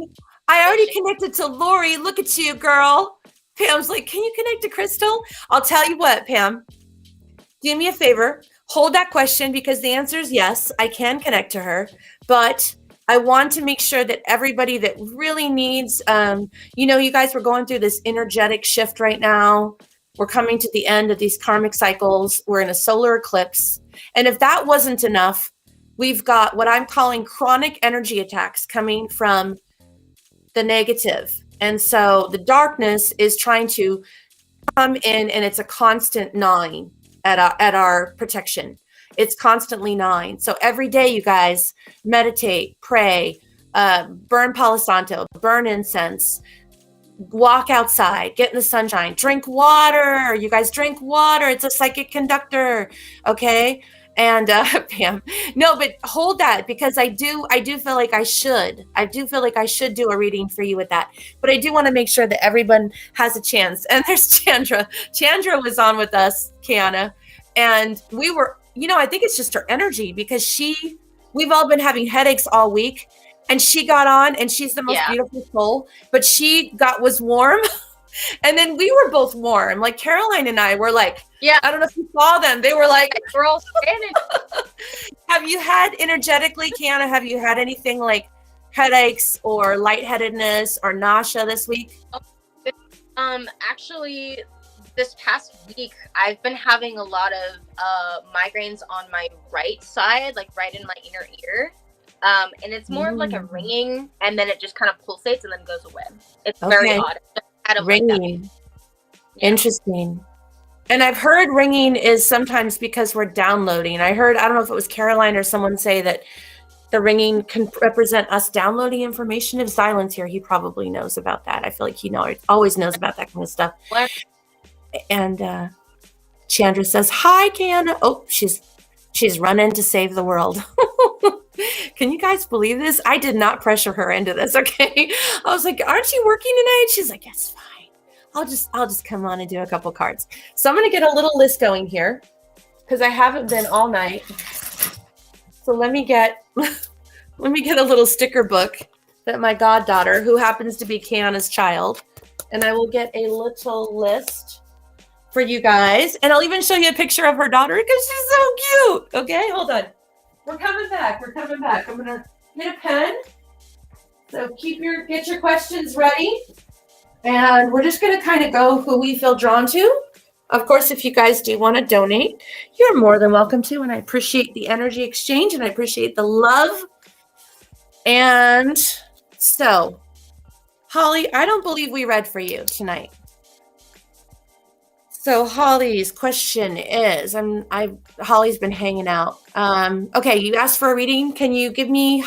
I already connected to Lori. Look at you, girl. Pam's like, can you connect to Crystal? I'll tell you what, Pam. Do me a favor. Hold that question because the answer is yes. I can connect to her, but I want to make sure that everybody that really needs, you guys, we're going through this energetic shift right now. We're coming to the end of these karmic cycles. We're in a solar eclipse. And if that wasn't enough, we've got what I'm calling chronic energy attacks coming from the negative. And so the darkness is trying to come in, and it's a constant gnawing at our protection. It's constantly gnawing. So every day, you guys, meditate, pray, burn Palo Santo, burn incense, walk outside, get in the sunshine, drink water. You guys drink water. It's a psychic conductor. Okay. And Pam, no, but hold that, because I do feel like I should do a reading for you with that. But I do want to make sure that everyone has a chance. And there's Chandra. Chandra was on with us, Kiana, and we were, I think it's just her energy, because we've all been having headaches all week, and she got on, and she's the most beautiful soul, but she was warm. And then we were both warm. Like Caroline and I were like, I don't know if you saw them. They were like, we're all standing. Have you had energetically, Kiana, have you had anything like headaches or lightheadedness or nausea this week? Actually, this past week, I've been having a lot of migraines on my right side, like right in my inner ear. And it's more of like a ringing, and then it just kind of pulsates and then goes away. It's very odd. Ringing. Interesting. And I've heard ringing is sometimes because we're downloading. I don't know if it was Caroline or someone say that the ringing can represent us downloading information. If Silence here, he probably knows about that. I feel like he always knows about that kind of stuff. And Chandra says, hi, Kiana. Oh, she's running to save the world. Can you guys believe this? I did not pressure her into this. Okay. I was like, aren't you working tonight? She's like, yes, fine. I'll just come on and do a couple cards. So I'm going to get a little list going here because I haven't been all night. So let me get a little sticker book that my goddaughter, who happens to be Kiana's child, and I will get a little list for you guys. And I'll even show you a picture of her daughter because she's so cute. Okay, hold on. We're coming back. I'm going to get a pen. So get your questions ready. And we're just going to kind of go who we feel drawn to. Of course, if you guys do want to donate, you're more than welcome to. And I appreciate the energy exchange, and I appreciate the love. And so, Holly, I don't believe we read for you tonight. So Holly's question is, Holly's been hanging out. Okay, you asked for a reading. Can you give me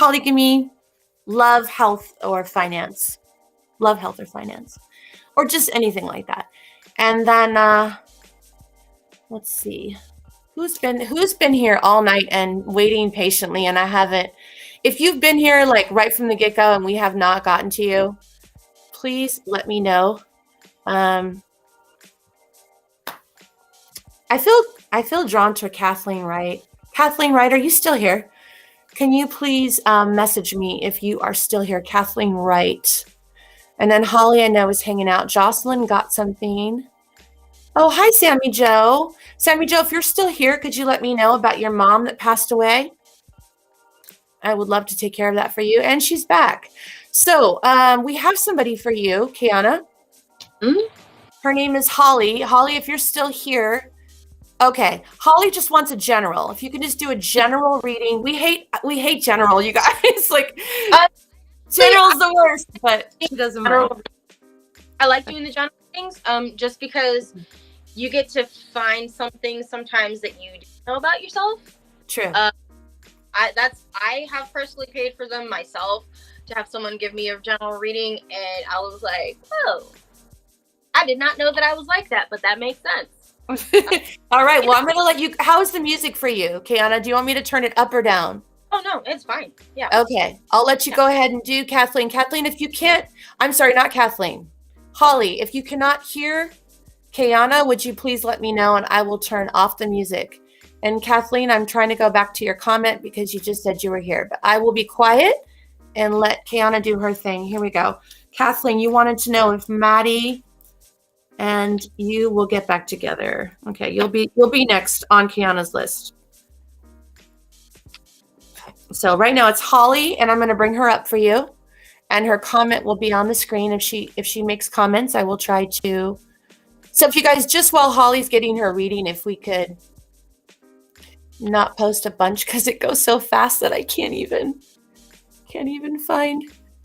love, health, or finance? Love, health, or finance, or just anything like that. And then let's see, who's been here all night and waiting patiently, and I haven't. If you've been here like right from the get-go and we have not gotten to you, please let me know. I feel drawn to Kathleen Wright. Kathleen Wright, are you still here? Can you please message me if you are still here, Kathleen Wright? And then Holly, I know, is hanging out. Jocelyn got something. Oh, hi, Sammy Joe. Sammy Joe, if you're still here, could you let me know about your mom that passed away? I would love to take care of that for you. And she's back. So we have somebody for you, Kiana. Her name is Holly. Holly, if you're still here, okay. Holly just wants a general. If you can just do a general reading. We hate general, you guys. Like general's the worst, but she doesn't mind. I like doing the general things, just because you get to find something sometimes that you didn't know about yourself. True. I have personally paid for them myself to have someone give me a general reading, and I was like, oh, I did not know that I was like that, but that makes sense. All right. Well, I'm going to let you. How is the music for you, Kiana? Do you want me to turn it up or down? Oh, no, it's fine. Yeah. Okay. I'll let you go ahead and do Kathleen. Kathleen, if you can't, I'm sorry, not Kathleen. Holly, if you cannot hear Kiana, would you please let me know and I will turn off the music. And Kathleen, I'm trying to go back to your comment because you just said you were here, but I will be quiet and let Kiana do her thing. Here we go. Kathleen, you wanted to know if Maddie and you will get back together. Okay, you'll be next on Kiana's list. So right now it's Holly, and I'm going to bring her up for you, and her comment will be on the screen. If she makes comments, I will try to. So if you guys, just while Holly's getting her reading, if we could not post a bunch because it goes so fast that I can't even find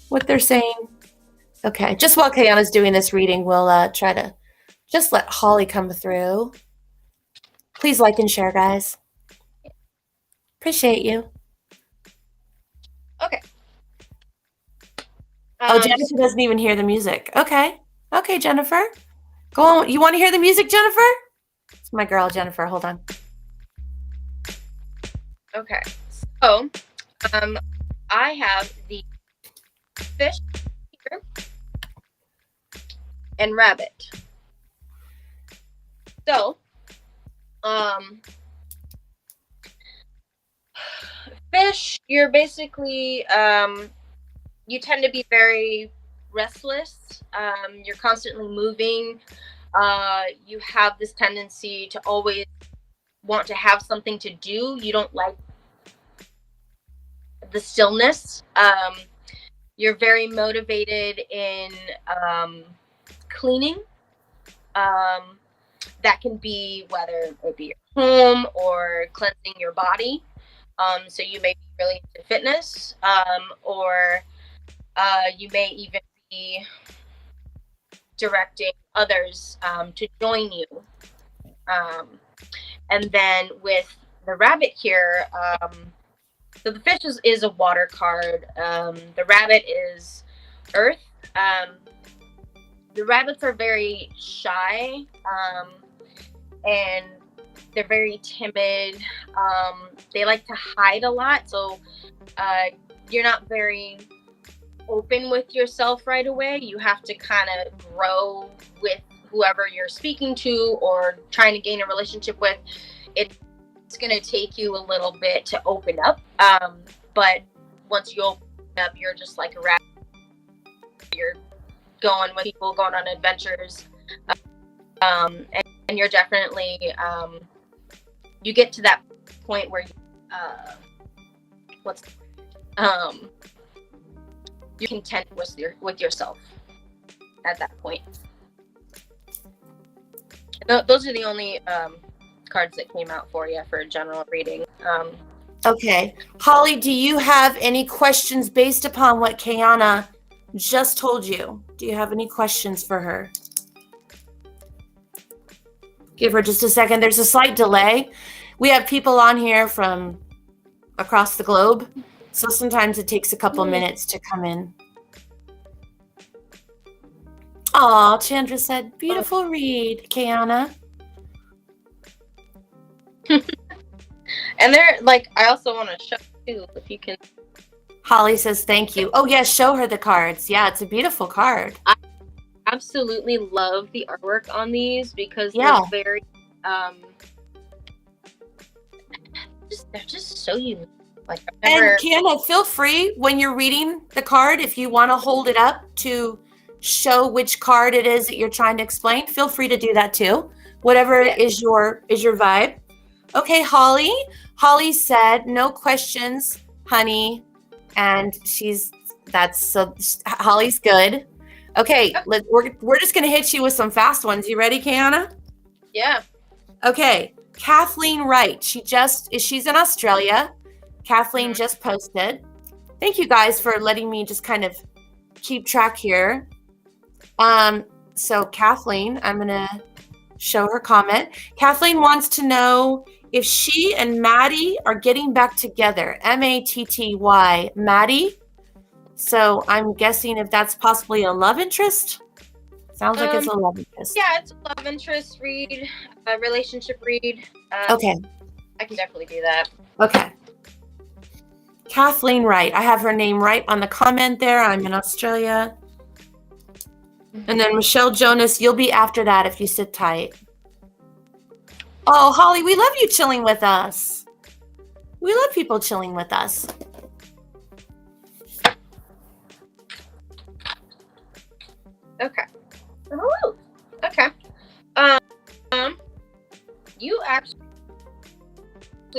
what they're saying. Okay, just while Kiana's doing this reading, we'll try to just let Holly come through. Please like and share, guys. Appreciate you. Okay. Jennifer doesn't even hear the music. Okay, Jennifer. Go on. You want to hear the music, Jennifer? It's my girl, Jennifer. Hold on. Okay. So, I have the fish here and rabbit. So, fish, you're basically, you tend to be very restless. You're constantly moving. You have this tendency to always want to have something to do. You don't like the stillness. You're very motivated in cleaning. That can be whether it be your home or cleansing your body. So you may be really into fitness, or you may even be directing others to join you. And then with the rabbit here, so the fish is a water card. The rabbit is earth. The rabbits are very shy, and they're very timid. They like to hide a lot, so you're not very open with yourself right away. You have to kind of grow with whoever you're speaking to or trying to gain a relationship with. It's going to take you a little bit to open up, but once you open up, you're just like a rabbit. You're going with people, going on adventures, and you're definitely you get to that point where you're content with yourself at that point. Those are the only cards that came out for you for a general reading. Okay. Holly, do you have any questions based upon what Kiana just told you? Do you have any questions for her? Give her just a second. There's a slight delay. We have people on here from across the globe, so sometimes it takes a couple minutes to come in. Aw, Chandra said, beautiful read, Kiana. And they're like, I also want to show too, if you can. Holly says, thank you. Oh, yes, show her the cards. Yeah, it's a beautiful card. I absolutely love the artwork on these because they're very, they're just so unique. Like, and Kiana, feel free when you're reading the card, if you want to hold it up to show which card it is that you're trying to explain, feel free to do that too. Whatever is your vibe. Okay, Holly. Holly said, no questions, honey. And Holly's good. Okay, we're just gonna hit you with some fast ones. You ready, Kiana? Yeah. Okay, Kathleen Wright. She's in Australia. Kathleen just posted. Thank you guys for letting me just kind of keep track here. So Kathleen, I'm gonna show her comment. Kathleen wants to know if she and Maddie are getting back together. Matty, Maddie. So I'm guessing if that's possibly a love interest. Sounds like it's a love interest. Yeah, it's a love interest read, a relationship read. Okay. I can definitely do that. Okay. Kathleen Wright. I have her name right on the comment there. I'm in Australia. And then Michelle Jonas, you'll be after that if you sit tight. Oh, Holly, we love you chilling with us. We love people chilling with us. Okay. Ooh, okay. You actually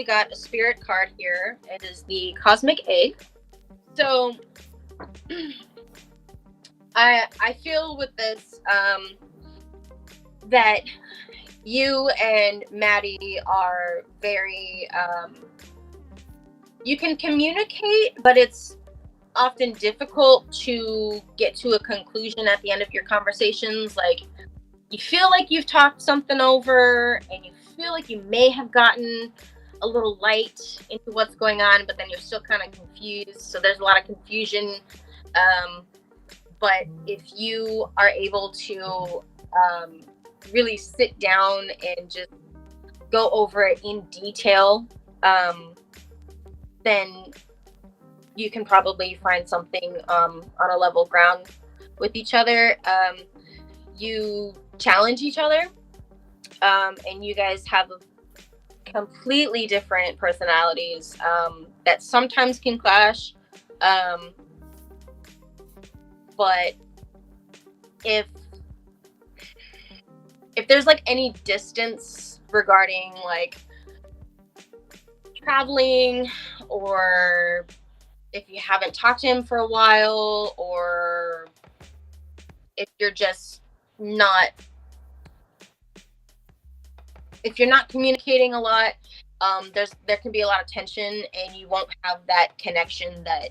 got a spirit card here. It is the Cosmic Egg. So I feel with this that you and Maddie are very you can communicate, but it's often difficult to get to a conclusion at the end of your conversations. Like, you feel like you've talked something over and you feel like you may have gotten a little light into what's going on, but then you're still kind of confused. So there's a lot of confusion. But if you are able to really sit down and just go over it in detail, then you can probably find something on a level ground with each other. You challenge each other, and you guys have completely different personalities that sometimes can clash. But if there's like any distance regarding like traveling, or if you haven't talked to him for a while, or if you're just not, if you're not communicating a lot, there can be a lot of tension, and you won't have that connection that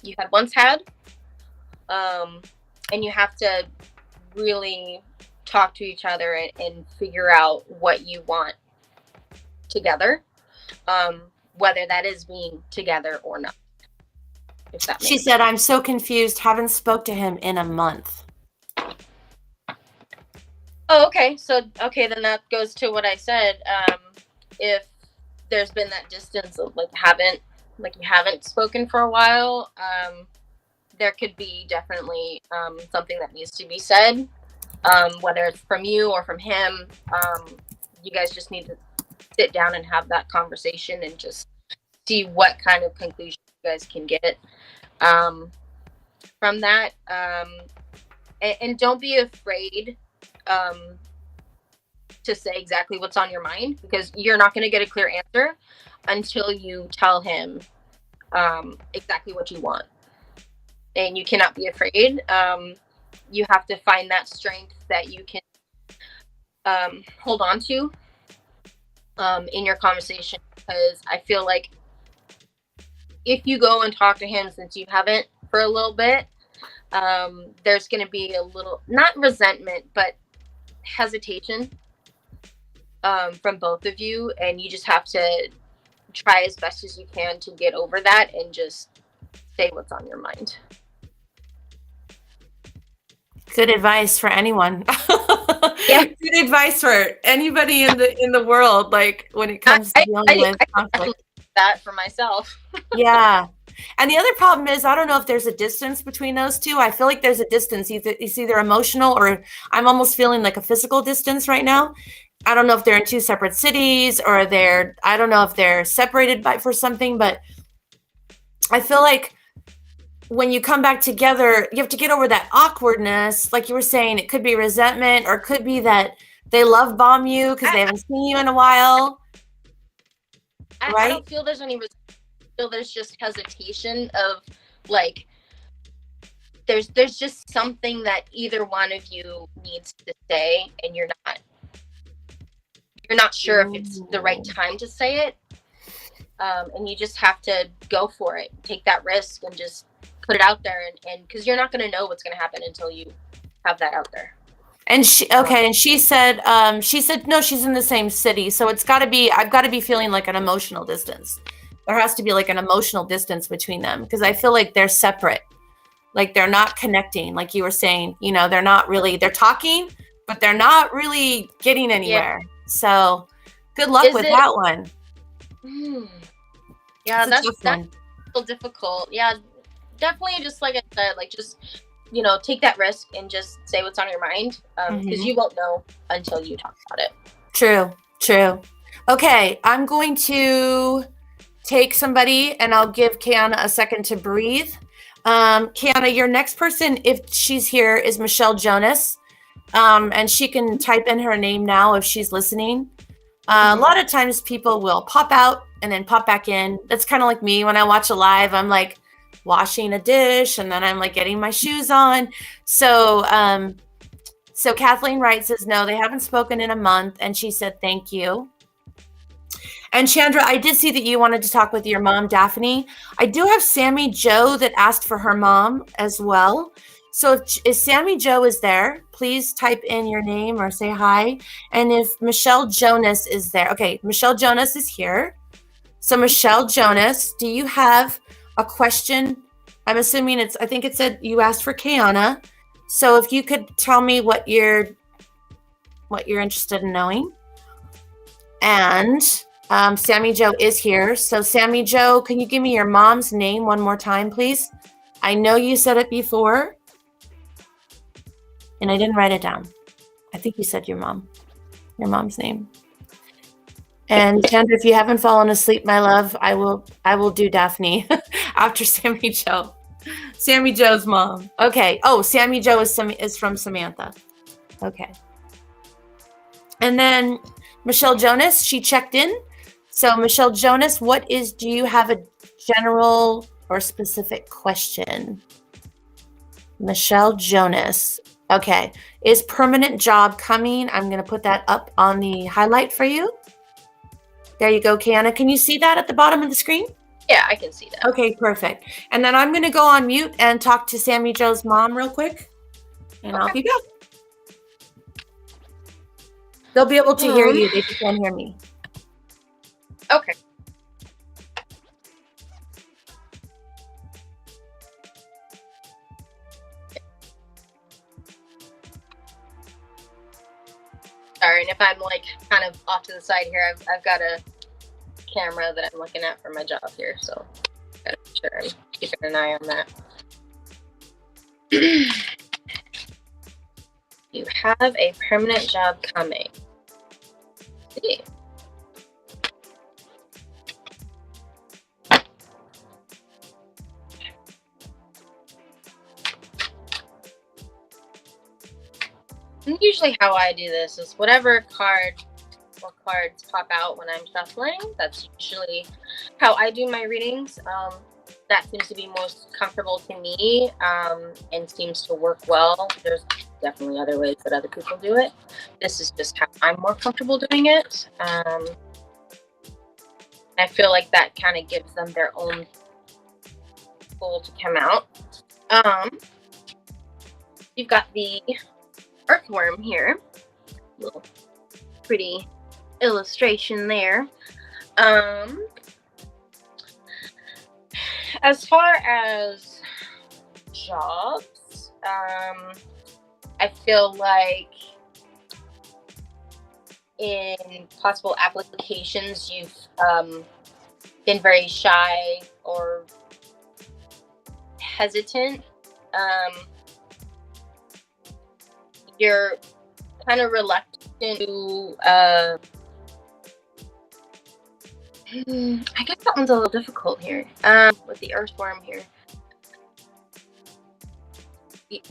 you had once had. And you have to really talk to each other and figure out what you want together, whether that is being together or not. She said, I'm so confused, haven't spoke to him in a month. Oh, okay. So, okay, then that goes to what I said. If there's been that distance of you haven't spoken for a while, there could be definitely something that needs to be said, whether it's from you or from him. You guys just need to sit down and have that conversation and just see what kind of conclusion you guys can get from that. And don't be afraid to say exactly what's on your mind, because you're not going to get a clear answer until you tell him exactly what you want. And you cannot be afraid. You have to find that strength that you can hold on to in your conversation, because I feel like if you go and talk to him since you haven't for a little bit, there's going to be a little, not resentment, but hesitation from both of you, and you just have to try as best as you can to get over that and just say what's on your mind. Good advice for anyone. Yeah. Good advice for anybody in the world, like when it comes to dealing with conflict. That for myself. Yeah. And the other problem is, I don't know if there's a distance between those two. I feel like there's a distance. It's either emotional, or I'm almost feeling like a physical distance right now. I don't know if they're in two separate cities, or I don't know if they're separated for something, but I feel like when you come back together, you have to get over that awkwardness. Like you were saying, it could be resentment, or it could be that they love bomb you because they haven't seen you in a while. Right? I don't feel there's any resentment. I feel there's just hesitation of there's just something that either one of you needs to say, and you're not sure if it's the right time to say it. And you just have to go for it, take that risk, and just put it out there, and because you're not going to know what's going to happen until you have that out there. And she said no, she's in the same city, so I've got to be feeling like an emotional distance. There has to be like an emotional distance between them, because I feel like they're separate, like they're not connecting, like you were saying, they're talking, but they're not really getting anywhere. Yeah. So good luck with that one. Yeah, that's still difficult. Yeah, definitely. Just like I said, like just take that risk and just say what's on your mind, because you won't know until you talk about it. True. Okay, I'm going to take somebody, and I'll give Kiana a second to breathe. Kiana, your next person, if she's here, is Michelle Jonas, and she can type in her name now if she's listening. A lot of times people will pop out and then pop back in. That's kind of like me when I watch a live. I'm like washing a dish, and then I'm like getting my shoes on. So Kathleen Wright says, no, they haven't spoken in a month. And she said, thank you. And Chandra, I did see that you wanted to talk with your mom, Daphne. I do have Sammy Joe that asked for her mom as well. So if Sammy Joe is there, please type in your name or say hi. And if Michelle Jonas is there, okay, Michelle Jonas is here. So Michelle Jonas, do you have a question? I'm assuming I think it said you asked for Kiana. So if you could tell me what you're interested in knowing. And Sammy Joe is here. So Sammy Joe, can you give me your mom's name one more time, please? I know you said it before, and I didn't write it down. I think you said your mom's name. And Chandra, if you haven't fallen asleep, my love, I will do Daphne after Sammy Joe. Sammy Joe's mom. Okay. Oh, Sammy Joe is from Samantha. Okay. And then Michelle Jonas, she checked in. So Michelle Jonas, do you have a general or specific question? Michelle Jonas. Okay. Is permanent job coming? I'm going to put that up on the highlight for you. There you go, Kiana. Can you see that at the bottom of the screen? Yeah, I can see that. Okay, perfect. And then I'm going to go on mute and talk to Sammy Joe's mom real quick. And I'll be back. They'll be able to hear you. They just can't hear me. Okay. Sorry, and if I'm like kind of off to the side here, I've got a camera that I'm looking at for my job here, so gotta make sure I'm keeping an eye on that. You have a permanent job coming. Let's see. And usually how I do this is whatever card or cards pop out when I'm shuffling, that's usually how I do my readings. That seems to be most comfortable to me, and seems to work well. There's definitely other ways that other people do it. This is just how I'm more comfortable doing it. I feel like that kind of gives them their own pull to come out. You've got the earthworm here. Little pretty illustration there. As far as jobs, I feel like in possible applications you've been very shy or hesitant. You're kind of reluctant to I guess that one's a little difficult here with the earthworm here.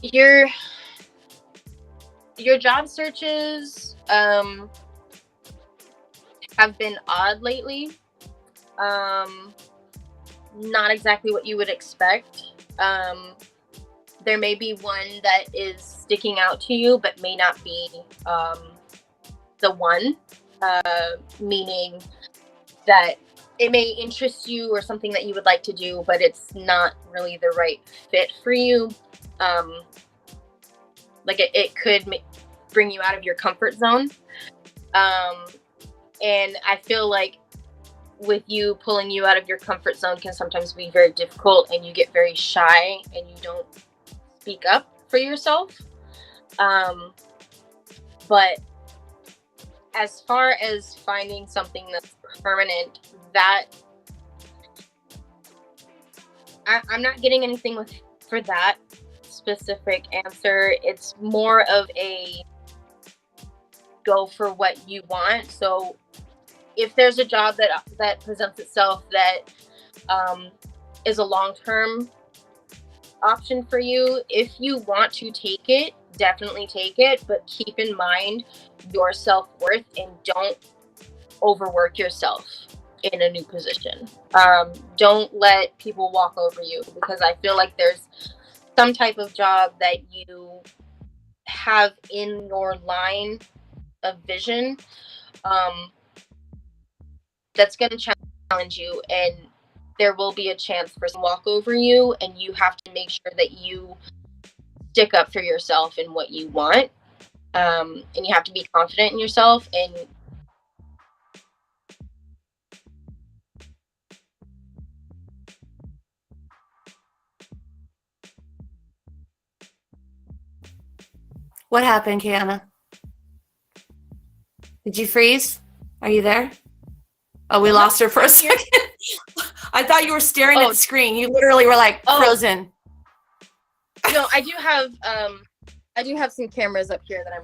Your job searches have been odd lately. Not exactly what you would expect. there may be one that is sticking out to you, but may not be the one, meaning that it may interest you or something that you would like to do, but it's not really the right fit for you. Like it could bring you out of your comfort zone. And I feel like with you, pulling you out of your comfort zone can sometimes be very difficult, and you get very shy and you don't speak up for yourself. But as far as finding something that's permanent, that I'm not getting anything for that specific answer. It's more of a go for what you want. So if there's a job that presents itself that is a long-term option for you, if you want to take it, definitely take it, but keep in mind your self-worth and don't overwork yourself in a new position. Don't let people walk over you, because I feel like there's some type of job that you have in your line of vision that's going to challenge you, and there will be a chance for some walk over you, and you have to make sure that you stick up for yourself and what you want, and you have to be confident in yourself. And what happened, Kiana? Did you freeze? Are you there? Oh, we lost her for a second. I thought you were staring at the screen. You literally were like frozen. No, I do have some cameras up here that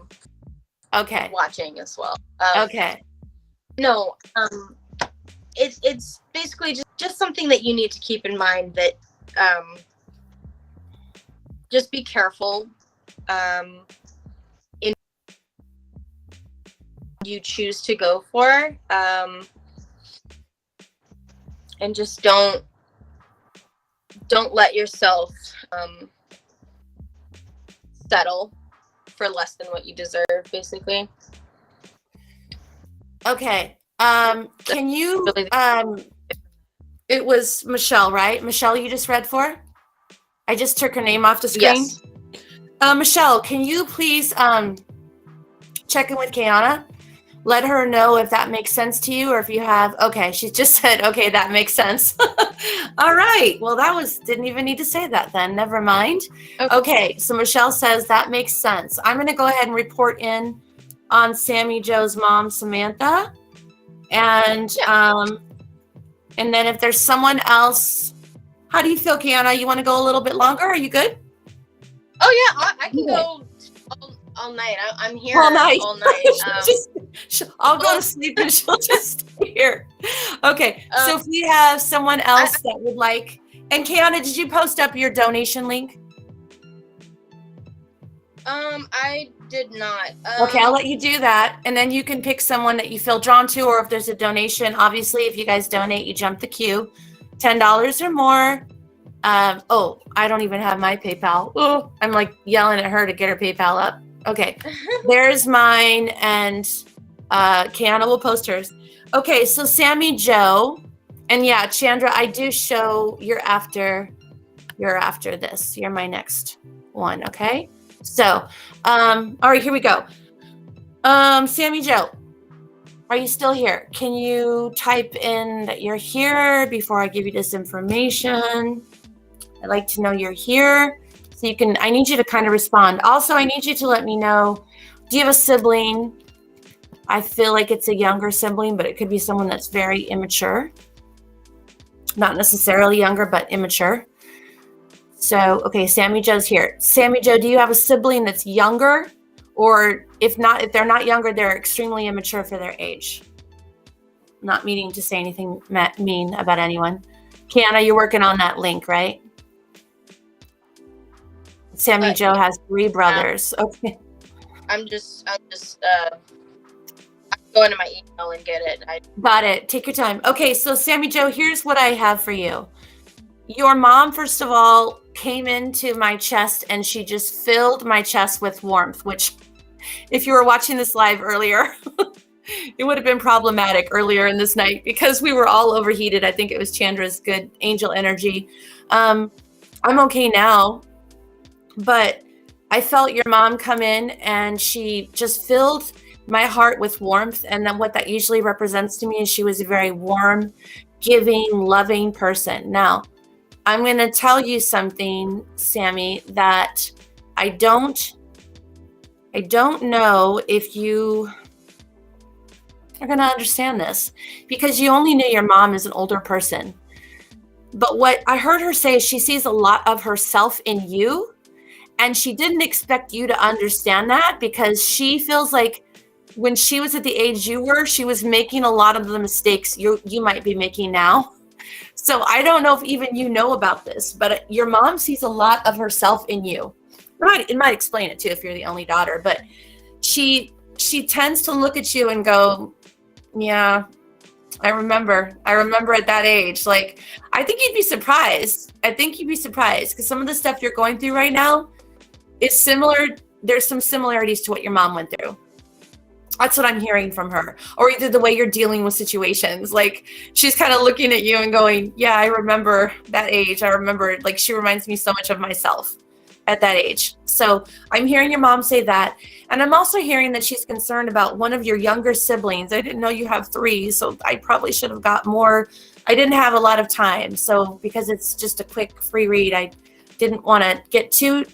I'm watching as well. Okay. No, it's basically just something that you need to keep in mind, that just be careful in you choose to go for, and just don't let yourself settle for less than what you deserve, basically. Okay. Can you it was Michelle, right? Michelle, you just read for? I just took her name off the screen. Yes. Michelle, can you please check in with Kiana? Let her know if that makes sense to you, or if you have, okay, she just said, okay, that makes sense. All right. Well, didn't even need to say that then. Never mind. Okay. So Michelle says that makes sense. I'm going to go ahead and report in on Sammy Joe's mom, Samantha. And then if there's someone else, how do you feel, Kiana? You want to go a little bit longer? Are you good? Oh yeah, I can go all night. I'm here all night. I'll go to sleep and she'll just stay here. Okay. So if we have someone else that would like, and Kiana, did you post up your donation link? I did not. Okay, I'll let you do that, and then you can pick someone that you feel drawn to, or if there's a donation. Obviously, if you guys donate, you jump the queue, $10 or more. I don't even have my PayPal. Oh, I'm like yelling at her to get her PayPal up. Okay, there's mine, and Kiana will post hers. Okay, so Sammy Joe, and yeah, Chandra, I do show you're after this. You're my next one, okay? So, all right, here we go. Sammy Joe, are you still here? Can you type in that you're here before I give you this information? I'd like to know you're here. So I need you to kind of respond. Also, I need you to let me know, do you have a sibling? I feel like it's a younger sibling, but it could be someone that's very immature. Not necessarily younger, but immature. So, okay, Sammy Joe's here. Sammy Joe, do you have a sibling that's younger? Or if they're not younger, they're extremely immature for their age. Not meaning to say anything mean about anyone. Kiana, you're working on that link, right? Sammy Joe has 3 brothers. Okay. I'm just go into my email and get it. Got it. Take your time. Okay, so Sammy Joe, here's what I have for you. Your mom, first of all, came into my chest and she just filled my chest with warmth, which if you were watching this live earlier, it would have been problematic earlier in this night because we were all overheated. I think it was Chandra's good angel energy. I'm okay now, but I felt your mom come in and she just filled my heart with warmth. And then what that usually represents to me is she was a very warm, giving, loving person. Now, I'm going to tell you something, Sammy, that I don't know if you are going to understand this because you only knew your mom as an older person. But what I heard her say is she sees a lot of herself in you, and she didn't expect you to understand that because she feels like when she was at the age you were, she was making a lot of the mistakes you might be making now. So I don't know if even you know about this, but your mom sees a lot of herself in you. It might explain it too if you're the only daughter, but she tends to look at you and go, yeah, I remember at that age. Like, I think you'd be surprised. Because some of the stuff you're going through right now is similar. There's some similarities to what your mom went through. That's what I'm hearing from her. Or either the way you're dealing with situations. Like, she's kind of looking at you and going, yeah, I remember that age. I remember, like, she reminds me so much of myself at that age. So I'm hearing your mom say that. And I'm also hearing that she's concerned about one of your younger siblings. I didn't know you have 3, so I probably should have got more. I didn't have a lot of time. So because it's just a quick free read, I didn't want to get too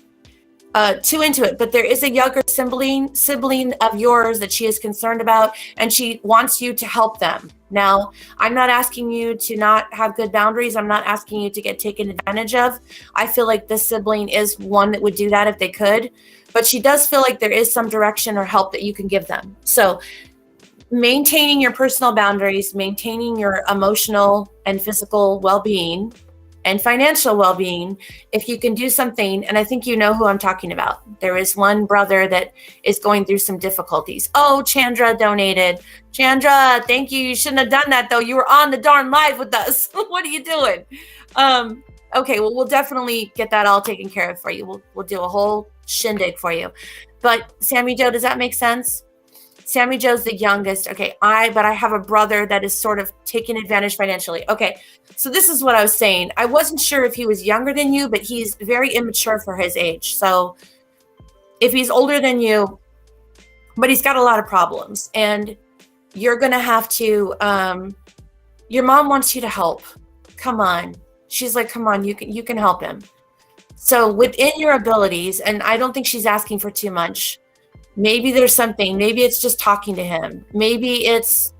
into it, but there is a younger sibling of yours that she is concerned about, and she wants you to help them. Now, I'm not asking you to not have good boundaries. I'm not asking you to get taken advantage of. I feel like this sibling is one that would do that if they could, but she does feel like there is some direction or help that you can give them. So maintaining your personal boundaries, maintaining your emotional and physical well-being and financial well-being, if you can do something, and I think you know who I'm talking about. There is one brother that is going through some difficulties. Oh, Chandra donated. Chandra, thank you. You shouldn't have done that though. You were on the darn live with us. What are you doing? Okay, well, we'll definitely get that all taken care of for you. We'll do a whole shindig for you. But Sammy Joe, does that make sense? Sammy Joe's the youngest. Okay, but I have a brother that is sort of taking advantage financially. Okay, so this is what I was saying. I wasn't sure if he was younger than you, but he's very immature for his age. So if he's older than you, but he's got a lot of problems, and you're going to have to, your mom wants you to help. Come on. She's like, come on, you can help him. So within your abilities, and I don't think she's asking for too much. Maybe there's something, maybe it's just talking to him. Maybe it's,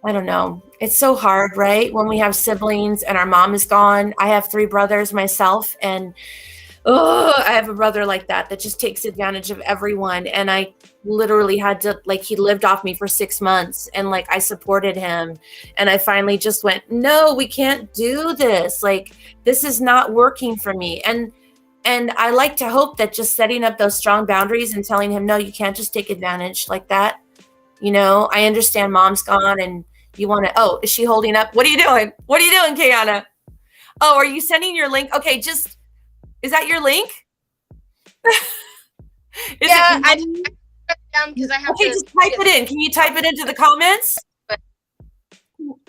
I don't know. It's so hard, right? When we have siblings and our mom is gone. I have 3 brothers myself, and I have a brother like that just takes advantage of everyone. And I literally had to, like, he lived off me for 6 months, and like I supported him. And I finally just went, no, we can't do this. Like, this is not working for me. And I like to hope that just setting up those strong boundaries and telling him, no, you can't just take advantage like that. You know, I understand mom's gone and you want to, oh, is she holding up? What are you doing? What are you doing, Kiana? Oh, are you sending your link? Okay, is that your link? Yeah, I just down because I have to. Okay, just type it in. Can you type it into the comments?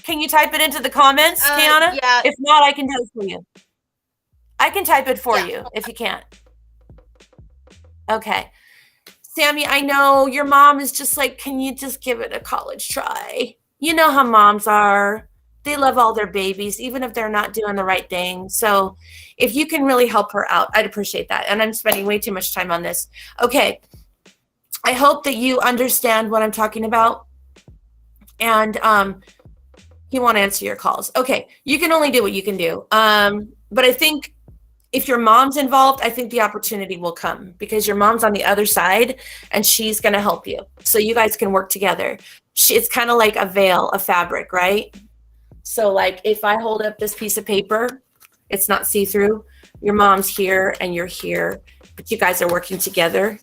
Can you type it into the comments, Kiana? Yeah. If not, I can do it for you. I can type it for you if you can't. Okay. Sammy, I know your mom is just like, can you just give it a college try? You know how moms are. They love all their babies, even if they're not doing the right thing. So if you can really help her out, I'd appreciate that. And I'm spending way too much time on this. Okay. I hope that you understand what I'm talking about. And he won't answer your calls. Okay. You can only do what you can do. But I think if your mom's involved, I think the opportunity will come because your mom's on the other side and she's going to help you. So you guys can work together. It's kind of like a veil, a fabric, right? So like if I hold up this piece of paper, it's not see-through. Your mom's here and you're here, but you guys are working together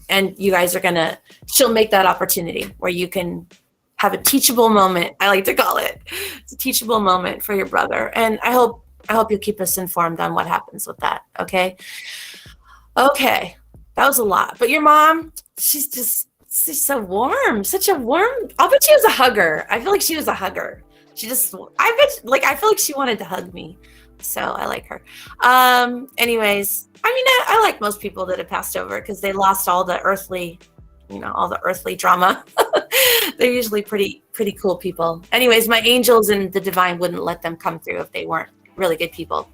and you guys are she'll make that opportunity where you can have a teachable moment. I like to call it. It's a teachable moment for your brother. And I hope I hope you'll keep us informed on what happens with that. Okay. Okay. That was a lot. But your mom, she's so warm. Such a warm. I'll bet she was a hugger. I feel like she was a hugger. I feel like she wanted to hug me. So I like her. Anyways, I mean, I like most people that have passed over because they lost all the earthly, all the earthly drama. They're usually pretty cool people. Anyways, my angels and the divine wouldn't let them come through if they weren't really good people.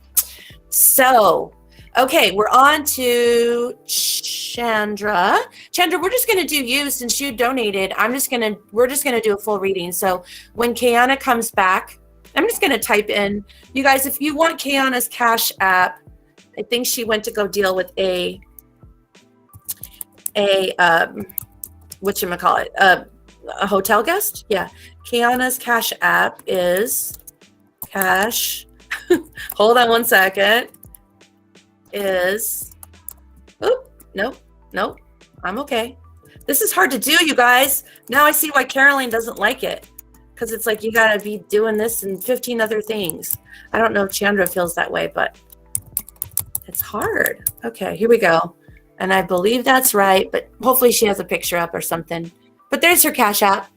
So, okay, we're on to Chandra. Chandra, we're just going to do you since you donated. We're just going to do a full reading. So when Kiana comes back, I'm just going to type in, you guys, if you want Kiana's Cash App, I think she went to go deal with a hotel guest. Yeah. Kiana's Cash App is cash. Hold on one second. Nope. I'm okay. This is hard to do, you guys. Now I see why Caroline doesn't like it. Because it's like you got to be doing this and 15 other things. I don't know if Chandra feels that way, but it's hard. Okay, here we go. And I believe that's right, but hopefully she has a picture up or something. But there's her Cash App.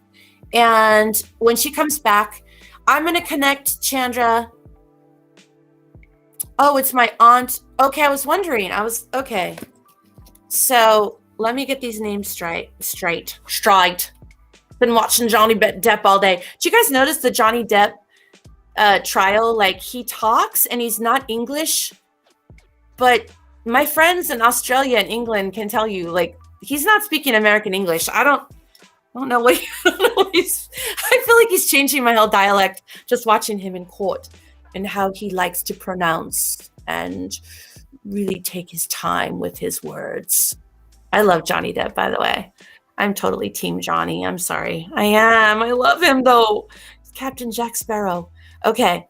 And when she comes back, I'm going to connect Chandra. Oh, it's my aunt. Okay, I was wondering. Okay. So let me get these names straight. Been watching Johnny Depp all day. Did you guys notice the Johnny Depp trial? Like, he talks and he's not English, but my friends in Australia and England can tell you, like, he's not speaking American English. I don't know what I feel like he's changing my whole dialect just watching him in court and how he likes to pronounce and really take his time with his words. I love Johnny Depp, by the way. I'm totally team Johnny. I'm sorry. I am. I love him, though. Captain Jack Sparrow. Okay.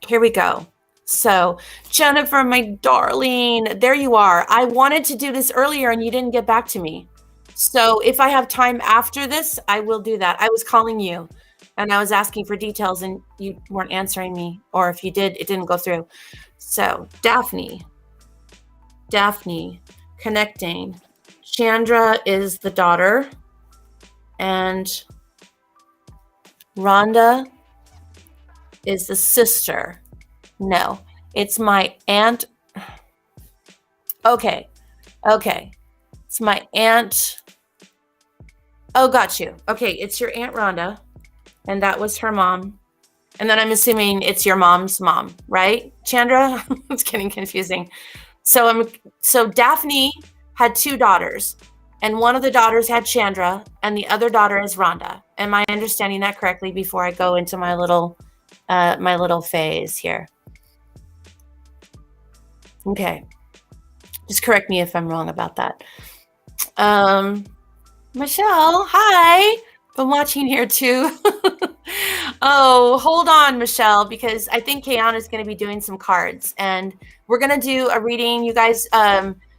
Here we go. So, Jennifer, my darling, there you are. I wanted to do this earlier, and you didn't get back to me. So, if I have time after this, I will do that. I was calling you, and I was asking for details, and you weren't answering me. Or if you did, it didn't go through. So, Daphne, connecting. Chandra is the daughter, and Rhonda is the sister. No, it's my aunt. Okay. It's my aunt. Oh, got you. Okay, it's your Aunt Rhonda, and that was her mom. And then I'm assuming it's your mom's mom, right, Chandra? It's getting confusing. So Daphne had two daughters, and one of the daughters had Chandra, and the other daughter is Rhonda. Am I understanding that correctly before I go into my little phase here? Okay. Just correct me if I'm wrong about that. Michelle, hi. Been watching here too. Oh, hold on, Michelle, because I think Kiana is going to be doing some cards, and we're going to do a reading. You guys,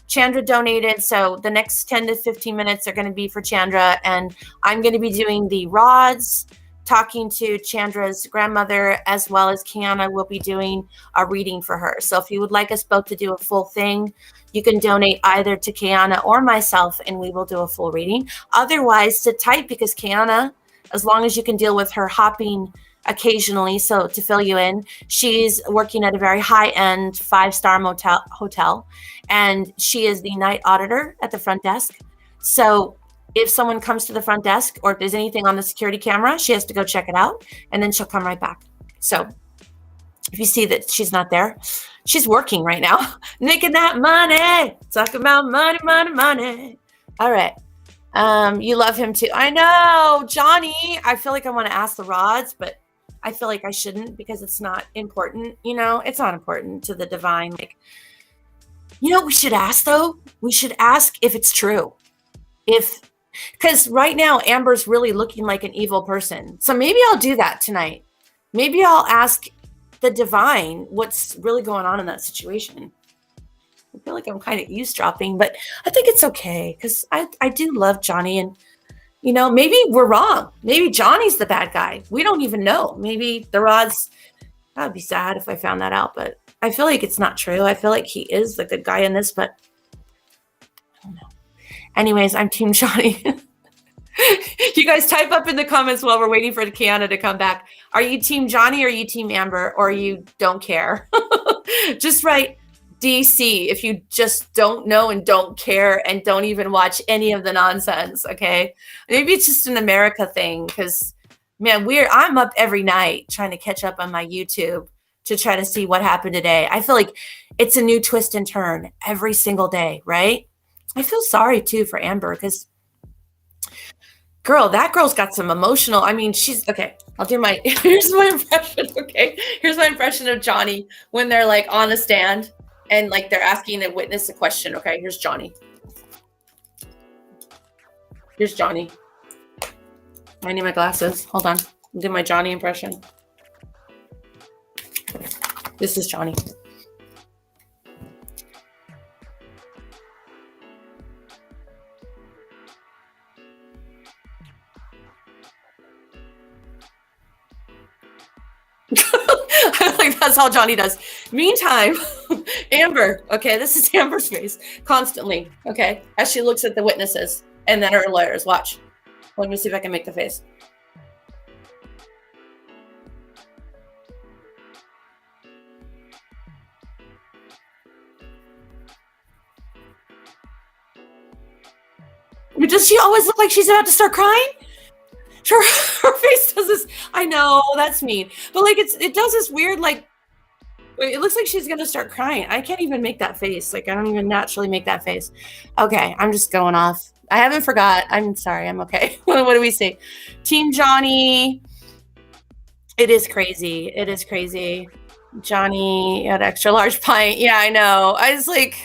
Chandra donated, so the next 10 to 15 minutes are going to be for Chandra, and I'm going to be doing the rods, talking to Chandra's grandmother, as well as Kiana will be doing a reading for her. So if you would like us both to do a full thing, you can donate either to Kiana or myself, and we will do a full reading. Otherwise, sit tight, because Kiana, as long as you can deal with her hopping occasionally, so to fill you in, she's working at a very high-end 5-star hotel, and she is the night auditor at the front desk. So if someone comes to the front desk, or if there's anything on the security camera, she has to go check it out, and then she'll come right back. So if you see that she's not there, she's working right now, making that money. Talk about money. All right. You love him too. I know, Johnny. I feel like I want to ask the rods, but I feel like I shouldn't, because it's not important. It's not important to the divine. Like, what we should ask though? We should ask if it's true. Because right now Amber's really looking like an evil person. So maybe I'll do that tonight. Maybe I'll ask the divine what's really going on in that situation. I feel like I'm kind of eavesdropping, but I think it's okay, because I do love Johnny, and maybe we're wrong. Maybe Johnny's the bad guy. We don't even know. Maybe the rods, That would be sad if I found that out, but I feel like it's not true. I feel like he is the good guy in this, but I don't know. Anyways, I'm Team Johnny. You guys type up in the comments while we're waiting for Kiana to come back. Are you Team Johnny or are you Team Amber, or you don't care? Just write DC if you just don't know and don't care and don't even watch any of the nonsense, okay? Maybe it's just an America thing, because man, I'm up every night trying to catch up on my YouTube to try to see what happened today. I feel like it's a new twist and turn every single day, right? I feel sorry too for Amber, because girl, that girl's got some emotional, I mean, she's, okay, I'll do my, here's my impression, okay? Here's my impression of Johnny when they're like on the stand and like they're asking a witness a question, okay? Here's Johnny. Here's Johnny. I need my glasses. Hold on. I'll do my Johnny impression. This is Johnny. I like that's how Johnny does. Meantime, Amber, okay, this is Amber's face constantly, okay, as she looks at the witnesses and then her lawyers. Watch. Let me see if I can make the face. Does she always look like she's about to start crying? Her face does this. I know that's mean, but like it does this weird, like, it looks like she's gonna start crying. I can't even make that face. Like, I don't even naturally make that face. Okay, I'm just going off. I haven't forgot. I'm sorry. I'm okay. What do we say? Team Johnny. It is crazy. It is crazy. Johnny had extra large pint. Yeah, I know. I was like,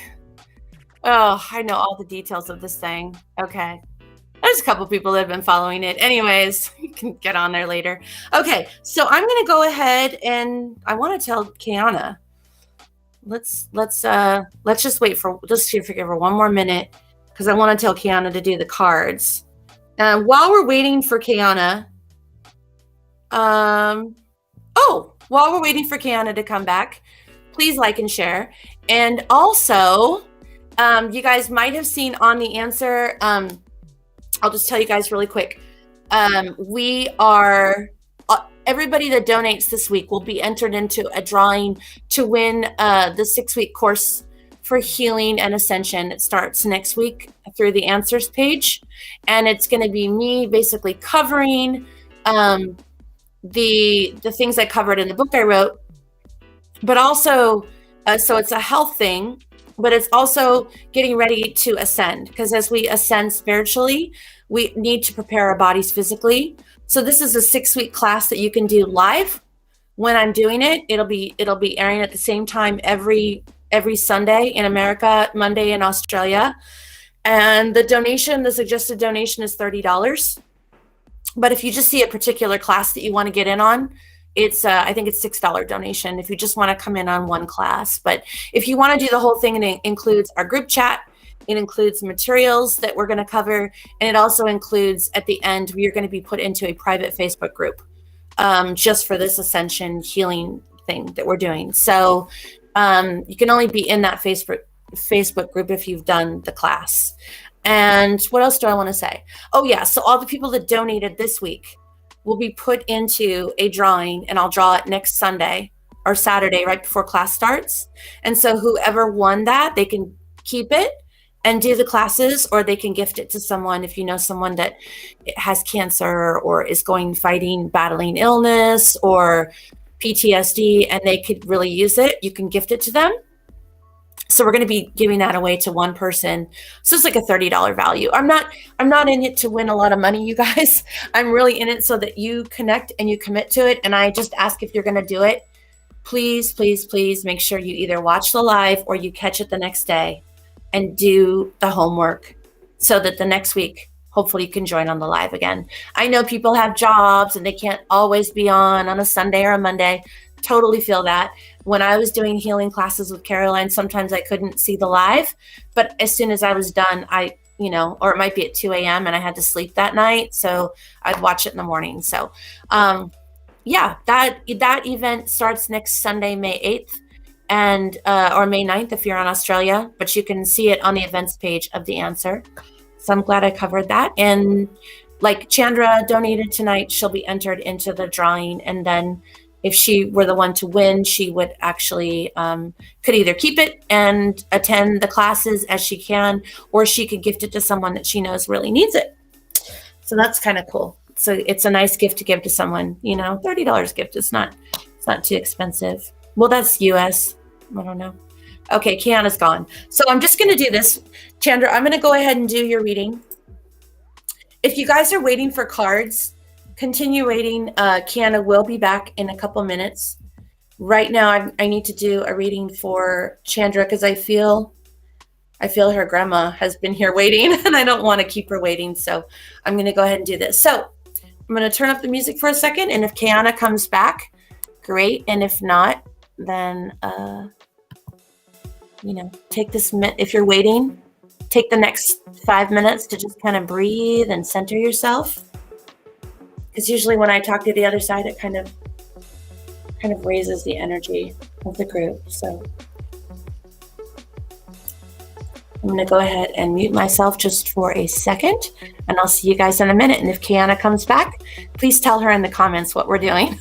oh, I know all the details of this thing. Okay. There's a couple people that have been following it. Anyways, you can get on there later. Okay, so I'm gonna go ahead and I want to tell Kiana. Let's just wait for give her one more minute, because I want to tell Kiana to do the cards. While we're waiting for Kiana, while we're waiting for Kiana to come back, please like and share. And also, you guys might have seen on the answer. I'll just tell you guys really quick. We are, everybody that donates this week will be entered into a drawing to win the 6-week course for healing and ascension. It starts next week through the answers page. And it's going to be me basically covering the things I covered in the book I wrote, but also, so it's a health thing, but it's also getting ready to ascend, because as we ascend spiritually, we need to prepare our bodies physically. So this is a 6-week class that you can do live. When I'm doing it, it'll be airing at the same time every Sunday in America, Monday in Australia. And the suggested donation is $30. But if you just see a particular class that you want to get in on, it's I think it's $6 donation if you just want to come in on one class. But if you want to do the whole thing, and it includes our group chat, it includes materials that we're going to cover, and it also includes, at the end, we're going to be put into a private Facebook group just for this ascension healing thing that we're doing. So you can only be in that Facebook group if you've done the class. And what else do I want to say? Oh yeah, so all the people that donated this week will be put into a drawing, and I'll draw it next Sunday or Saturday right before class starts. And so whoever won that, they can keep it and do the classes, or they can gift it to someone. If you know someone that has cancer or is battling illness or PTSD, and they could really use it, you can gift it to them. So we're going to be giving that away to one person. So it's like a $30 value. I'm not in it to win a lot of money, you guys. I'm really in it so that you connect and you commit to it. And I just ask, if you're going to do it, please, please, please make sure you either watch the live or you catch it the next day and do the homework, so that the next week, hopefully you can join on the live again. I know people have jobs and they can't always be on a Sunday or a Monday. Totally feel that. When I was doing healing classes with Caroline, sometimes I couldn't see the live, but as soon as I was done, or it might be at 2 a.m. and I had to sleep that night, so I'd watch it in the morning. So yeah, that event starts next Sunday, May 8th, and or May 9th if you're on Australia, but you can see it on the events page of The Answer. So I'm glad I covered that. And like Chandra donated tonight, she'll be entered into the drawing, and then if she were the one to win, she would actually could either keep it and attend the classes as she can, or she could gift it to someone that she knows really needs it. So that's kind of cool. So it's a nice gift to give to someone, you know. $30 gift is not, it's not too expensive. Well, that's US. I don't know. Okay, Kiana's gone. So I'm just going to do this. Chandra, I'm going to go ahead and do your reading. If you guys are waiting for cards, continue waiting. Kiana will be back in a couple minutes. Right now, I need to do a reading for Chandra because I feel her grandma has been here waiting and I don't want to keep her waiting. So I'm going to go ahead and do this. So I'm going to turn up the music for a second. And if Kiana comes back, great. And if not, then, you know, take this, if you're waiting, take the next 5 minutes to just kind of breathe and center yourself. Because usually when I talk to the other side, it kind of raises the energy of the group. So I'm going to go ahead and mute myself just for a second, and I'll see you guys in a minute. And if Kiana comes back, please tell her in the comments what we're doing.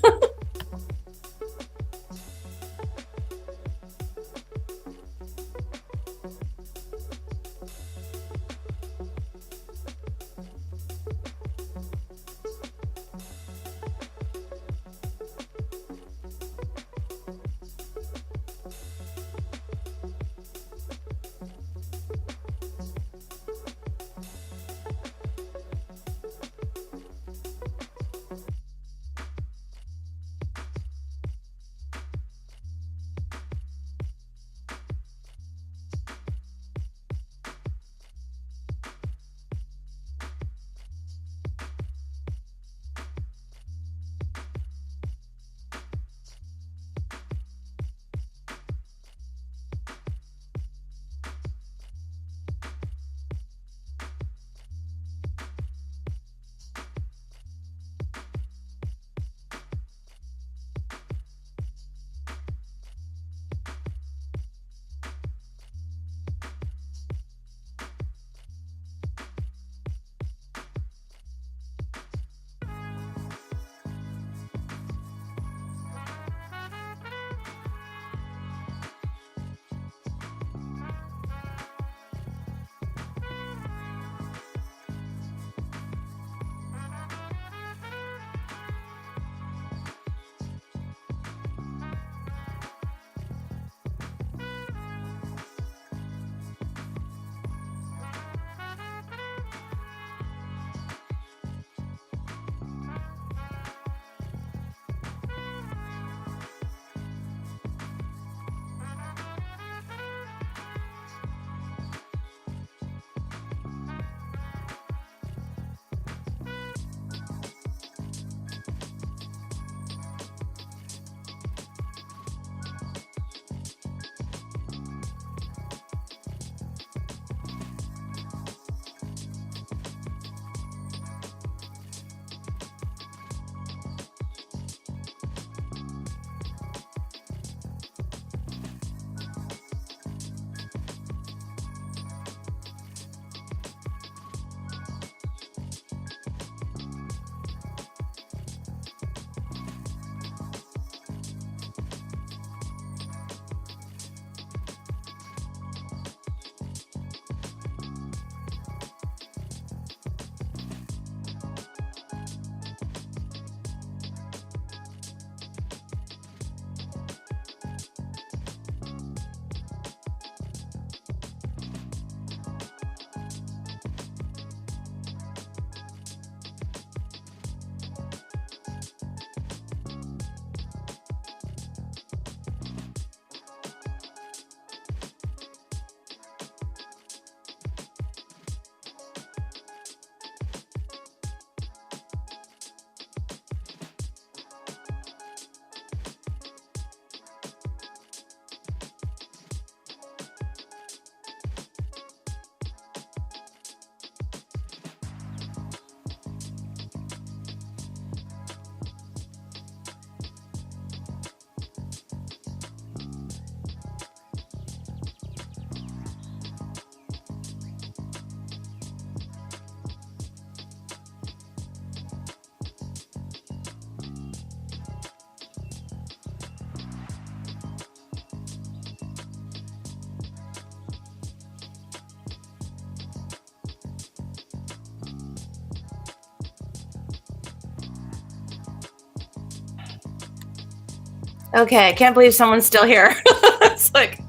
Okay, I can't believe someone's still here. It's like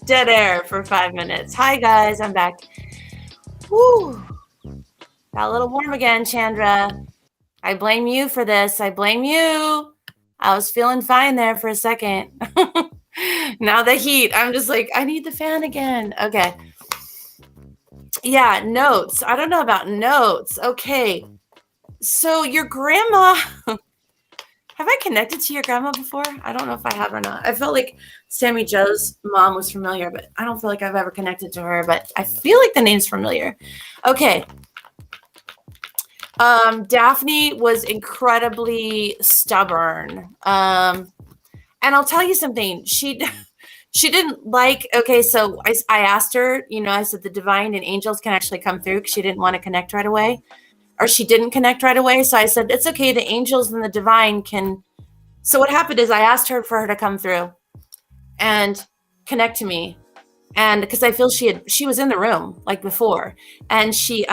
dead air for 5 minutes. Hi guys, I'm back. Woo. Got a little warm again, Chandra. I blame you for this. I blame you. I was feeling fine there for a second. Now the heat, I'm just like, I need the fan again. Okay. Yeah, notes. I don't know about notes. Okay. So your grandma, have I connected to your grandma before? I don't know if I have or not. I felt like Sammy Joe's mom was familiar, but I don't feel like I've ever connected to her, but I feel like the name's familiar. Okay. Daphne was incredibly stubborn. And I'll tell you something. She didn't like, okay, so I asked her, I said the divine and angels can actually come through because she didn't want to connect right away. Or she didn't connect right away. So I said, it's okay. The angels and the divine can. So what happened is I asked her for her to come through and connect to me. And because I feel she was in the room like before, and she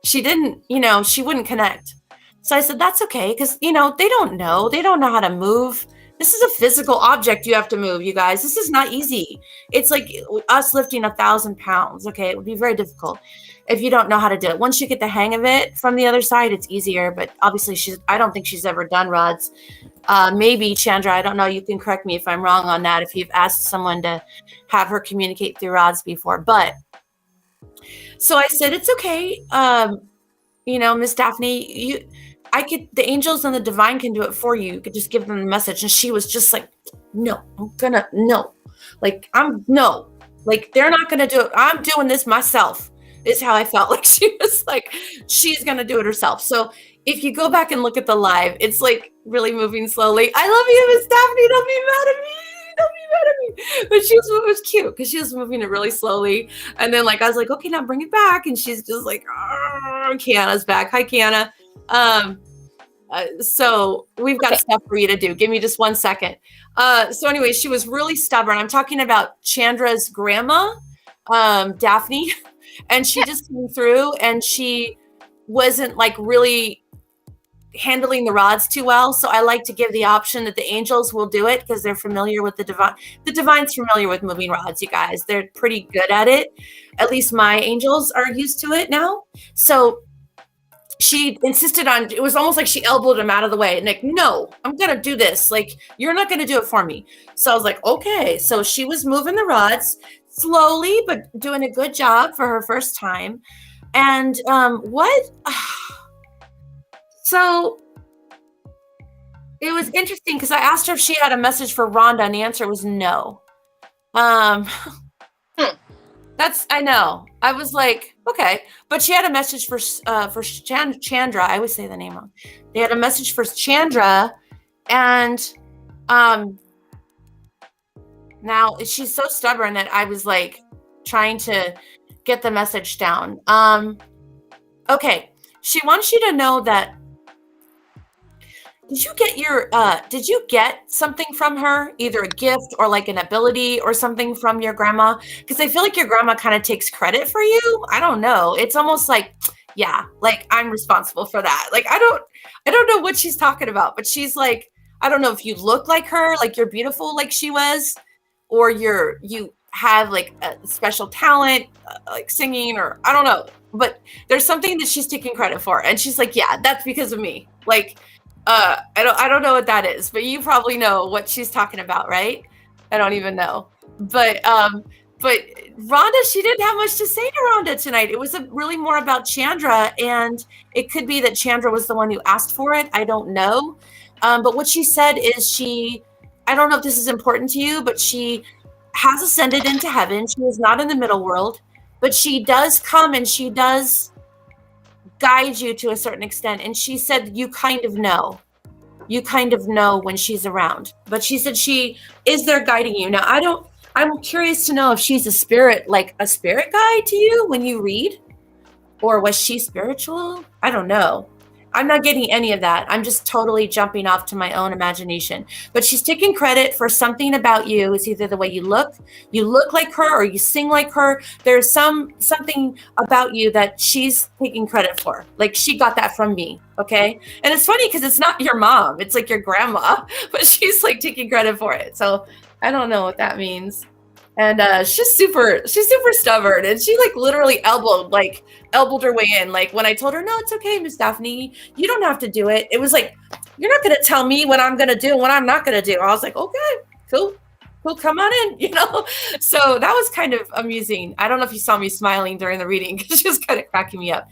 didn't, she wouldn't connect. So I said, that's okay. Cause they don't know how to move. This is a physical object you have to move, you guys. This is not easy. It's like us lifting 1,000 pounds. Okay. It would be very difficult if you don't know how to do it. Once you get the hang of it from the other side, it's easier. But obviously I don't think she's ever done rods. Maybe Chandra, I don't know. You can correct me if I'm wrong on that. If you've asked someone to have her communicate through rods before, but so I said, it's okay. Miss Daphne, the angels and the divine can do it for you. You could just give them the message. And she was just like, no, no. Like, no. Like, they're not going to do it. I'm doing this myself, is how I felt. Like, she was like, she's going to do it herself. So if you go back and look at the live, it's like really moving slowly. I love you, Miss Daphne. Don't be mad at me. But it was cute because she was moving it really slowly. And then I was like, okay, now bring it back. And she's just like, Kiana's back. Hi, Kiana. So we've got stuff for you to do. Give me just 1 second. So anyway, she was really stubborn. I'm talking about Chandra's grandma, Daphne, and she just came through and she wasn't really handling the rods too well. So I like to give the option that the angels will do it because they're familiar with the divine. The divine's familiar with moving rods, you guys. They're pretty good at it. At least my angels are used to it now. So she insisted on, it was almost like she elbowed him out of the way. And like, no, I'm going to do this. Like, you're not going to do it for me. So I was like, okay. So she was moving the rods slowly, but doing a good job for her first time. And so it was interesting because I asked her if she had a message for Rhonda, and the answer was no. I know. I was like, okay, but she had a message for Chandra. I always say the name wrong. They had a message for Chandra, and now she's so stubborn that I was like trying to get the message down. Okay, she wants you to know that. Did you get something from her, either a gift or like an ability or something from your grandma? Because I feel like your grandma kind of takes credit for you. I don't know. It's almost like, yeah, like I'm responsible for that. Like, I don't know what she's talking about, but she's like, I don't know if you look like her, like you're beautiful like she was, or you have like a special talent, like singing, or I don't know, but there's something that she's taking credit for. And she's like, yeah, that's because of me. Like, I don't know what that is, but you probably know what she's talking about, right? I don't even know. But Rhonda, she didn't have much to say to Rhonda tonight. It was really more about Chandra, and it could be that Chandra was the one who asked for it. I don't know. But what she said is I don't know if this is important to you, but she has ascended into heaven. She is not in the middle world, but she does come and she does guide you to a certain extent. And she said, you kind of know when she's around, but she said she is there guiding you. Now, I'm curious to know if she's a spirit, like a spirit guide to you when you read, or was she spiritual? I don't know. I'm not getting any of that. I'm just totally jumping off to my own imagination. But she's taking credit for something about you. It's either the way you look like her, or you sing like her. There's something about you that she's taking credit for. Like, she got that from me. Okay. And it's funny because it's not your mom. It's like your grandma, but she's like taking credit for it. So I don't know what that means. And she's super stubborn, and she like literally elbowed her way in. Like, when I told her, no, it's okay, Miss Daphne, you don't have to do it. It was like, you're not going to tell me what I'm going to do and what I'm not going to do. I was like, okay, cool, come on in, So that was kind of amusing. I don't know if you saw me smiling during the reading because she was kind of cracking me up.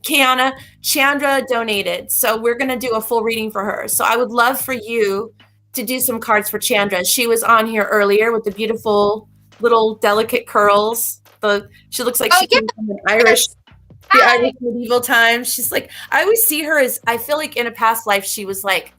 Kiana, Chandra donated, so we're going to do a full reading for her. So I would love for you to do some cards for Chandra. She was on here earlier with the beautiful little delicate curls. She looks like she came from the Irish medieval times. She's like, I always see her as, I feel like in a past life she was like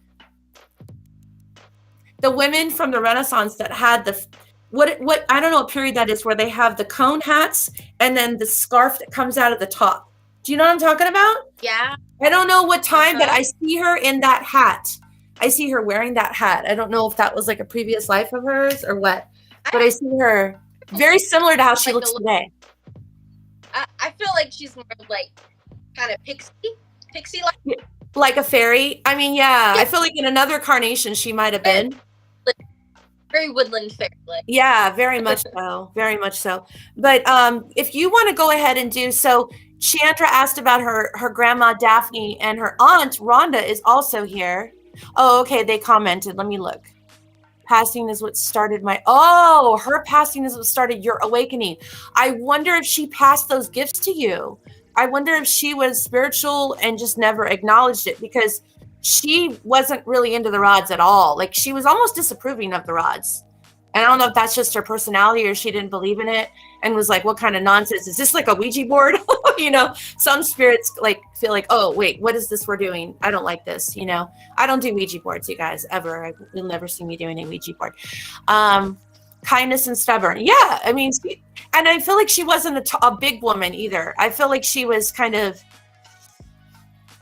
the women from the Renaissance that had the what I don't know what period that is, where they have the cone hats and then the scarf that comes out of the top. Do you know what I'm talking about? Yeah. I don't know what time, but I see her in that hat. I see her wearing that hat. I don't know if that was like a previous life of hers or what, but I see her very similar to how she looks today. I feel like she's more like kind of pixie like a fairy. I mean, yeah, I feel like in another carnation she might have been very woodland fairy. Yeah, very much so, very much so. But if you want to go ahead and do so, Chandra asked about her grandma Daphne, and her aunt Rhonda is also here. Oh, okay. They commented. Let me look. Passing is what started her passing is what started your awakening. I wonder if she passed those gifts to you. I wonder if she was spiritual and just never acknowledged it, because she wasn't really into the rods at all. Like, she was almost disapproving of the rods. And I don't know if that's just her personality or she didn't believe in it and was like, what kind of nonsense? Is this like a Ouija board? Some spirits like feel like, oh, wait, what is this we're doing? I don't like this. I don't do Ouija boards, you guys, ever. You'll never see me doing a Ouija board. Kindness and stubborn. Yeah. I mean, and I feel like she wasn't a big woman either. I feel like she was kind of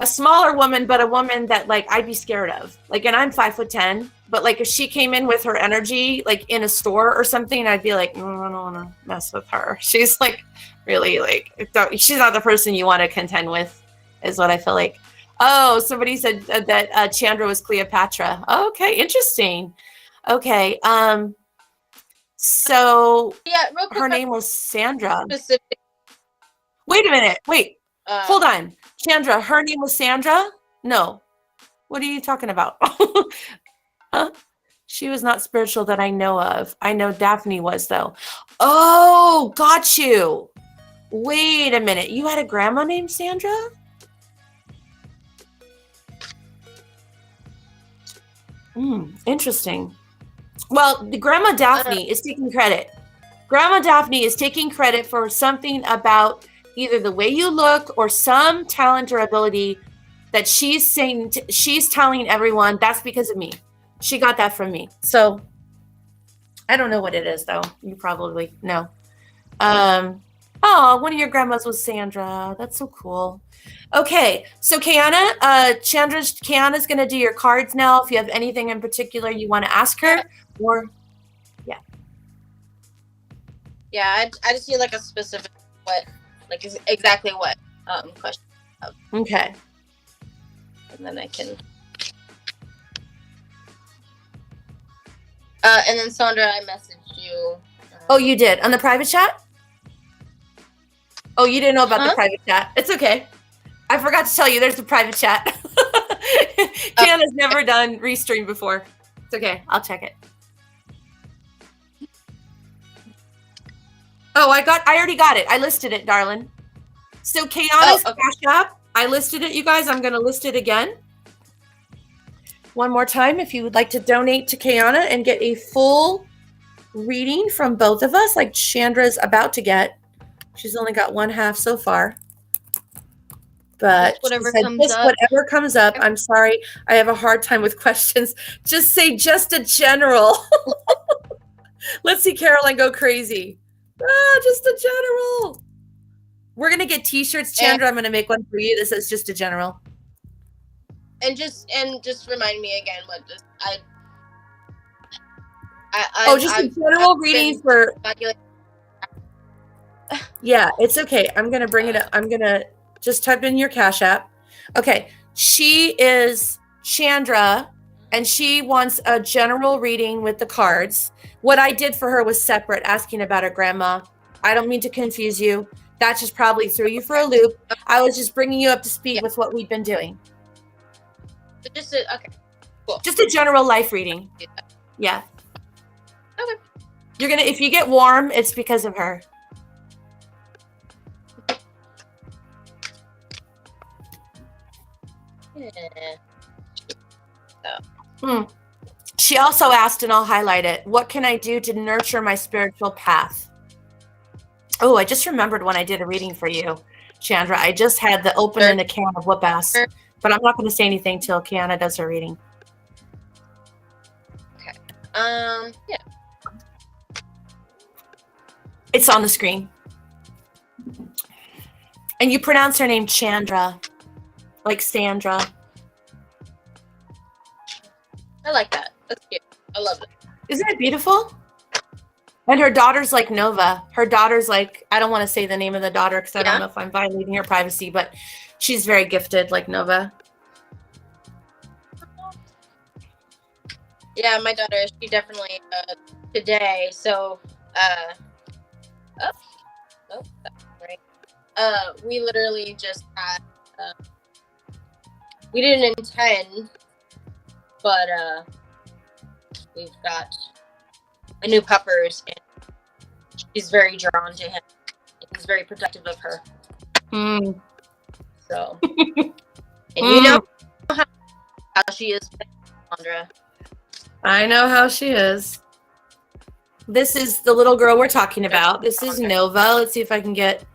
a smaller woman, but a woman that like I'd be scared of. Like, and I'm 5'10", but like if she came in with her energy, like in a store or something, I'd be like, I don't want to mess with her. She's like really like, she's not the person you want to contend with, is what I feel like. Oh, somebody said that Chandra was Cleopatra. Okay, interesting. Okay, so yeah, real quick, her name was Sandra. Specific. Wait a minute. Wait. Hold on. Chandra, her name was Sandra? No. What are you talking about? Huh? She was not spiritual that I know of. I know Daphne was, though. Oh, got you. Wait a minute. You had a grandma named Sandra? Interesting. Well, the Grandma Daphne is taking credit. Grandma Daphne is taking credit for something about either the way you look or some talent or ability that she's saying, she's telling everyone, that's because of me. She got that from me. So I don't know what it is, though. You probably know. One of your grandmas was Sandra. That's so cool. Okay, so Kiana, Kiana's going to do your cards now. If you have anything in particular you want to ask her, or yeah, I just need like a specific exactly what question. Okay, and then I can. And then Sandra, I messaged you. Oh, you did on the private chat? Oh, you didn't know about the private chat. It's okay. I forgot to tell you there's a private chat. Kiana's never done Restream before. It's okay. I'll check it. Oh, I already got it. I listed it, darling. So Kiana's Cashapp, I listed it, you guys. I'm going to list it again. One more time, if you would like to donate to Kiana and get a full reading from both of us, like Chandra's about to get. She's only got one half so far. But whatever comes up. I'm sorry. I have a hard time with questions. Just say just a general. Let's see Caroline go crazy. Just a general. We're gonna get T-shirts, Chandra. I'm gonna make one for you. This is just a general. And just remind me again what this just a general reading for. Yeah, it's okay. I'm gonna bring it up. I'm gonna just type in your Cash App. Okay, she is Chandra, and she wants a general reading with the cards. What I did for her was separate, asking about her grandma. I don't mean to confuse you. That just probably threw you for a loop. I was just bringing you up to speed with what we've been doing. Okay, cool. Just a general life reading. Yeah. Okay. You're gonna, if you get warm, it's because of her. She also asked, and I'll highlight it, what can I do to nurture my spiritual path? Oh, I just remembered when I did a reading for you, Chandra. I just had the opening a can of whoop ass, but I'm not going to say anything till Kiana does her reading. Okay. Yeah. It's on the screen. And you pronounce her name Chandra, like Sandra. I like that. That's cute. I love it. Isn't it beautiful? And her daughter's like Nova. Her daughter's like, I don't want to say the name of the daughter because I don't know if I'm violating her privacy, but she's very gifted like Nova. Yeah, my daughter, she definitely, today, so, that's right. We literally just had, we didn't intend, but, we've got a new puppers, and she's very drawn to him. He's very protective of her. So, and you know how she is, Sandra. I know how she is. This is the little girl we're talking about. This is Nova. Let's see if I can get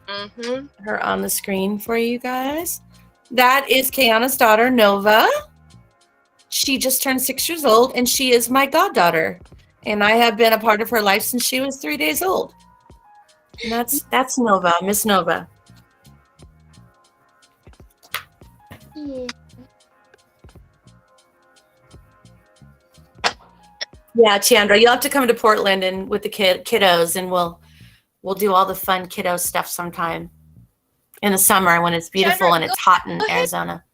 her on the screen for you guys. That is Kiana's daughter, Nova. She just turned 6 years old, and she is my goddaughter. And I have been a part of her life since she was 3 days old. And that's Nova, Miss Nova. Yeah, Chandra, you'll have to come to Portland and with the kiddos, and we'll do all the fun kiddo stuff sometime in the summer when it's beautiful Chandra, and it's hot in Arizona.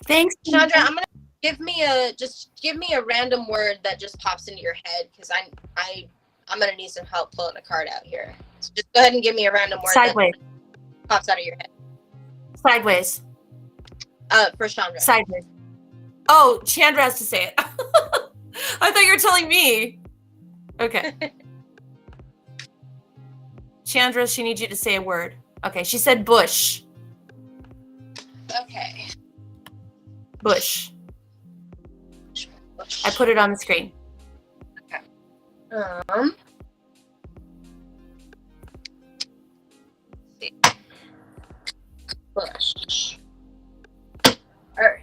Thanks, Chandra. I'm gonna give me a random word that just pops into your head because I'm gonna need some help pulling a card out here. So just go ahead and give me a random word Sideways. That pops out of your head. Sideways. For Chandra. Sideways. Oh, Chandra has to say it. I thought you were telling me. Okay. Chandra, she needs you to say a word. Okay, she said bush. Okay. Bush. I put it on the screen. Okay. Let's see. Bush. Earth.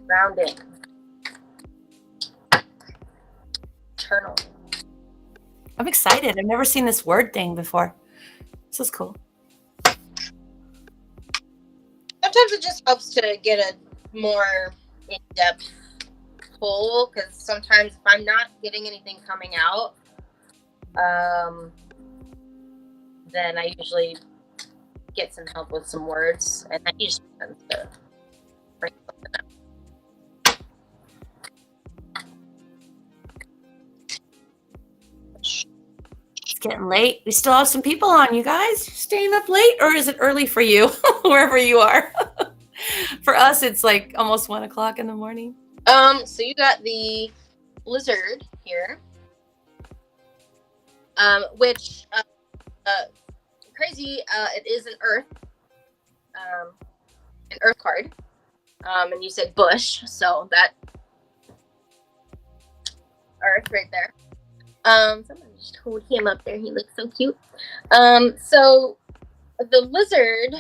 Grounding. Eternal. I'm excited. I've never seen this word thing before. This is cool. Sometimes it just helps to get a more in-depth pull because sometimes if I'm not getting anything coming out, then I usually get some help with some words, and that usually tends to bring something up. It's getting late. We still have some people on, you guys. Staying up late, or is it early for you, wherever you are? For us, it's like almost 1 o'clock in the morning. So you got the lizard here, which crazy. It is an earth card. And you said bush, so that earth right there. Someone just hold him up there. He looks so cute. So the lizard,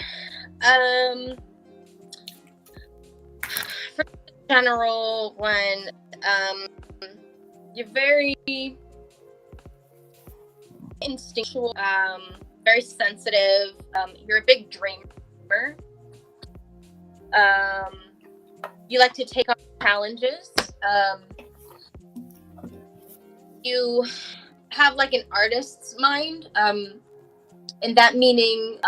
for the general one, you're very instinctual, very sensitive. You're a big dreamer. You like to take on challenges. You have like an artist's mind, and that meaning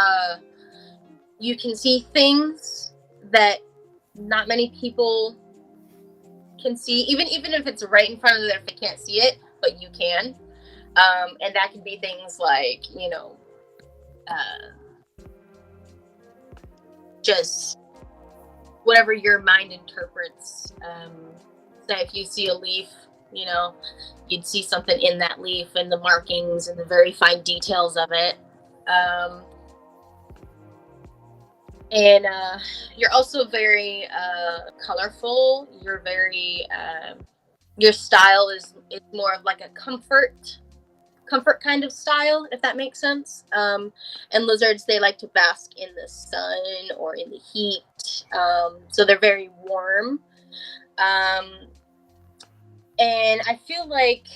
you can see things that not many people can see, even if it's right in front of them, if they can't see it, but you can. And that can be things like, you know, just whatever your mind interprets. So if you see a leaf, you know, you'd see something in that leaf and the markings and the very fine details of it. And you're also very colorful. You're very, your style is more of like a comfort kind of style, if that makes sense. And lizards, they like to bask in the sun or in the heat. So they're very warm. And I feel like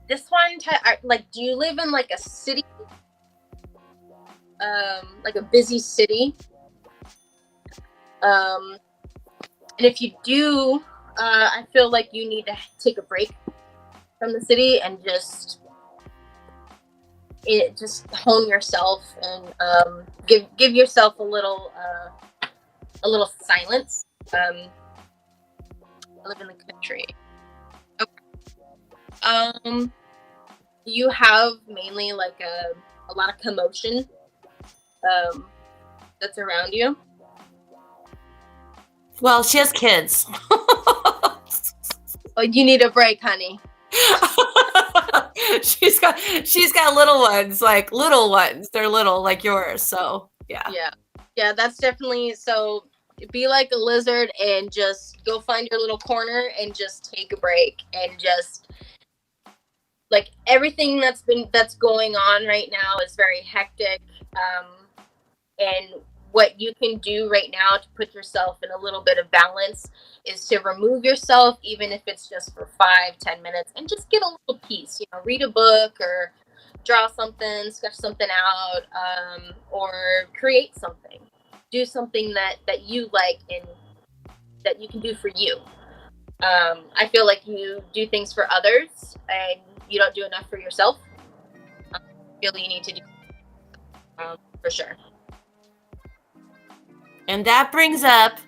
this one, like, do you live in like a city? Like a busy city? And if you do, I feel like you need to take a break from the city and just hone yourself and give yourself a little silence. I live in the country. Okay. You have mainly like a lot of commotion that's around you. Well, she has kids. Oh, you need a break, honey. she's got little ones, like little ones. They're little like yours. So yeah, that's definitely. So be like a lizard and just go find your little corner and just take a break and just, like, everything that's going on right now is very hectic. And what you can do right now to put yourself in a little bit of balance is to remove yourself, even if it's just for 5-10 minutes, and just get a little peace. You know, read a book or draw something, sketch something out, or create something. Do something that you like and that you can do for you. I feel like you do things for others and you don't do enough for yourself. I feel you need to do for sure. And that brings up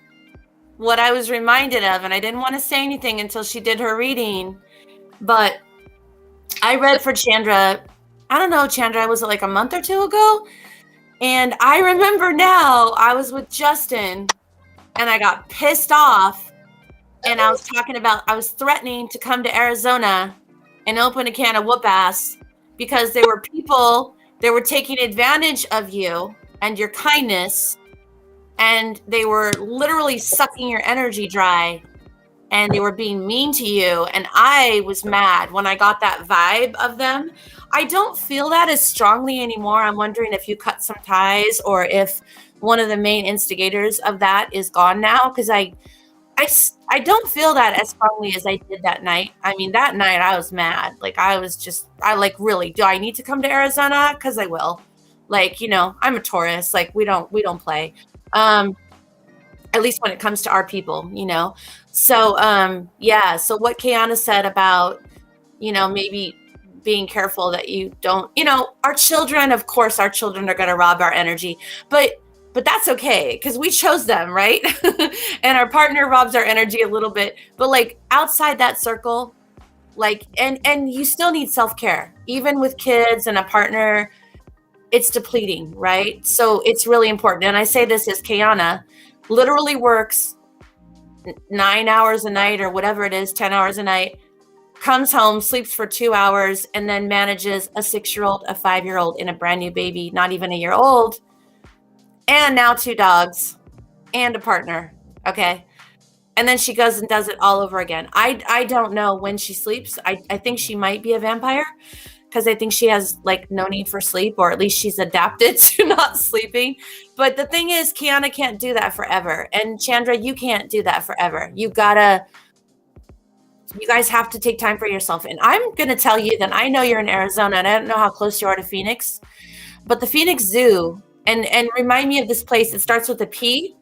what I was reminded of, and I didn't want to say anything until she did her reading, but I read for Chandra, I don't know, Chandra, was it like a month or two ago? And I remember now I was with Justin and I got pissed off and I was threatening to come to Arizona and open a can of whoop ass because there were people that were taking advantage of you and your kindness, and they were literally sucking your energy dry and they were being mean to you. And I was mad when I got that vibe of them. I don't feel that as strongly anymore. I'm wondering if you cut some ties or if one of the main instigators of that is gone now, because I don't feel that as strongly as I did that night. I mean, that night I was mad. Like, really, do I need to come to Arizona? Because I will. Like, you know, I'm a Taurus. Like, we don't play. At least when it comes to our people, you know? So, so what Kiana said about, you know, maybe being careful that you don't, you know, our children, of course, our children are going to rob our energy, but that's okay, because we chose them, right? And our partner robs our energy a little bit, but like outside that circle, like, and you still need self-care, even with kids and a partner, it's depleting, right? So it's really important. And I say this as Kiana literally works 9 hours a night or whatever it is, 10 hours a night, comes home, sleeps for 2 hours, and then manages a 6-year-old, a 5-year-old, and a brand new baby, not even a year old, and now 2 dogs and a partner. Okay. And then she goes and does it all over again. I don't know when she sleeps. I think she might be a vampire, because I think she has like no need for sleep, or at least she's adapted to not sleeping. But the thing is, Kiana can't do that forever. And Chandra, you can't do that forever. You gotta you guys have to take time for yourself. And I'm going to tell you that I know you're in Arizona, and I don't know how close you are to Phoenix, but the Phoenix Zoo, and remind me of this place. It starts with a P.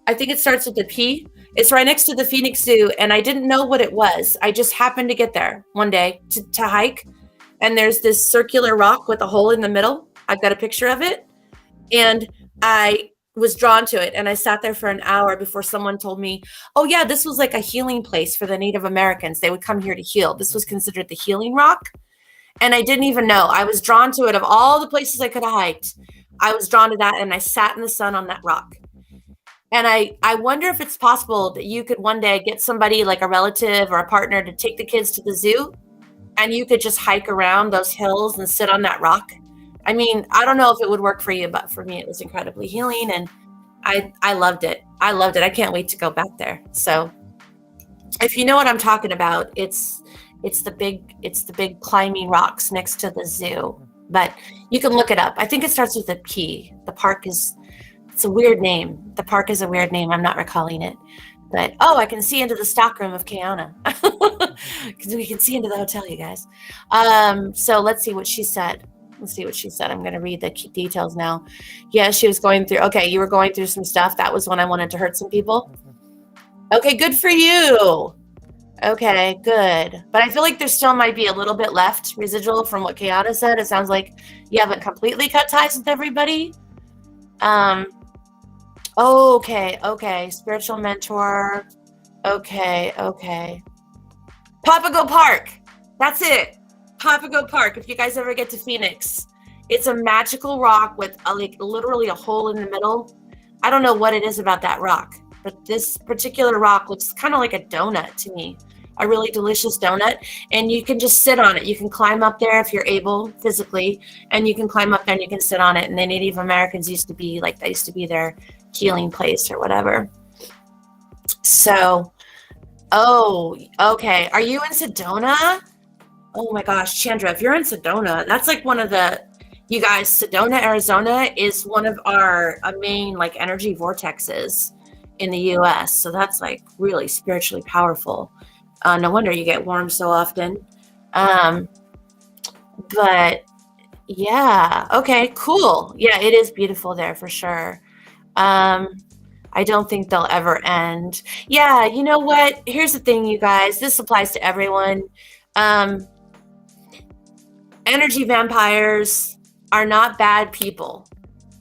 I think it starts with a P. It's right next to the Phoenix Zoo, and I didn't know what it was. I just happened to get there one day to hike, and there's this circular rock with a hole in the middle. I've got a picture of it, and I was drawn to it, and I sat there for an hour before someone told me, oh yeah, this was like a healing place for the Native Americans. They would come here to heal. This was considered the healing rock, and I didn't even know. I was drawn to it. Of all the places I could have hiked, I was drawn to that, and I sat in the sun on that rock. And I wonder if it's possible that you could one day get somebody, like a relative or a partner, to take the kids to the zoo, and you could just hike around those hills and sit on that rock. I mean, I don't know if it would work for you, but for me, it was incredibly healing, and I loved it. I loved it. I can't wait to go back there. So if you know what I'm talking about, it's the big climbing rocks next to the zoo, but you can look it up. I think it starts with a P. The park it's a weird name. The park is a weird name. I'm not recalling it. But, I can see into the stockroom of Kiana. Because we can see into the hotel, you guys. So let's see what she said. I'm going to read the details now. Yeah, she was going through. Okay, you were going through some stuff. That was when I wanted to hurt some people. Okay, good for you. Okay, good. But I feel like there still might be a little bit left residual from what Kiana said. It sounds like you haven't completely cut ties with everybody. Okay. Spiritual mentor. Okay. Papago Park. That's it. Papago Park. If you guys ever get to Phoenix, it's a magical rock with literally a hole in the middle. I don't know what it is about that rock, but this particular rock looks kind of like a donut to me. A really delicious donut, and you can just sit on it. You can climb up there if you're able physically, and you can climb up there and you can sit on it. And the Native Americans used to be their healing place or whatever. So, okay. Are you in Sedona? Oh my gosh, Chandra, if you're in Sedona, that's like one of you guys, Sedona, Arizona is one of our main like energy vortexes in the US. So that's like really spiritually powerful. No wonder you get warm so often. But yeah, okay, cool. Yeah, it is beautiful there for sure. I don't think they'll ever end. Yeah, you know what? Here's the thing, you guys. This applies to everyone. Energy vampires are not bad people,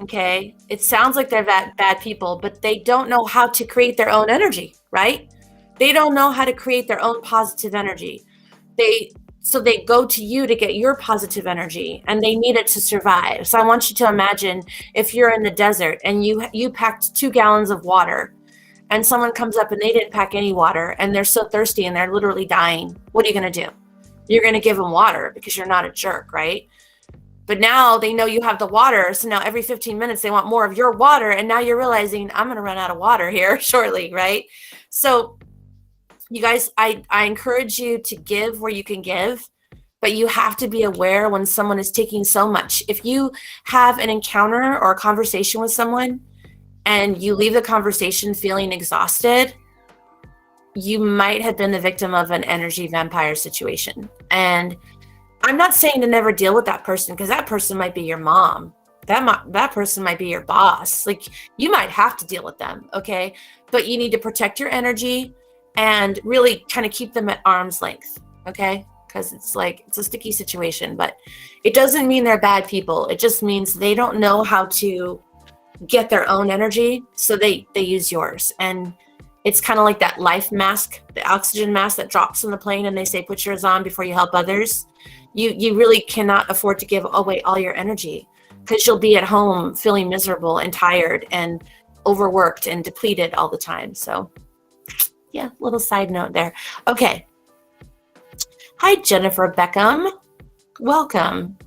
okay? It sounds like they're bad people, but they don't know how to create their own energy, right? They don't know how to create their own positive energy. So they go to you to get your positive energy, and they need it to survive. So I want you to imagine if you're in the desert and you packed 2 gallons of water, and someone comes up and they didn't pack any water, and they're so thirsty and they're literally dying. What are you going to do? You're going to give them water because you're not a jerk, right? But now they know you have the water. So now every 15 minutes they want more of your water. And now you're realizing I'm going to run out of water here shortly, right? So you guys, I encourage you to give where you can give, but you have to be aware when someone is taking so much. If you have an encounter or a conversation with someone and you leave the conversation feeling exhausted, you might have been the victim of an energy vampire situation. And I'm not saying to never deal with that person, because that person might be your mom. That person might be your boss. Like, you might have to deal with them, okay? But you need to protect your energy and really kind of keep them at arm's length, okay? Because it's a sticky situation, but it doesn't mean they're bad people. It just means they don't know how to get their own energy, so they use yours. And it's kind of like that life mask, the oxygen mask that drops in the plane, and they say, put yours on before you help others. You really cannot afford to give away all your energy, because you'll be at home feeling miserable and tired and overworked and depleted all the time. So yeah, little side note there. Okay. Hi, Jennifer Beckham. Welcome.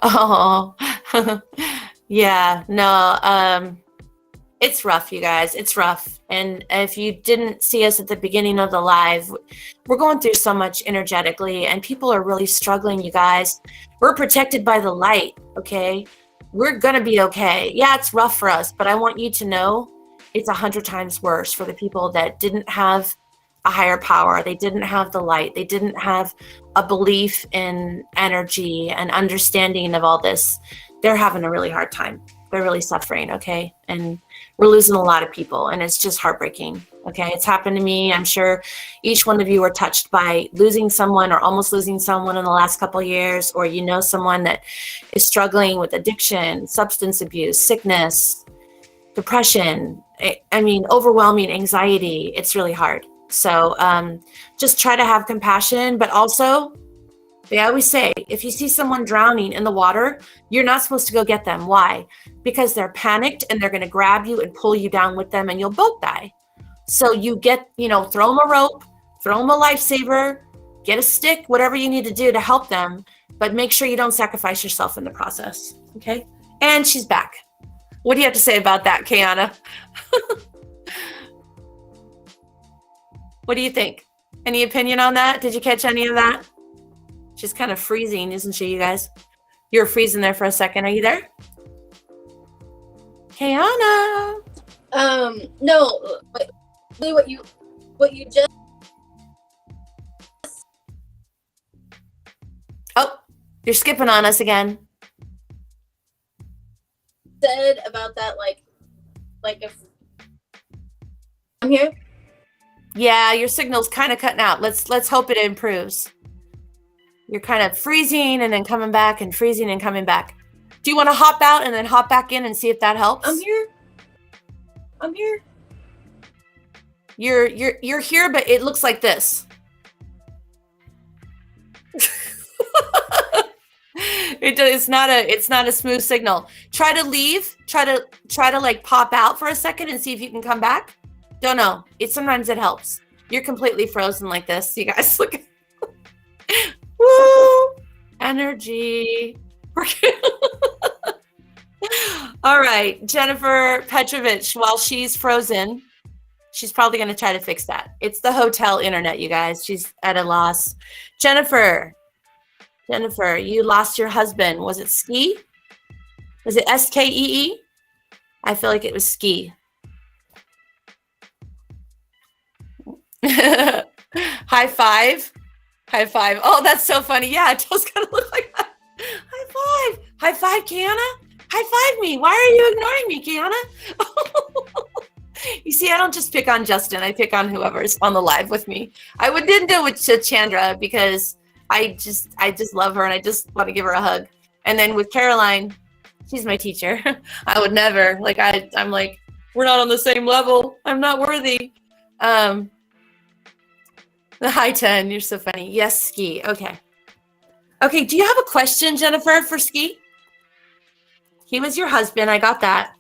Oh, yeah, no, it's rough, you guys. It's rough. And if you didn't see us at the beginning of the live, we're going through so much energetically, and people are really struggling, you guys. We're protected by the light, okay? We're going to be okay. Yeah, it's rough for us, but I want you to know it's 100 times worse for the people that didn't have a higher power. They didn't have the light. They didn't have a belief in energy and understanding of all this. They're having a really hard time. They're really suffering, okay? And we're losing a lot of people, and it's just heartbreaking, okay? It's happened to me. I'm sure each one of you are touched by losing someone or almost losing someone in the last couple of years, or you know someone that is struggling with addiction, substance abuse, sickness, depression, I mean, overwhelming anxiety. It's really hard. So just try to have compassion, but also, they always say, if you see someone drowning in the water, you're not supposed to go get them. Why? Because they're panicked and they're going to grab you and pull you down with them and you'll both die. So you get, throw them a rope, throw them a lifesaver, get a stick, whatever you need to do to help them, but make sure you don't sacrifice yourself in the process. Okay? And she's back. What do you have to say about that, Kiana? What do you think? Any opinion on that? Did you catch any of that? She's kind of freezing, isn't she, you guys? You were freezing there for a second. Are you there? Kiana. No. What you just. Oh, you're skipping on us again. Said about that, like if I'm here. Yeah, your signal's kind of cutting out. Let's hope it improves. You're kind of freezing and then coming back and freezing and coming back. Do you want to hop out and then hop back in and see if that helps? I'm here. You're here, but it looks like this. It's not a smooth signal. Try to leave. Try to like pop out for a second and see if you can come back. Don't know. Sometimes it helps. You're completely frozen like this. You guys look. Woo! Energy. All right, Jennifer Petrovich, while she's frozen, she's probably going to try to fix that. It's the hotel internet, you guys. She's at a loss. Jennifer, you lost your husband. Was it Ski? Was it Skee? I feel like it was Ski. High five. High five. Oh, that's so funny. Yeah, it does kind of look like that. High five. High five, Kiana. High five me. Why are you ignoring me, Kiana? You see, I don't just pick on Justin. I pick on whoever's on the live with me. didn't do it with Chandra because I just love her and I just want to give her a hug. And then with Caroline, she's my teacher. I would never. I'm like, we're not on the same level. I'm not worthy. The high 10, you're so funny. Yes, Ski. Okay. Okay, do you have a question, Jennifer, for Ski? He was your husband. I got that.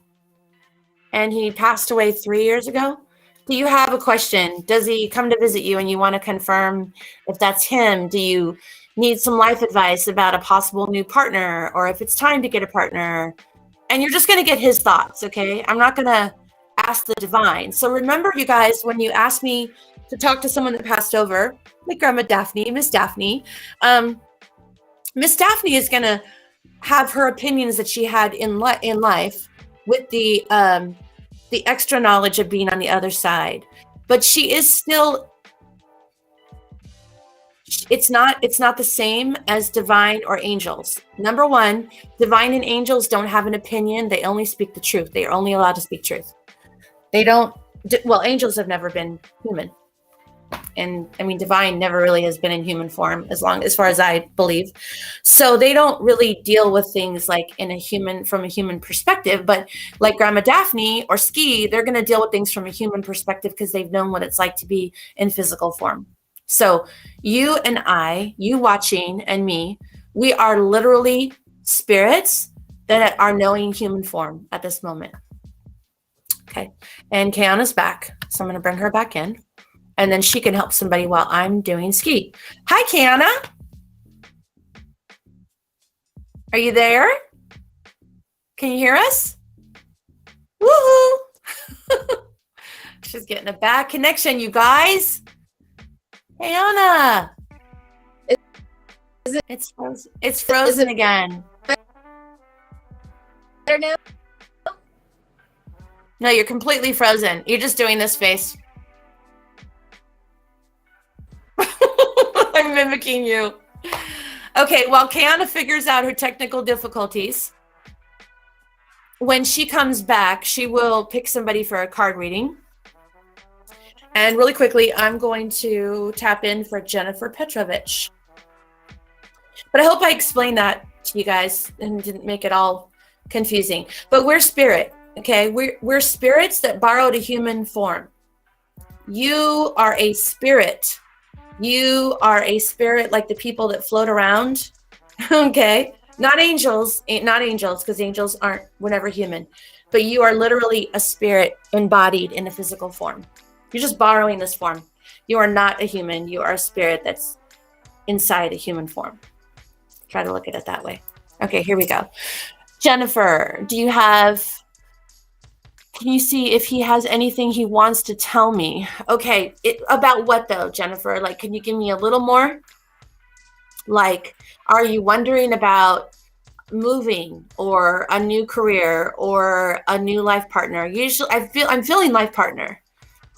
And he passed away 3 years ago. Do you have a question? Does he come to visit you and you want to confirm if that's him? Do you need some life advice about a possible new partner or if it's time to get a partner? And you're just going to get his thoughts, okay? I'm not going to ask the divine. So remember, you guys, when you asked me to talk to someone that passed over, like Grandma Daphne, Miss Daphne. Miss Daphne is going to have her opinions that she had in life with the extra knowledge of being on the other side. But she is still, it's not the same as divine or angels. Number one, divine and angels don't have an opinion. They only speak the truth. They are only allowed to speak truth. They don't, well, angels have never been human. And I mean, divine never really has been in human form as far as I believe. So they don't really deal with things like from a human perspective, but like Grandma Daphne or Ski, they're going to deal with things from a human perspective because they've known what it's like to be in physical form. So you and I, you watching and me, we are literally spirits that are knowing human form at this moment. Okay. And Kiana's back. So I'm going to bring her back in. And then she can help somebody while I'm doing Ski. Hi, Kiana. Are you there? Can you hear us? Woohoo! She's getting a bad connection, you guys. Kiana. It's frozen again. Better now? No, you're completely frozen. You're just doing this face. mimicking you. Okay, while Kiana figures out her technical difficulties, when she comes back, she will pick somebody for a card reading. And really quickly, I'm going to tap in for Jennifer Petrovich. But I hope I explained that to you guys and didn't make it all confusing. But we're spirit, okay? We're spirits that borrowed a human form. You are a spirit. You are a spirit like the people that float around, okay? Not angels, because angels were never human. But you are literally a spirit embodied in a physical form. You're just borrowing this form. You are not a human. You are a spirit that's inside a human form. Try to look at it that way. Okay, here we go. Jennifer, can you see if he has anything he wants to tell me? Okay, about what though, Jennifer? Like, can you give me a little more? Like, are you wondering about moving or a new career or a new life partner? Usually I'm feeling life partner.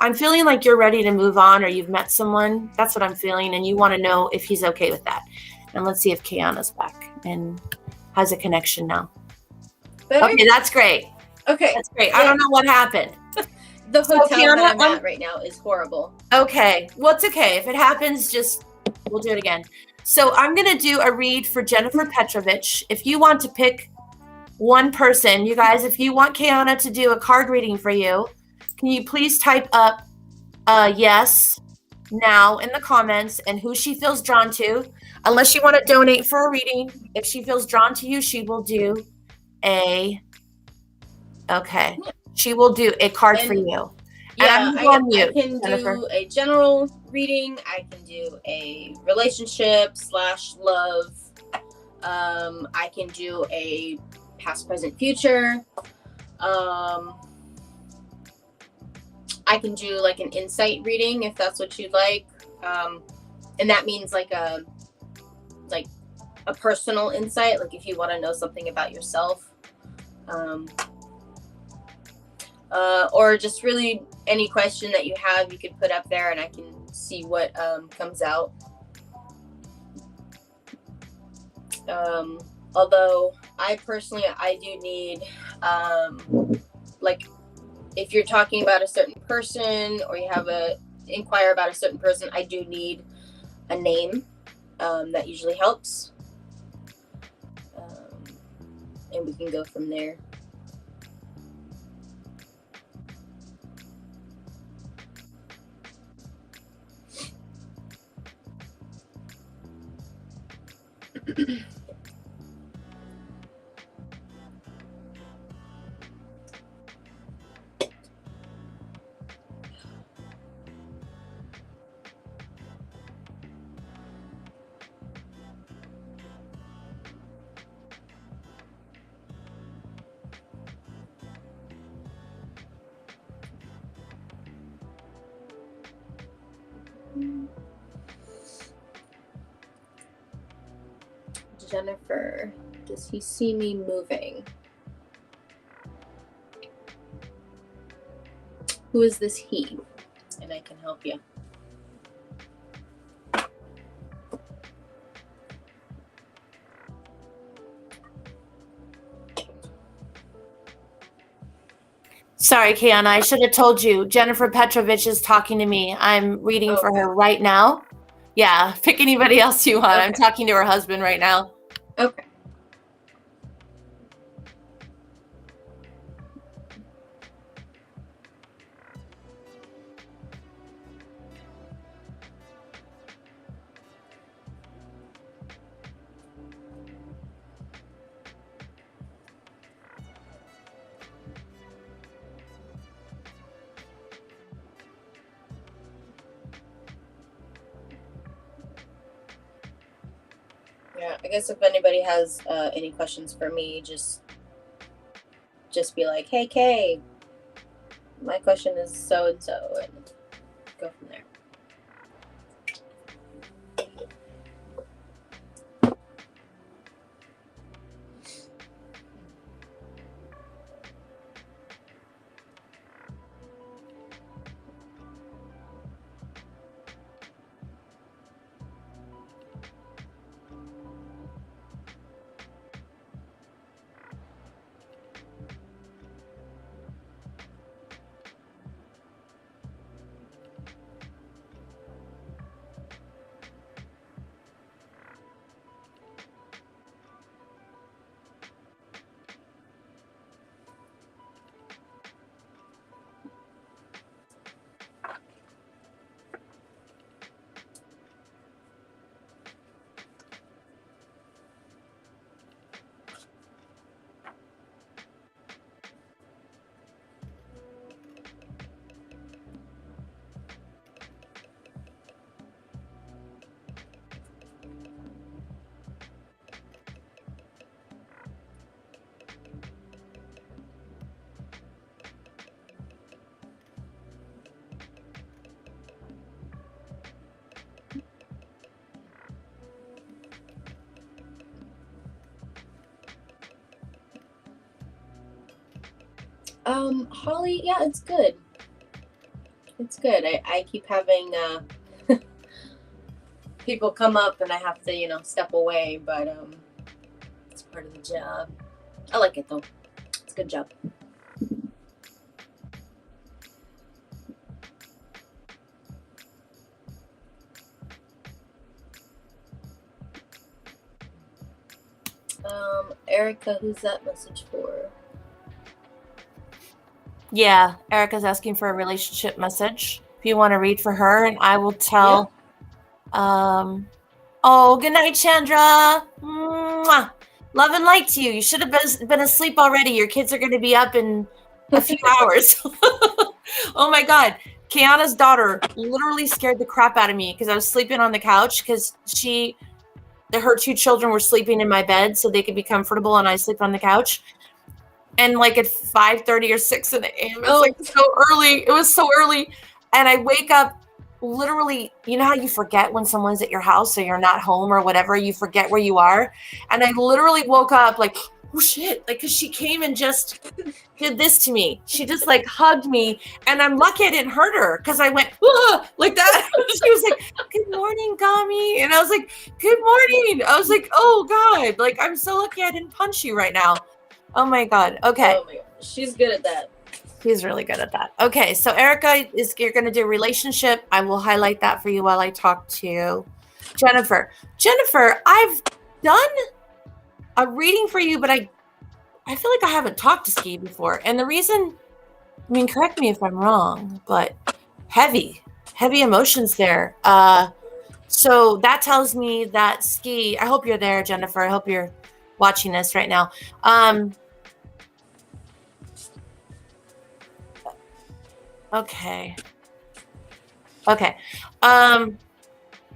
I'm feeling like you're ready to move on or you've met someone. That's what I'm feeling. And you want to know if he's okay with that. And let's see if Kiana's back and has a connection now. Better? Okay, that's great. Okay. That's great. Yeah. I don't know what happened. The hotel that I'm at right now is horrible. Okay. Well, it's okay. If it happens, we'll do it again. So I'm going to do a read for Jennifer Petrovich. If you want to pick one person, you guys, if you want Kiana to do a card reading for you, can you please type up yes now in the comments and who she feels drawn to. Unless you want to donate for a reading, if she feels drawn to you, she will do a card for you. Yeah, I can Jennifer. Do a general reading. I can do a relationship/love. I can do a past, present, future. I can do like an insight reading if that's what you'd like. And that means like a personal insight, like if you want to know something about yourself. Or just really any question that you have, you could put up there and I can see what comes out. Although I do need, like if you're talking about a certain person or you have inquire about a certain person, I do need a name. That usually helps. And we can go from there. Jennifer, does he see me moving? Who is this he? And I can help you. Sorry, Kiana, I should have told you. Jennifer Petrovich is talking to me. I'm reading for her right now. Yeah, pick anybody else you want. Okay. I'm talking to her husband right now. Okay. Yeah, I guess if anybody has any questions for me, just be like, hey, Kay, my question is so-and-so, and go from there. Holly, yeah, it's good. It's good. I keep having people come up and I have to, step away, but it's part of the job. I like it though. It's a good job. Erica, who's that message for? Yeah, Erica's asking for a relationship message. If you want to read for her, and I will tell. Yeah. Oh, good night, Chandra. Mwah. Love and light to you. You should have been asleep already. Your kids are going to be up in a few hours. Oh my God. Kiana's daughter literally scared the crap out of me because I was sleeping on the couch because her two children were sleeping in my bed so they could be comfortable and I sleep on the couch. And like at 5:30 or 6 a.m. It was like so early. It was so early. And I wake up literally, you know how you forget when someone's at your house or you're not home or whatever, you forget where you are. And I literally woke up like, oh shit, like, cause she came and just did this to me. She just like hugged me and I'm lucky I didn't hurt her because I went like that. She was like, good morning, Gami. And I was like, good morning. I was like, oh God, like, I'm so lucky I didn't punch you right now. Oh my God. Okay. Oh my God. She's good at that. She's really good at that. Okay, so Erica, you're going to do relationship. I will highlight that for you while I talk to Jennifer. Jennifer, I've done a reading for you, but I feel like I haven't talked to Ski before. And the reason, I mean, correct me if I'm wrong, but heavy emotions there. So that tells me that Ski, I hope you're there, Jennifer. I hope you're watching this right now. Okay. The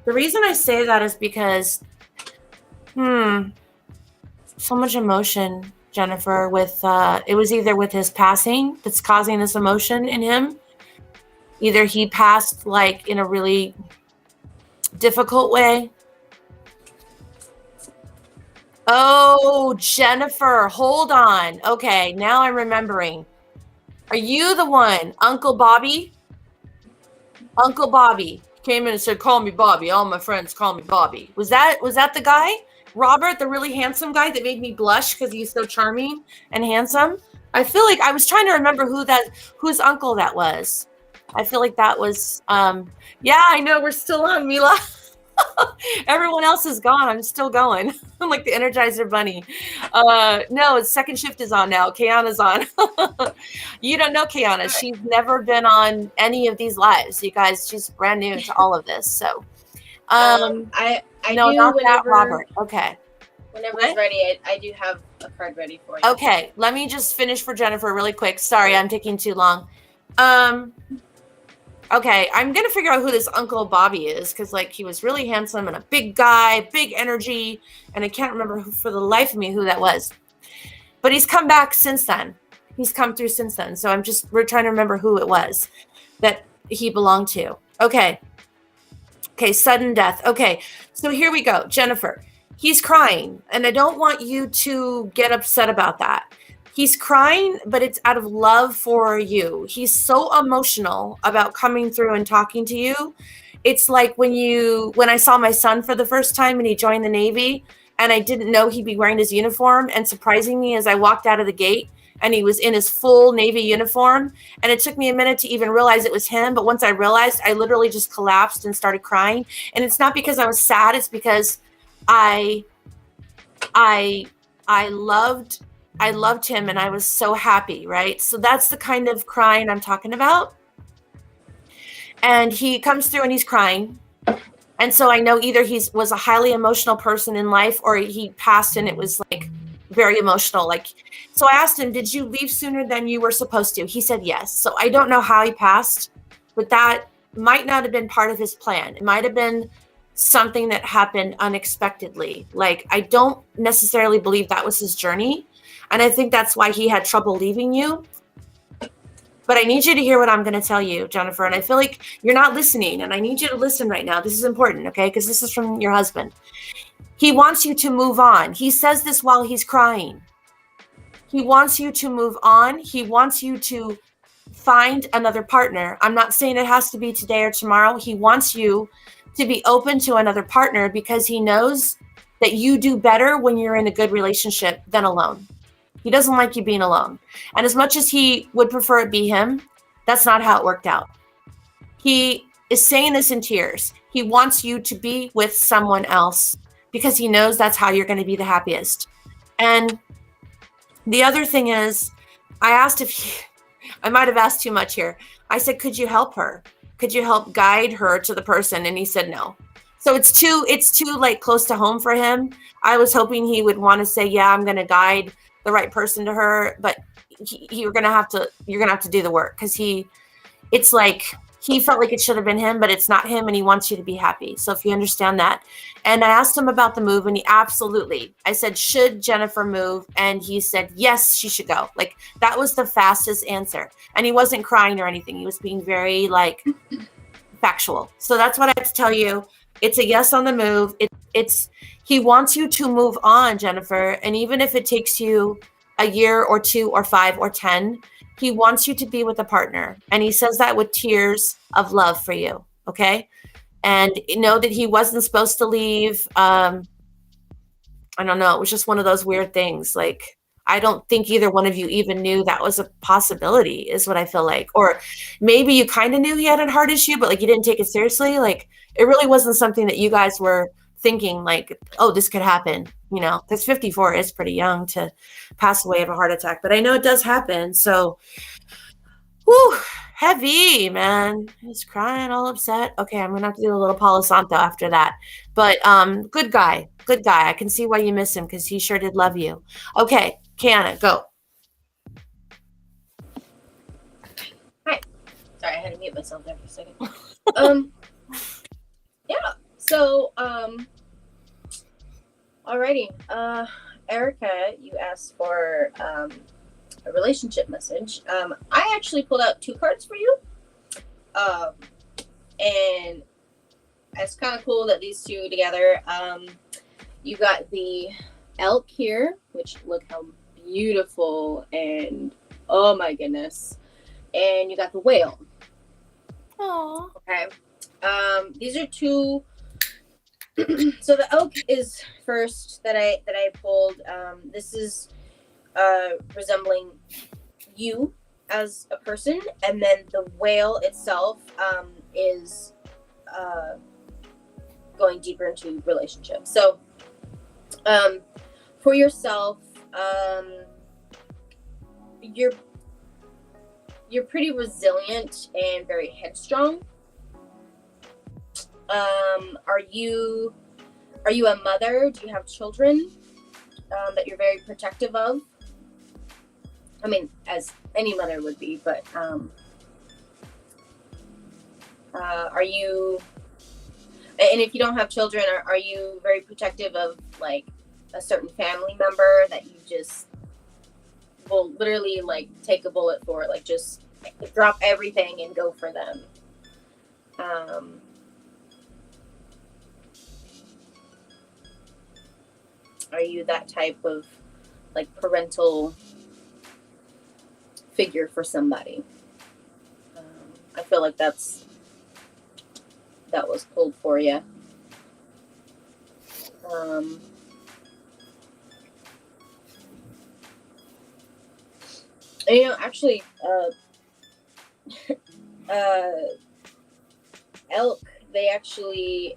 reason I say that is because, so much emotion, Jennifer, with, it was either with his passing that's causing this emotion in him. Either he passed like in a really difficult way. Oh, Jennifer, hold on. Okay, now I'm remembering. Are you the one, Uncle Bobby? Uncle Bobby came in and said, call me Bobby. All my friends call me Bobby. Was that the guy? Robert, the really handsome guy that made me blush because he's so charming and handsome? I feel like I was trying to remember whose uncle that was. I feel like that was, yeah, I know we're still on, Mila. Everyone else is gone. I'm still going. I'm like the Energizer Bunny. No, second shift is on now. Kiana's on. You don't know Kiana. She's never been on any of these lives. You guys, she's brand new to all of this. So, I no, do not whenever, that, Robert. Okay. Whenever it's ready, I do have a card ready for you. Okay, let me just finish for Jennifer really quick. Sorry, I'm taking too long. Okay, I'm going to figure out who this Uncle Bobby is because, like, he was really handsome and a big guy, big energy, and I can't remember for the life of me who that was. But he's come back since then. He's come through since then. So we're trying to remember who it was that he belonged to. Okay, sudden death. Okay, so here we go. Jennifer, he's crying, and I don't want you to get upset about that. He's crying, but it's out of love for you. He's so emotional about coming through and talking to you. It's like when I saw my son for the first time and he joined the Navy and I didn't know he'd be wearing his uniform, and surprising me as I walked out of the gate and he was in his full Navy uniform. And it took me a minute to even realize it was him. But once I realized, I literally just collapsed and started crying. And it's not because I was sad. It's because I loved him and I was so happy, right? So that's the kind of crying I'm talking about. And he comes through and he's crying. And so I know either he was a highly emotional person in life or he passed and it was like very emotional. Like, so I asked him, did you leave sooner than you were supposed to? He said yes. So I don't know how he passed, but that might not have been part of his plan. It might have been something that happened unexpectedly. Like, I don't necessarily believe that was his journey. And I think that's why he had trouble leaving you. But I need you to hear what I'm going to tell you, Jennifer. And I feel like you're not listening. And I need you to listen right now. This is important, okay? Because this is from your husband. He wants you to move on. He says this while he's crying. He wants you to move on. He wants you to find another partner. I'm not saying it has to be today or tomorrow. He wants you to be open to another partner because he knows that you do better when you're in a good relationship than alone. He doesn't like you being alone. And as much as he would prefer it be him, that's not how it worked out. He is saying this in tears. He wants you to be with someone else because he knows that's how you're going to be the happiest. And the other thing is, I asked I might have asked too much here. I said, could you help her? Could you help guide her to the person? And he said no. So it's too like close to home for him. I was hoping he would want to say, yeah, I'm going to guide the right person to her, but you're going to have to do the work because it's like he felt like it should have been him, but it's not him, and he wants you to be happy. So if you understand that. And I asked him about the move, and I said, should Jennifer move? And he said, yes, she should go. Like, that was the fastest answer. And he wasn't crying or anything. He was being very, like, factual. So that's what I have to tell you. It's a yes on the move. He wants you to move on, Jennifer. And even if it takes you a year or 2 or 5 or 10, he wants you to be with a partner. And he says that with tears of love for you. Okay. And know that he wasn't supposed to leave. I don't know. It was just one of those weird things. Like, I don't think either one of you even knew that was a possibility, is what I feel like. Or maybe you kind of knew he had a heart issue, but like you didn't take it seriously. Like, it really wasn't something that you guys were thinking like, oh, this could happen, because 54 is pretty young to pass away of a heart attack, but I know it does happen. So, whew, heavy, man. He's crying, all upset. Okay, I'm gonna have to do a little Palo Santo after that. But good guy. I can see why you miss him because he sure did love you. Okay, Kiana, go. Hi. Sorry, I had to mute myself there for a second. Yeah. So, alrighty. Erica, you asked for a relationship message. I actually pulled out 2 cards for you. And it's kind of cool that these 2 together. You got the elk here, which look how beautiful, and oh my goodness. And you got the whale. Aww. Okay. These are 2. So the elk is first that I pulled. This is resembling you as a person, and then the whale itself is going deeper into relationships. So for yourself, you're pretty resilient and very headstrong. Are you a mother? Do you have children that you're very protective of? I mean, as any mother would be, but are you, and if you don't have children, are you very protective of like a certain family member that you just will literally like take a bullet for, like just drop everything and go for them? Are you that type of like parental figure for somebody? I feel like that was pulled for you. And, actually, elk, they actually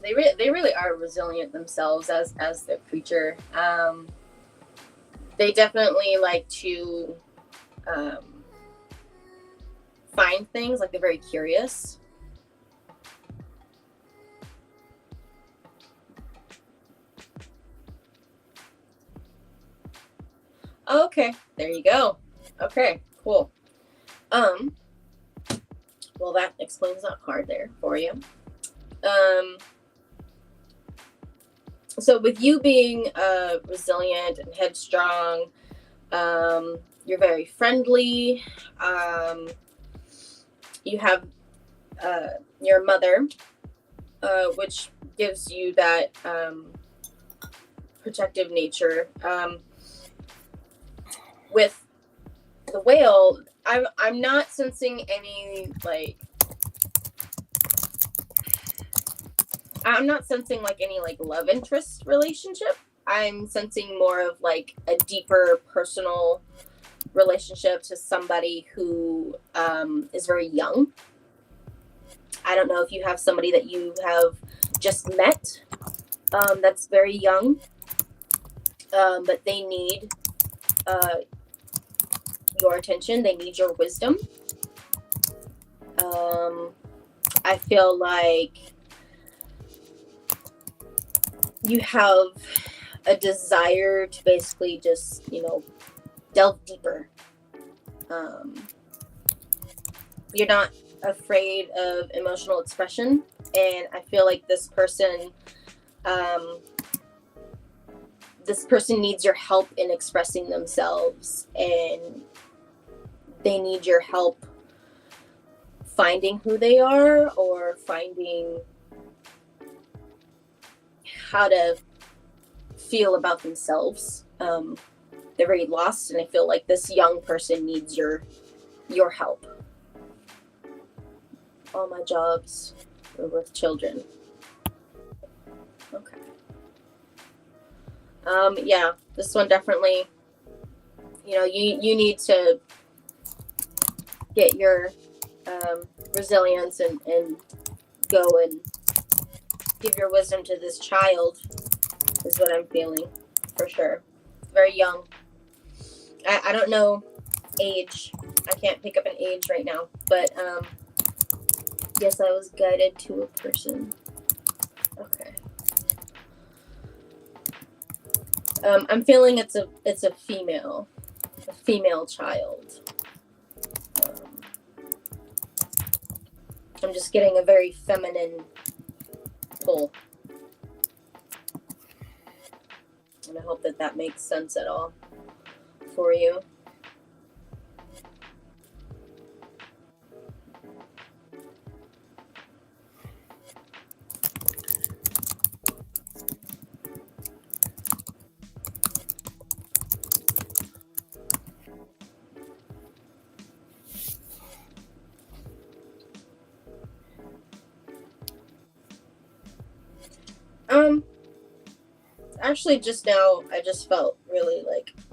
they really are resilient themselves as the creature. They definitely like to find things, like they're very curious. Okay, there you go. Okay, cool. Well, that explains that card there for you. So with you being resilient and headstrong, you're very friendly. You have your mother, which gives you that protective nature. With the whale, I'm not sensing any like. I'm not sensing like any like love interest relationship. I'm sensing more of like a deeper personal relationship to somebody who is very young. I don't know if you have somebody that you have just met that's very young, but they need your attention. They need your wisdom. I feel like you have a desire to basically just, delve deeper. You're not afraid of emotional expression, and I feel like this person needs your help in expressing themselves, and they need your help finding who they are or finding how to feel about themselves. They're very lost, and I feel like this young person needs your help. All my jobs are with children. Okay. Yeah, this one definitely, you need to get your resilience and go and give your wisdom to this child is what I'm feeling, for sure. Very young. I don't know age. I can't pick up an age right now, but yes, I was guided to a person. Okay. I'm feeling it's a female child. I'm just getting a very feminine pull. And I hope that makes sense at all for you. Actually, just now, I just felt really,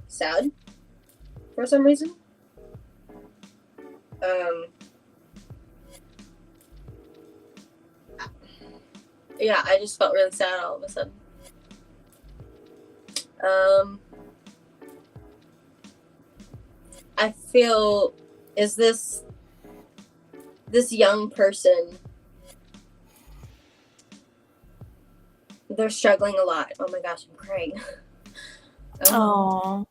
sad for some reason. Yeah, I just felt really sad all of a sudden. I feel, is this young person, they're struggling a lot. Oh my gosh, I'm crying. Oh,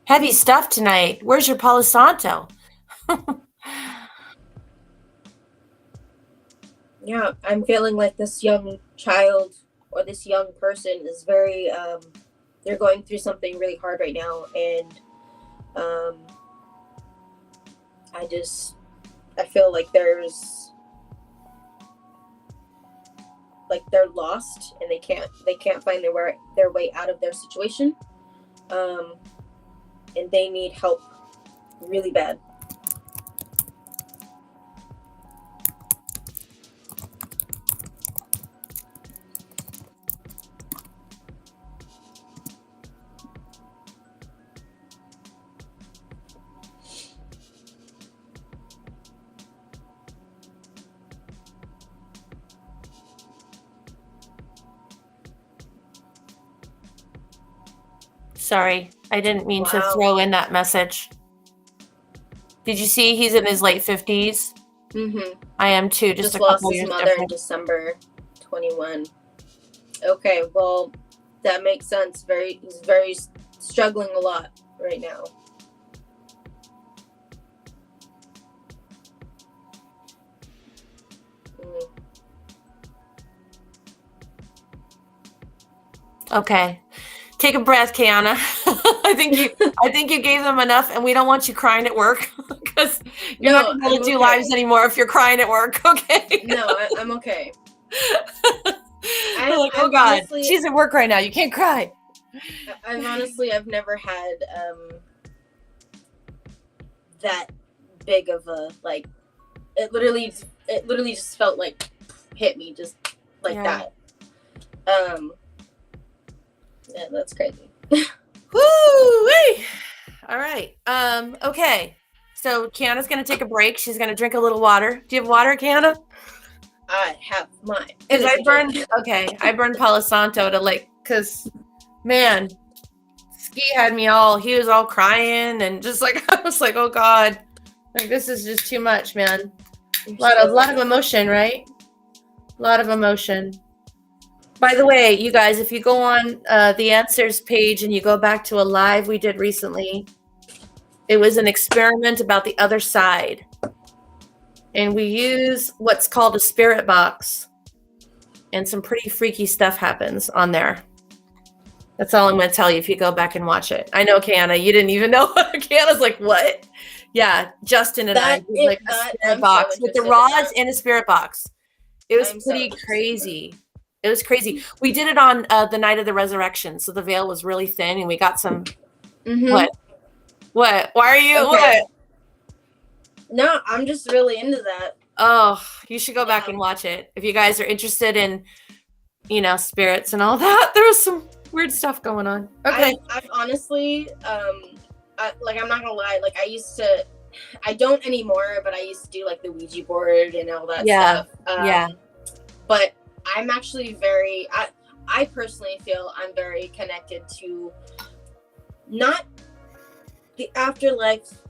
heavy stuff tonight. Where's your Palo Santo? Yeah, I'm feeling like this young child or this young person is very, they're going through something really hard right now. And I feel like they're lost and they can't find their way out of their situation. And they need help really bad. Sorry, I didn't mean to throw in that message. Did you see he's in his late 50s? Mm-hmm. I am too. Just a lost couple his years mother different. in December 21. Okay, well, that makes sense. He's very struggling a lot right now. Okay. Take a breath, Kiana. I think you gave them enough, and we don't want you crying at work because you're not going to do lives anymore if you're crying at work. Okay. No, I'm okay. We're like, oh God, honestly, she's at work right now. You can't cry. I've never had that big of a, like, it literally just felt like hit me just like that. Yeah, that's crazy. Woo-wee! All right. Okay. So Kiana's gonna take a break. She's gonna drink a little water. Do you have water, Kiana? I have mine. I burned Palo Santo to cause man, Ski had me he was all crying and just like, I was like, oh God, like this is just too much, man. A lot of emotion, right? A lot of emotion. By the way, you guys, if you go on the answers page and you go back to a live we did recently, it was an experiment about the other side. And we use what's called a spirit box. And some pretty freaky stuff happens on there. That's all I'm going to tell you if you go back and watch it. I know, Kiana, you didn't even know. Kiana's like, what? Yeah, Justin and I did like a spirit box with the rods and a spirit box. It was pretty crazy. It was crazy. We did it on the night of the resurrection, so the veil was really thin, and we got some. What? Why are you? Okay. What? No, I'm just really into that. Oh, you should go back and watch it if you guys are interested in, spirits and all that. There was some weird stuff going on. Okay. I'm honestly, I'm not gonna lie. Like I don't anymore, but I used to do like the Ouija board and all that stuff. But I'm actually I personally feel I'm very connected to not the afterlife,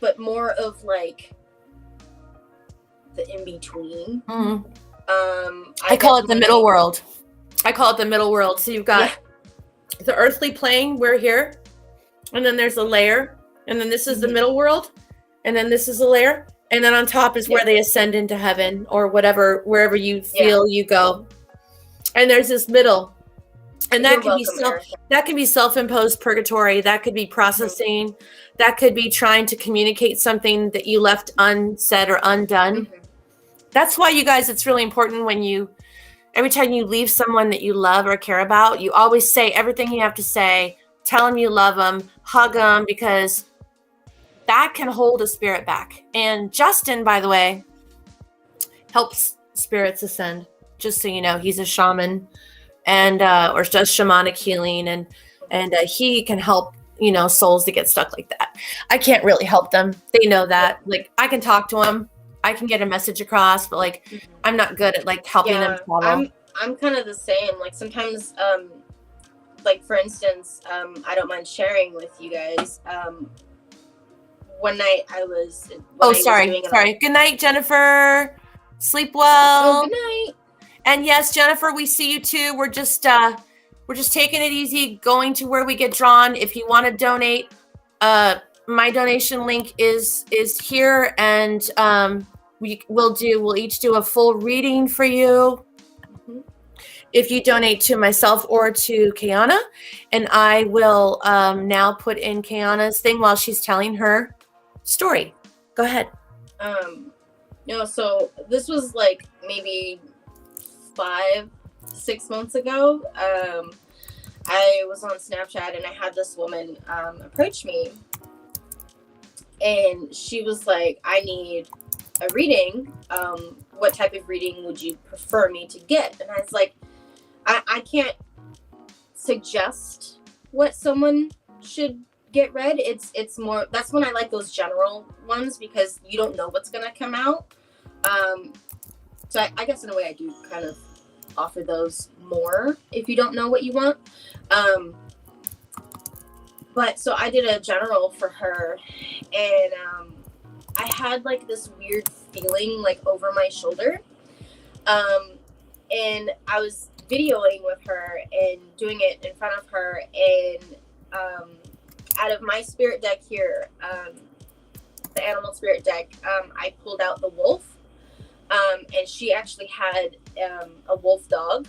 but more of like the in-between. Mm-hmm. I call it the middle world. So you've got the earthly plane, we're here, and then there's a layer, and then this is the middle world, and then this is a layer. And then on top is where they ascend into heaven or wherever you feel you go. And there's this middle. And that can be self-imposed purgatory. That could be processing. Mm-hmm. That could be trying to communicate something that you left unsaid or undone. Mm-hmm. That's why, you guys, it's really important every time you leave someone that you love or care about, you always say everything you have to say, tell them you love them, hug them, because that can hold a spirit back. And Justin, by the way, helps spirits ascend. Just so you know, he's a shaman and or does shamanic healing, and he can help souls that get stuck like that. I can't really help them. They know that. Like, I can talk to them, I can get a message across, but like I'm not good at like helping them follow. I'm kind of the same. Like sometimes, like for instance, I don't mind sharing with you guys. One night I was. Sorry. Good night, Jennifer. Sleep well. Oh, good night. And yes, Jennifer, we see you too. We're just taking it easy, going to where we get drawn. If you want to donate, my donation link is here, and we'll each do a full reading for you. Mm-hmm. If you donate to myself or to Kiana, and I will now put in Kiana's thing while she's telling her story. Go ahead. So this was like maybe 5-6 months ago. I was on Snapchat and I had this woman approach me, and she was like, I need a reading. What type of reading would you prefer me to get? And I was like, I can't suggest what someone should get read. It's more, that's when I like those general ones, because you don't know what's gonna come out. So I guess in a way I do kind of offer those more if you don't know what you want. But so I did a general for her, and I had like this weird feeling like over my shoulder, and I was videoing with her and doing it in front of her, and out of my spirit deck here, the animal spirit deck, I pulled out the wolf, and she actually had a wolf dog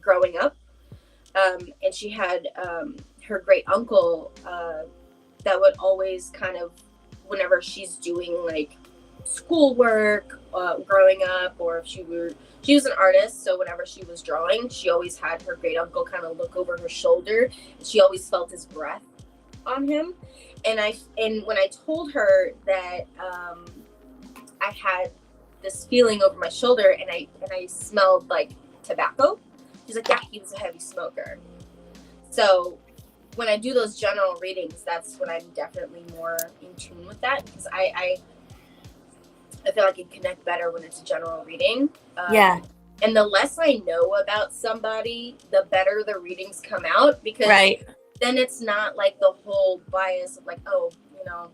growing up, and she had her great uncle that would always kind of, whenever she's doing like schoolwork growing up, or if she was an artist, so whenever she was drawing, she always had her great uncle kind of look over her shoulder, and she always felt his breath on him. And when I told her that I had this feeling over my shoulder, and I smelled like tobacco, she's like, yeah, he was a heavy smoker. So when I do those general readings, that's when I'm definitely more in tune with that, because I feel like I can connect better when it's a general reading. Yeah. And the less I know about somebody, the better the readings come out, because then it's not like the whole bias of like, oh, you know,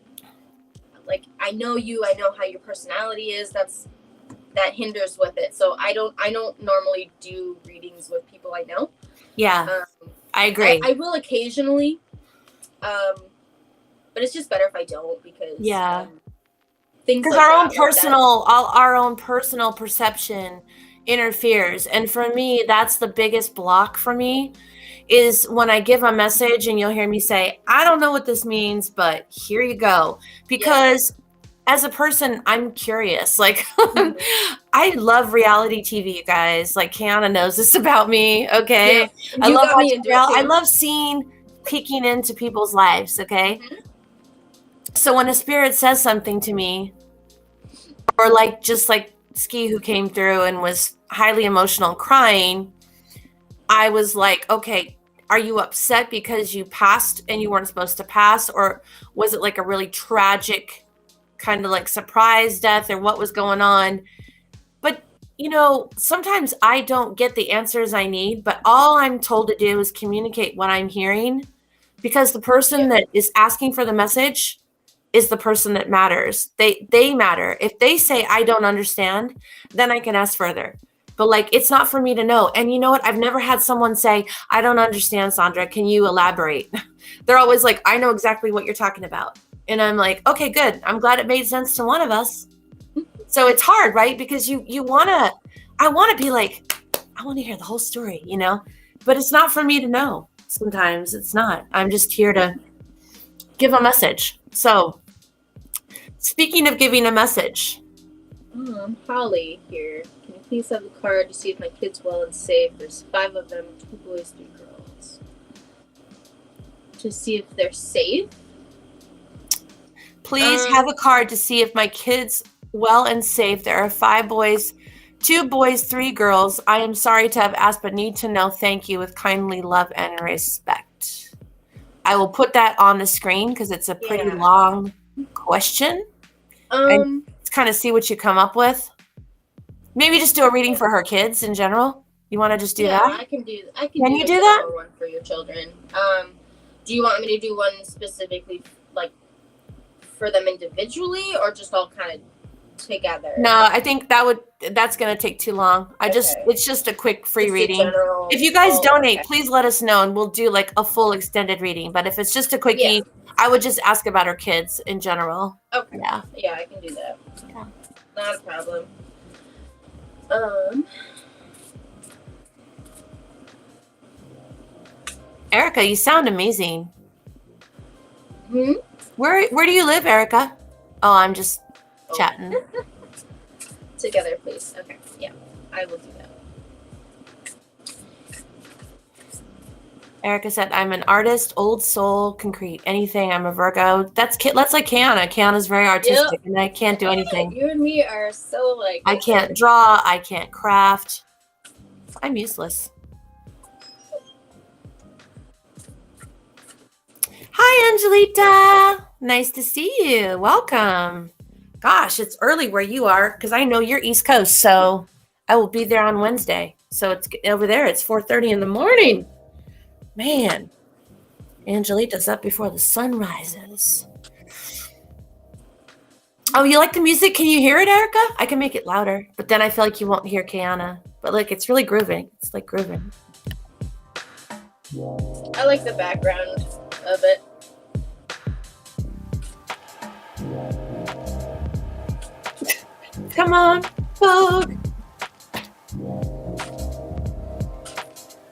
like I know you, I know how your personality is. That hinders with it. So I don't normally do readings with people I know. Yeah. I agree. I will occasionally, but it's just better if I don't, because things because like our own personal perception interferes. And for me, that's the biggest block for me, is when I give a message and you'll hear me say, I don't know what this means, but here you go. Because as a person, I'm curious. Like, I love reality TV, you guys. Like, Kiana knows this about me, okay? Yeah. I love peeking into people's lives, okay? Mm-hmm. So when a spirit says something to me, or like just like Ski, who came through and was highly emotional and crying, I was like, okay, are you upset because you passed and you weren't supposed to pass? Or was it like a really tragic kind of like surprise death, or what was going on? But, you know, sometimes I don't get the answers I need, but all I'm told to do is communicate what I'm hearing, because the person that is asking for the message is the person that matters. They matter. If they say, I don't understand, then I can ask further. But like, it's not for me to know. And you know what? I've never had someone say, I don't understand, Sandra. Can you elaborate? They're always like, I know exactly what you're talking about. And I'm like, okay, good. I'm glad it made sense to one of us. So it's hard, right? Because I want to be like, I want to hear the whole story, you know, but it's not for me to know. Sometimes it's not. I'm just here to give a message. So speaking of giving a message. Holly here. Can you please have the card to see if my kid's well and safe? There's 5 of them, 2 boys, 3 girls. To see if they're safe. Please have a card to see if my kid's well and safe. There are 5 boys, 2 boys, 3 girls. I am sorry to have asked, but need to know. Thank you, with kindly love and respect. I will put that on the screen because it's a pretty long question. And kind of see what you come up with. Maybe just do a reading for her kids in general. You want to just do that? I can do. Can you do that? One for your children. Do you want me to do one specifically, like for them individually, or just all kind of together? No, I think that's going to take too long. It's just a quick free reading. If you guys donate, please let us know and we'll do like a full extended reading. But if it's just a quickie, I would just ask about her kids in general. Okay. Yeah, I can do that. Yeah. Not a problem. Erica, you sound amazing. Hmm? Where do you live, Erica? Oh, I'm just chatting. Together, please. Okay. Yeah, I will do that. Erica said, I'm an artist, old soul, concrete, anything. I'm a Virgo. That's like Kiana. Kiana's very artistic, and I can't do anything. You and me are so like... I can't draw. I can't craft. I'm useless. Hi, Angelita. Nice to see you. Welcome. Gosh, it's early where you are, because I know you're East Coast, so I will be there on Wednesday. So it's over there. It's 4:30 in the morning. Man, Angelita's up before the sun rises. Oh, you like the music? Can you hear it, Erica? I can make it louder, but then I feel like you won't hear Kiana. But like, it's really grooving. It's like grooving. I like the background of it. Come on, Vogue.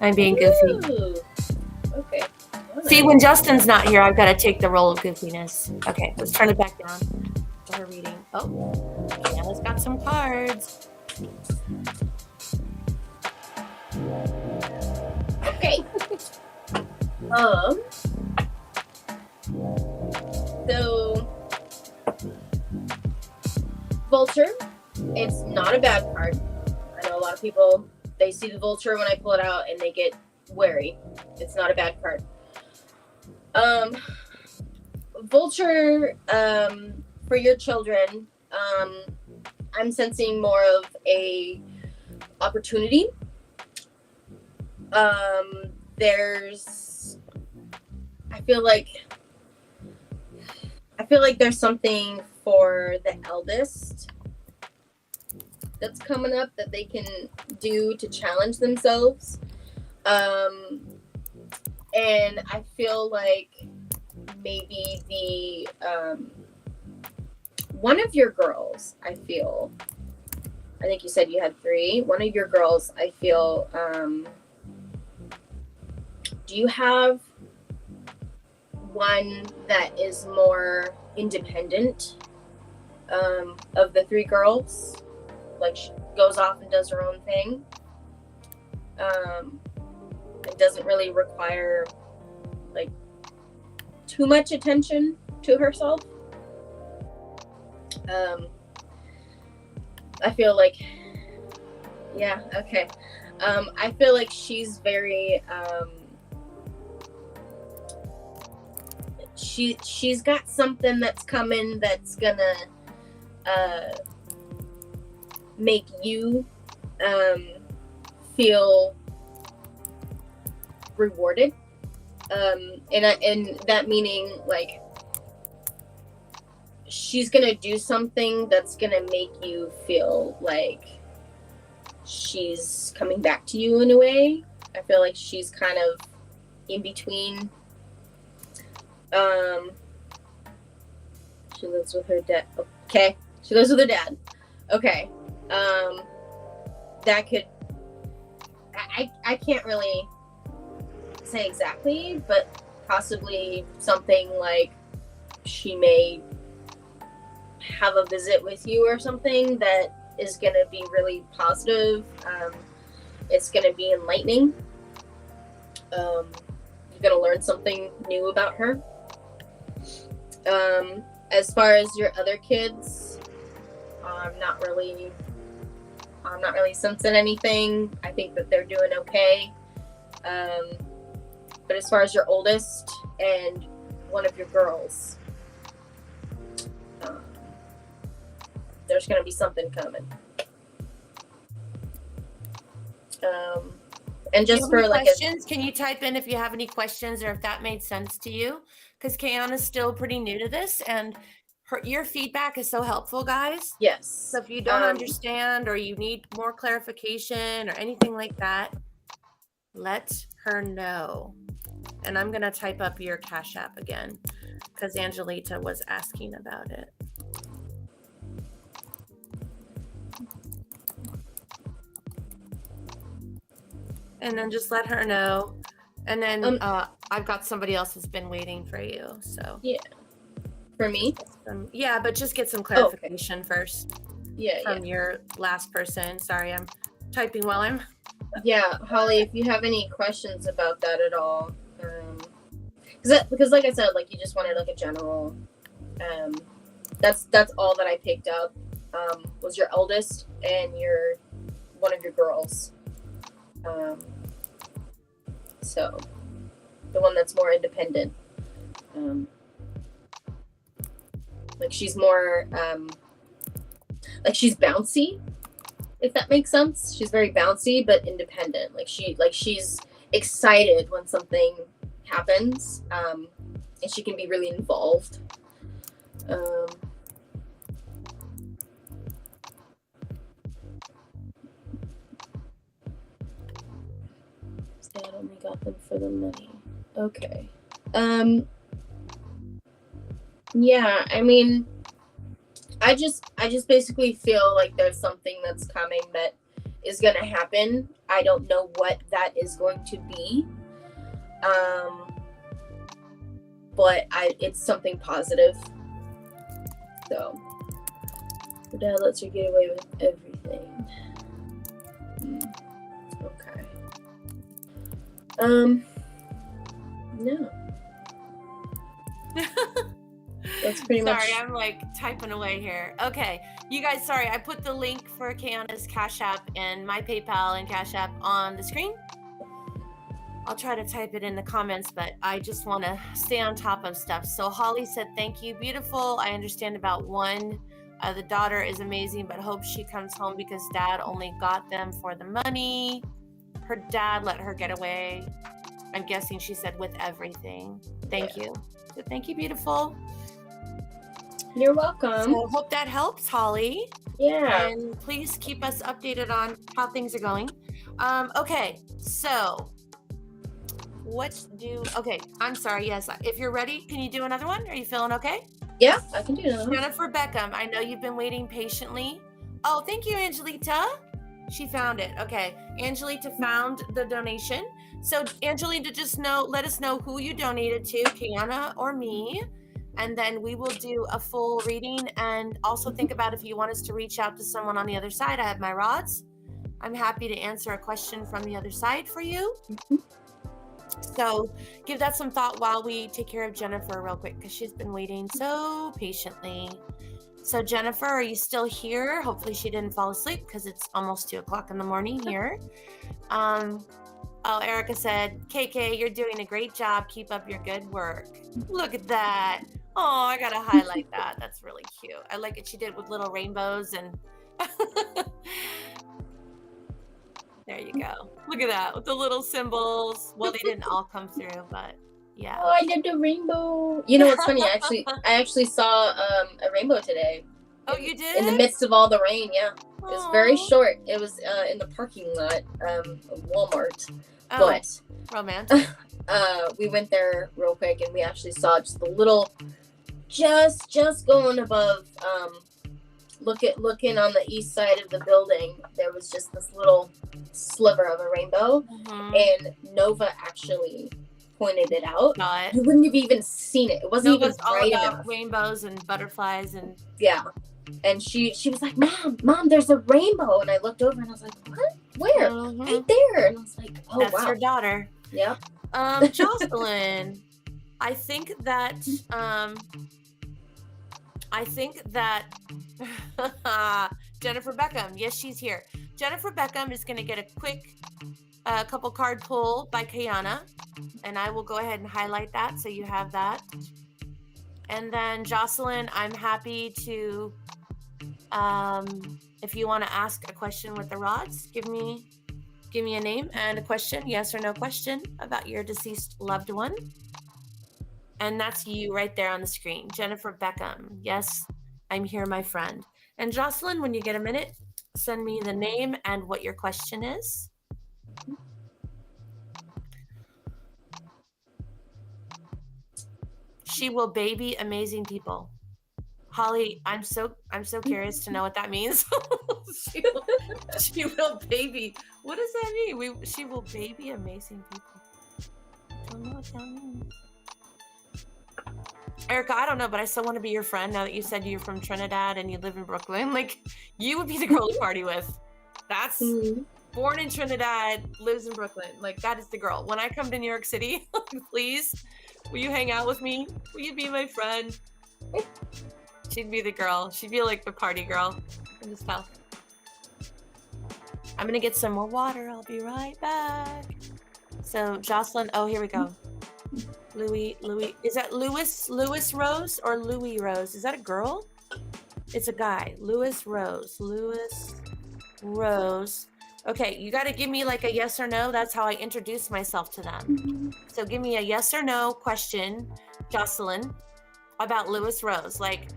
I'm being goofy. Ooh. Okay. See, when Justin's not here, I've got to take the role of goofiness. Okay, let's turn it back down. for her reading. Oh, Anna's got some cards. Okay. So Vulture, it's not a bad card. I know a lot of people, they see the Vulture when I pull it out and they get wary. It's not a bad card. Vulture, for your children, I'm sensing more of a opportunity. I feel like there's something for the eldest that's coming up that they can do to challenge themselves. And I feel like maybe the one of your girls, I think you said you had 3. One of your girls, I feel, do you have one that is more independent of the 3 girls? Like, she goes off and does her own thing. It doesn't really require, like, too much attention to herself. I feel like, yeah, okay. I feel like she's very, she's got something that's coming that's gonna make you feel rewarded, and that meaning, like, she's gonna do something that's gonna make you feel like she's coming back to you in a way. I feel like she's kind of in between. She lives with her dad. Okay, she lives with her dad. Okay, that could. I can't really say exactly, but possibly something like she may have a visit with you or something that is going to be really positive. It's going to be enlightening. You're going to learn something new about her. As far as your other kids, I'm not really sensing anything. I think that they're doing okay. But as far as your oldest and one of your girls, there's going to be something coming. And just for like questions, can you type in if you have any questions or if that made sense to you? Because Kayana's still pretty new to this, and your feedback is so helpful, guys. Yes. So if you don't understand or you need more clarification or anything like that, let her know. And I'm going to type up your Cash App again because Angelita was asking about it. And then just let her know. And then I've got somebody else that's been waiting for you. So yeah, for me. Yeah, but just get some clarification first. Yeah, from your last person. Sorry, I'm typing while I'm. Yeah, Holly, if you have any questions about that at all, because like I said, like you just wanted like a general. That's all that I picked up. Was your eldest and one of your girls. So the one that's more independent. Like she's more like she's bouncy, if that makes sense. She's very bouncy but independent. Like she's excited when something happens, and she can be really involved. Dad only got them for the money. Okay. Yeah, I mean, I just basically feel like there's something that's coming that is gonna happen. I don't know what that is going to be. But it's something positive. So her dad lets her get away with everything. Okay. No. That's pretty much. Sorry, I'm like typing away here. Okay, you guys, sorry, I put the link for Kiana's Cash App and my PayPal and Cash App on the screen. I'll try to type it in the comments, but I just want to stay on top of stuff. So Holly said, thank you, beautiful. I understand about one. The daughter is amazing, but hope she comes home because dad only got them for the money. Her dad let her get away. I'm guessing she said with everything. Thank you. So thank you, beautiful. You're welcome. So hope that helps, Holly. Yeah. And please keep us updated on how things are going. Okay, so okay, I'm sorry. Yes, if you're ready, can you do another one? Are you feeling okay? Yeah, I can do another one. Jennifer Beckham, I know you've been waiting patiently. Oh, thank you, Angelita. She found it. Okay, Angelita found the donation. So Angelita, just let us know who you donated to, Kiana or me, and then we will do a full reading. And also think about if you want us to reach out to someone on the other side. I have my rods. I'm happy to answer a question from the other side for you. So give that some thought while we take care of Jennifer real quick, because she's been waiting so patiently. So Jennifer, are you still here? Hopefully she didn't fall asleep because it's almost 2:00 in the morning here. Oh, Erica said, KK, you're doing a great job. Keep up your good work. Look at that. Oh, I got to highlight that. That's really cute. I like it. She did with little rainbows and there you go. Look at that with the little symbols. Well, they didn't all come through, but yeah. Oh, I did the rainbow. You know what's funny? I actually saw a rainbow today. Oh, you did? In the midst of all the rain, yeah. It was very short. It was in the parking lot of Walmart. Oh, but romantic. We went there real quick and we actually saw just the little, just going above, looking on the east side of the building, there was just this little sliver of a rainbow, and Nova actually pointed it out. You wouldn't have even seen it. It wasn't Nova's even bright all about enough. rainbows and butterflies and Yeah. And she was like, Mom, there's a rainbow. And I looked over and I was like, what? Where? Right there. And I was like, oh, that's wow. your daughter. Yep. Jocelyn, I think that Jennifer Beckham, yes, she's here. Jennifer Beckham is going to get a quick couple card pull by Kiana, and I will go ahead and highlight that so you have that. And then Jocelyn, I'm happy to, if you want to ask a question with the rods, give me a name and a question, yes or no question about your deceased loved one. And that's you right there on the screen. Jennifer Beckham. Yes, I'm here, my friend. And Jocelyn, when you get a minute, send me the name and what your question is. She will baby amazing people. Holly, I'm so curious to know what that means. she will baby. What does that mean? She will baby amazing people. I don't know what that means. Erica, I don't know, but I still want to be your friend now that you said you're from Trinidad and you live in Brooklyn. Like, you would be the girl to party with. That's born in Trinidad, lives in Brooklyn. Like, that is the girl. When I come to New York City, please, will you hang out with me? Will you be my friend? She'd be the girl. She'd be like the party girl in the South. I'm going to get some more water. I'll be right back. So, Jocelyn, oh, here we go. Louis, is that Louis Rose or Louis Rose? Is that a girl? It's a guy. Louis Rose. Okay, you got to give me like a yes or no. That's how I introduce myself to them. So give me a yes or no question, Jocelyn, about Louis Rose. Like,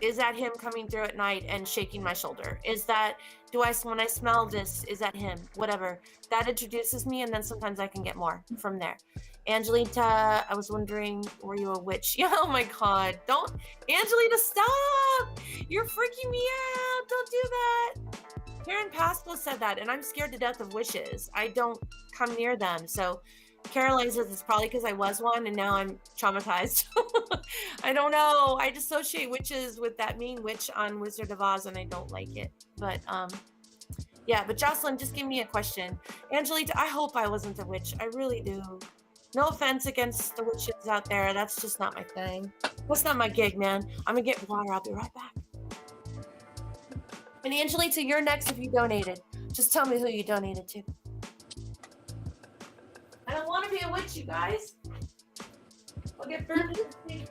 is that him coming through at night and shaking my shoulder? Is that, when I smell this, is that him? Whatever. That introduces me, and then sometimes I can get more from there. Angelita, I was wondering, were you a witch? Yeah, oh my God. Don't, Angelita, stop! You're freaking me out. Don't do that. Karen Pasco said that, and I'm scared to death of witches. I don't come near them. So Caroline says it's probably because I was one and now I'm traumatized. I don't know. I associate witches with that mean witch on Wizard of Oz and I don't like it. But yeah, but Jocelyn, just give me a question. Angelita, I hope I wasn't a witch. I really do. No offense against the witches out there. That's just not my thing. That's not my gig, man. I'm gonna get water. I'll be right back. And Angelita, you're next if you donated. Just tell me who you donated to. I don't want to be a witch, you guys. I'll get burned in the stake.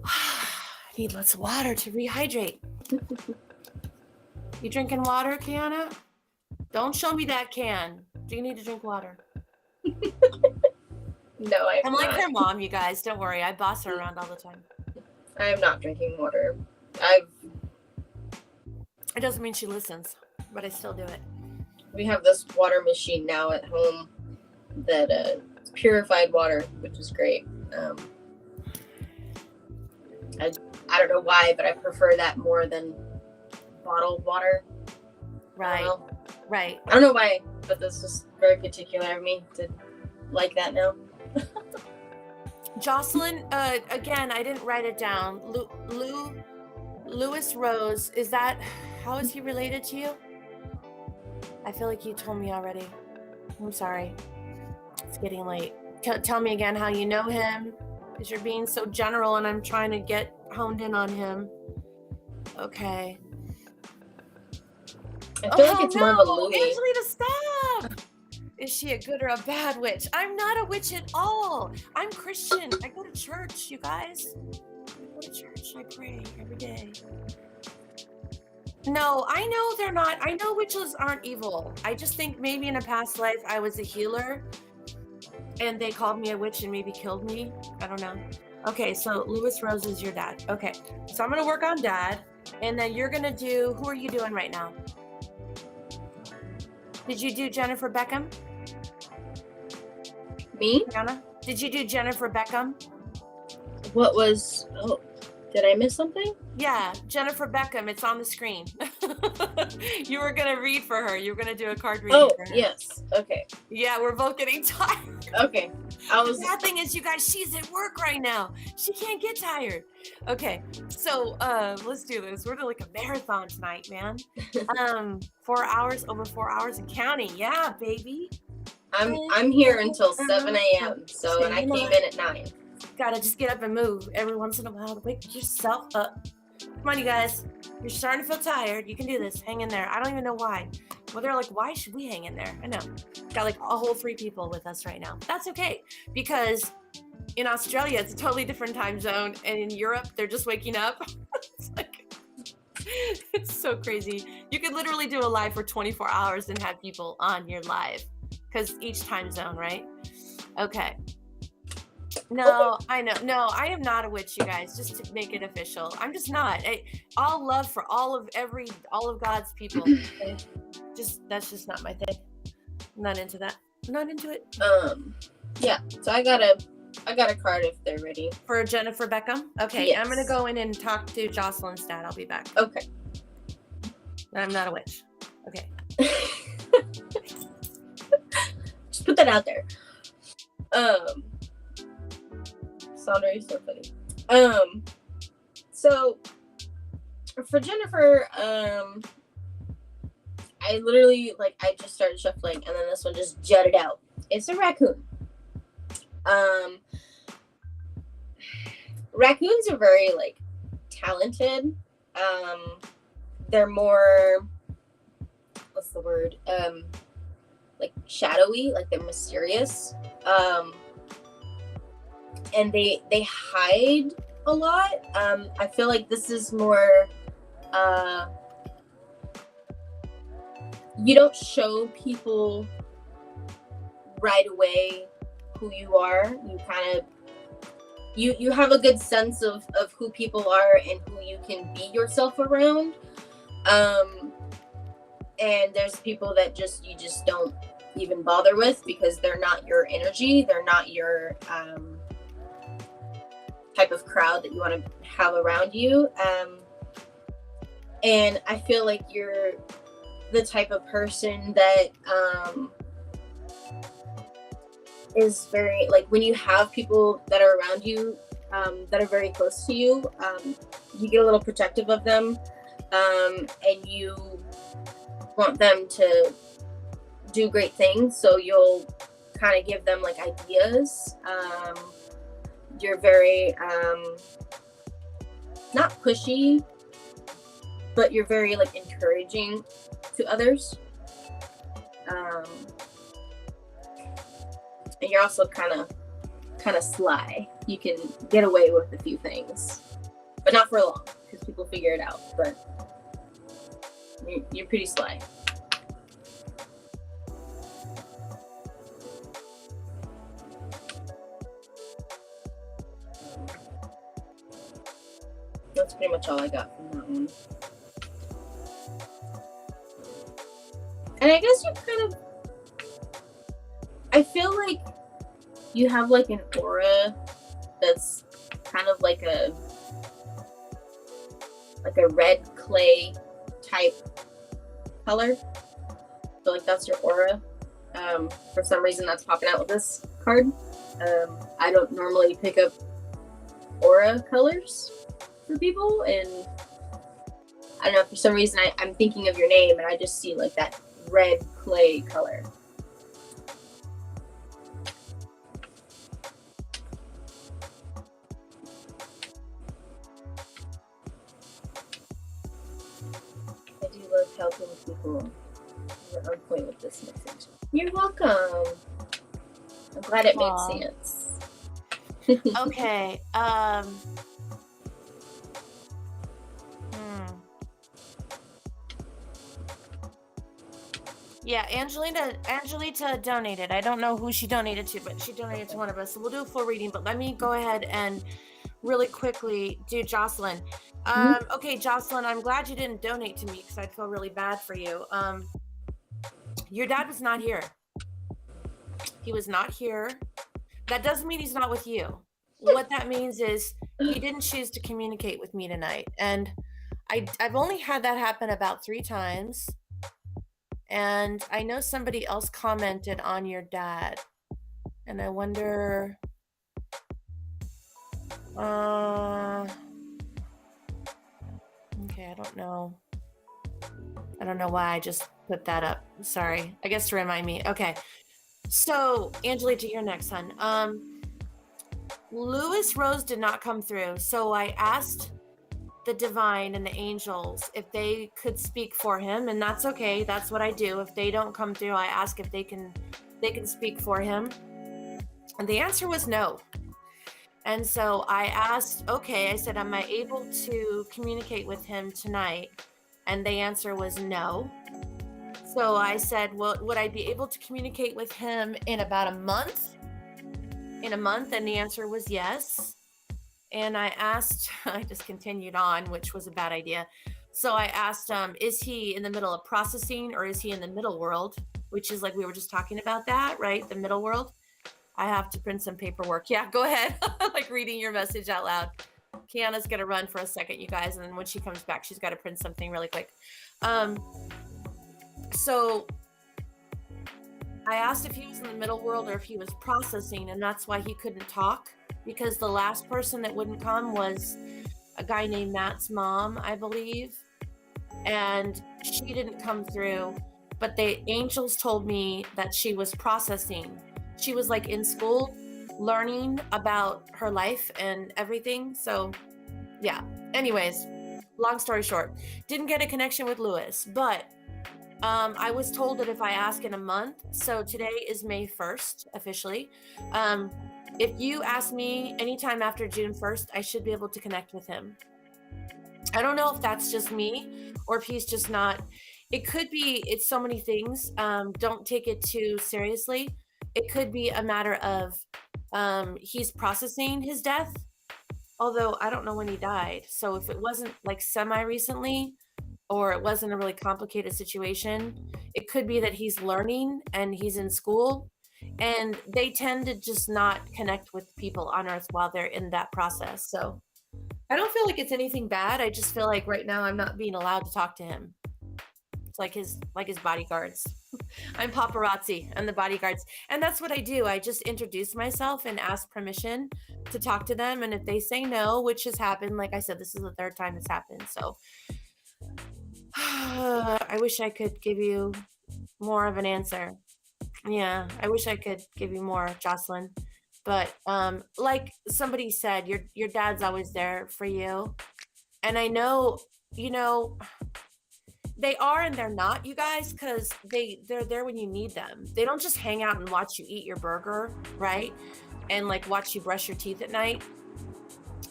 I need lots of water to rehydrate. You drinking water, Kiana? Don't show me that can. Do you need to drink water? No, I'm like her mom, you guys. Don't worry. I boss her around all the time. I am not drinking water. It doesn't mean she listens, but I still do it. We have this water machine now at home that it's purified water, which is great. I don't know why, but I prefer that more than bottled water. Right. Right. I don't know why, but this is very particular of me to like that now. Jocelyn, again, I didn't write it down. Lewis Rose, how is he related to you? I feel like you told me already. I'm sorry. It's getting late. Tell me again how you know him, because you're being so general and I'm trying to get honed in on him. Okay. I feel like it's more of a Louis. Angelita, stop! Is she a good or a bad witch? I'm not a witch at all. I'm Christian. I go to church, you guys. I go to church. I pray every day. No, I know they're not. I know witches aren't evil. I just think maybe in a past life I was a healer and they called me a witch and maybe killed me. I don't know. Okay, so Lewis Rose is your dad. Okay, so I'm going to work on dad. And then you're going to do, who are you doing right now? Did you do Jennifer Beckham? Me? Brianna? Did you do Jennifer Beckham? Did I miss something? Yeah, Jennifer Beckham. It's on the screen. You were going to read for her. You were going to do a card reading for her. Yes. Okay. Yeah, we're both getting tired. Okay. The bad thing is, you guys, she's at work right now. She can't get tired. Okay, so let's do this. We're doing like a marathon tonight, man. 4 hours, over 4 hours and counting. Yeah, baby. I'm here until 7 a.m. So, and I came in at 9. Gotta just get up and move every once in a while to wake yourself up. Come on, you guys. You're starting to feel tired. You can do this. Hang in there. I don't even know why. Well, they're like, why should we hang in there? I know. Got like a whole 3 people with us right now. That's okay. Because in Australia, it's a totally different time zone. And in Europe, they're just waking up. It's so crazy. You could literally do a live for 24 hours and have people on your live. Because each time zone, right? Okay. No, I know. No, I am not a witch, you guys, just to make it official. I'm just not. All love for all of God's people. Okay? That's just not my thing. I'm not into that. I'm not into it. Yeah. So I got a card if they're ready. For Jennifer Beckham? Okay. Yes. I'm gonna go in and talk to Jocelyn's dad. I'll be back. Okay. I'm not a witch. Okay. Just put that out there. Sandra, you're so funny. So for Jennifer, I literally I just started shuffling and then this one just jutted out. It's a raccoon. Raccoons are very talented. They're more, what's the word? Shadowy, they're mysterious. And they hide a lot. I feel like this is more, you don't show people right away who you are. You kind of, you have a good sense of who people are and who you can be yourself around. and there's people that you just don't even bother with because they're not your energy, they're not your type of crowd that you want to have around you. And I feel like you're the type of person that is very, like, when you have people that are around you that are very close to you, you get a little protective of them, and you want them to do great things, so you'll kind of give them like ideas. You're very not pushy, but you're very like encouraging to others, and you're also kind of sly. You can get away with a few things, but not for long because people figure it out. But you're pretty sly. That's pretty much all I got from that one. And I guess you kind of, I feel like you have like an aura that's kind of like a red clay type color. So like that's your aura. For some reason that's popping out with this card. I don't normally pick up aura colors for people, and I don't know, for some reason I'm thinking of your name and I just see like that red clay color. I do love helping people. You're on point with this message. You're welcome. I'm glad it made sense. Okay. Yeah, Angelita donated. I don't know who she donated to, but she donated to one of us. So we'll do a full reading, but let me go ahead and really quickly do Jocelyn. Okay, Jocelyn, I'm glad you didn't donate to me because I'd feel really bad for you. Your dad was not here. He was not here. That doesn't mean he's not with you. What that means is he didn't choose to communicate with me tonight. And I've only had that happen about 3 times. And I know somebody else commented on your dad. And I wonder... okay, I don't know. I don't know why I just put that up. Sorry. I guess to remind me. Okay. So, Angelita, you're next, son. Lewis Rose did not come through. So I asked the divine and the angels if they could speak for him, and that's okay. That's what I do. If they don't come through, I ask if they can speak for him. And the answer was no. And so I asked, okay, I said, am I able to communicate with him tonight? And the answer was no. So I said, well, would I be able to communicate with him in about a month? In a month? And the answer was yes. And I asked, I just continued on, which was a bad idea. So I asked, is he in the middle of processing or is he in the middle world? Which is like, we were just talking about that, right? The middle world. I have to print some paperwork. Yeah, go ahead. Like reading your message out loud. Kiana's going to run for a second, you guys. And then when she comes back, she's got to print something really quick. So I asked if he was in the middle world or if he was processing, and that's why he couldn't talk, because the last person that wouldn't come was a guy named Matt's mom, I believe. And she didn't come through, but the angels told me that she was processing. She was like in school learning about her life and everything. So yeah, anyways, long story short, didn't get a connection with Lewis, but I was told that if I ask in a month, so today is May 1st officially. If you ask me anytime after June 1st, I should be able to connect with him. I don't know if that's just me or if he's just not. It could be, it's so many things. Don't take it too seriously. It could be a matter of he's processing his death, although I don't know when he died. So if it wasn't like semi-recently, or it wasn't a really complicated situation. It could be that he's learning and he's in school, and they tend to just not connect with people on earth while they're in that process. So I don't feel like it's anything bad. I just feel like right now I'm not being allowed to talk to him. It's like his bodyguards. I'm paparazzi and the bodyguards. And that's what I do. I just introduce myself and ask permission to talk to them. And if they say no, which has happened, like I said, this is the third time it's happened. So I wish I could give you more of an answer. Yeah, I wish I could give you more, Jocelyn. But like somebody said, your dad's always there for you. And I know, you know, they are and they're not, you guys, because they're there when you need them. They don't just hang out and watch you eat your burger, right? And like watch you brush your teeth at night.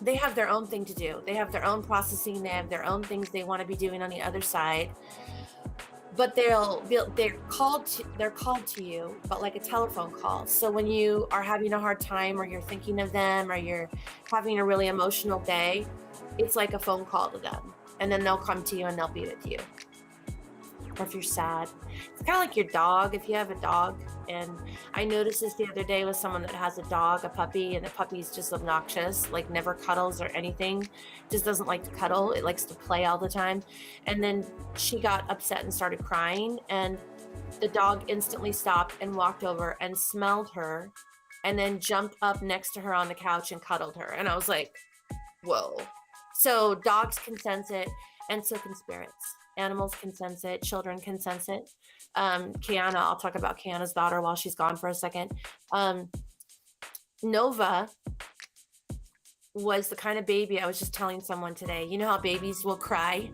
They have their own thing to do. They have their own processing. They have their own things they want to be doing on the other side. But they're called to you, but like a telephone call. So when you are having a hard time, or you're thinking of them, or you're having a really emotional day, it's like a phone call to them, and then they'll come to you and they'll be with you. Or if you're sad, it's kind of like your dog. If you have a dog, and I noticed this the other day with someone that has a dog, a puppy, and the puppy's just obnoxious, like never cuddles or anything, just doesn't like to cuddle. It likes to play all the time. And then she got upset and started crying, and the dog instantly stopped and walked over and smelled her, and then jumped up next to her on the couch and cuddled her. And I was like, whoa. So dogs can sense it, and so can spirits. Animals can sense it. Children can sense it. Kiana, I'll talk about Kiana's daughter while she's gone for a second. Nova was the kind of baby, I was just telling someone today, you know how babies will cry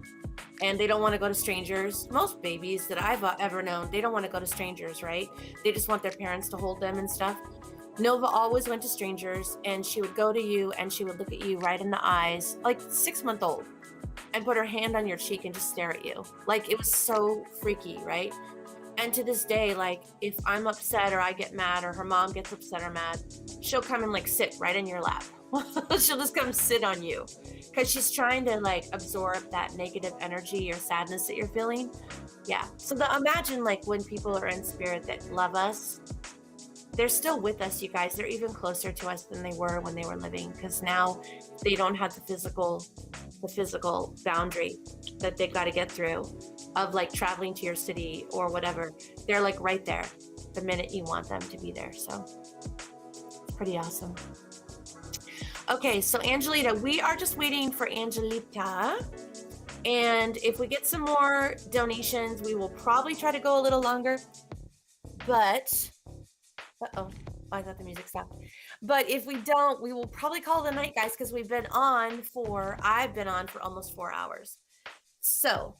and they don't want to go to strangers? Most babies that I've ever known, they don't want to go to strangers, right? They just want their parents to hold them and stuff. Nova always went to strangers, and she would go to you and she would look at you right in the eyes, like 6-month-old, and put her hand on your cheek and just stare at you. Like, it was so freaky, right? And to this day, like, if I'm upset or I get mad or her mom gets upset or mad, she'll come and like sit right in your lap. She'll just come sit on you because she's trying to like absorb that negative energy or sadness that you're feeling. Yeah. So imagine like when people are in spirit that love us, they're still with us, you guys. They're even closer to us than they were when they were living, because now they don't have the physical boundary that they've got to get through of like traveling to your city or whatever. They're like right there the minute you want them to be there. So it's pretty awesome. Okay, so Angelita, we are just waiting for Angelita. And if we get some more donations, we will probably try to go a little longer. But I thought the music stopped. But if we don't, we will probably call it a night, guys, because I've been on for almost 4 hours. So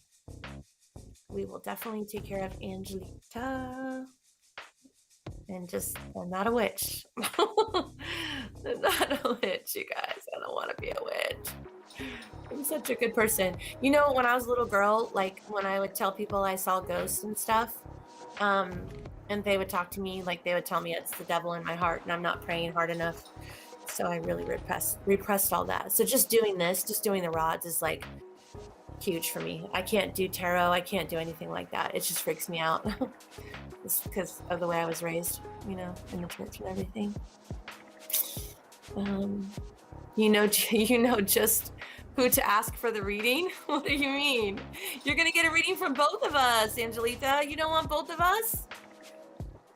we will definitely take care of Angelita. And I'm not a witch. I'm not a witch, you guys. I don't want to be a witch. I'm such a good person. You know, when I was a little girl, like when I would tell people I saw ghosts and stuff, and they would talk to me, like they would tell me it's the devil in my heart and I'm not praying hard enough. So I really repressed all that. So just doing the rods is like huge for me. I can't do tarot. I can't do anything like that. It just freaks me out. It's because of the way I was raised, you know, in the church and everything. You know just who to ask for the reading? What do you mean? You're going to get a reading from both of us, Angelita. You don't want both of us?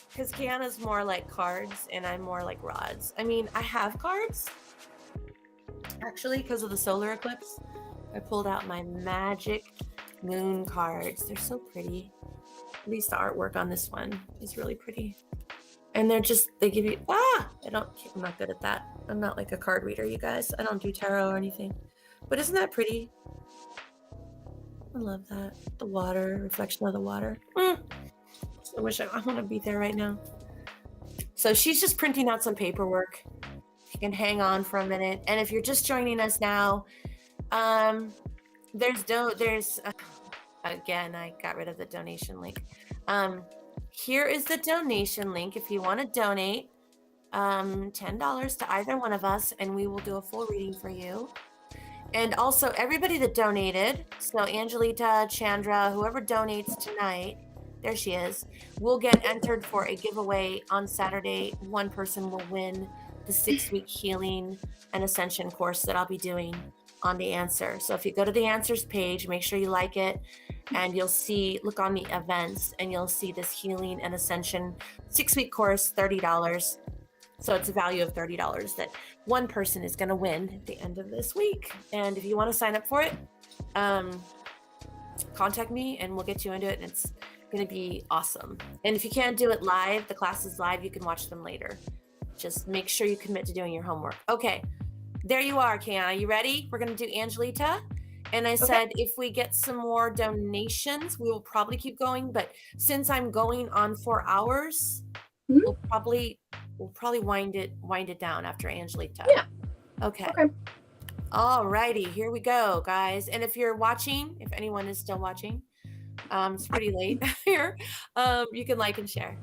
Because Kiana's more like cards and I'm more like rods. I mean, I have cards. Actually, because of the solar eclipse, I pulled out my magic moon cards. They're so pretty. At least the artwork on this one is really pretty. And they give you, I'm not good at that. I'm not like a card reader, you guys. I don't do tarot or anything. But isn't that pretty? I love that. The water, reflection of the water. I wish I want to be there right now. So she's just printing out some paperwork. You can hang on for a minute. And if you're just joining us now, again, I got rid of the donation link. Here is the donation link if you want to donate $10 to either one of us, and we will do a full reading for you. And also everybody that donated, so Angelita, Chandra, whoever donates tonight, there she is, will get entered for a giveaway on Saturday. One person will win the 6-week healing and ascension course that I'll be doing on The Answer. So if you go to The Answers page, make sure you like it, and you'll see, look on the events, and you'll see this healing and ascension 6-week course, $30. So it's a value of $30 that one person is going to win at the end of this week. And if you want to sign up for it, contact me and we'll get you into it. And it's going to be awesome. And if you can't do it live, the class is live, you can watch them later. Just make sure you commit to doing your homework. Okay, there you are, Kiana. You ready? We're going to do Angelita. And I said, if we get some more donations, we will probably keep going. But since I'm going on 4 hours, we'll probably wind it down after Angelita. Yeah. Okay. All righty, here we go, guys. And if you're watching, if anyone is still watching, it's pretty late here. You can like and share.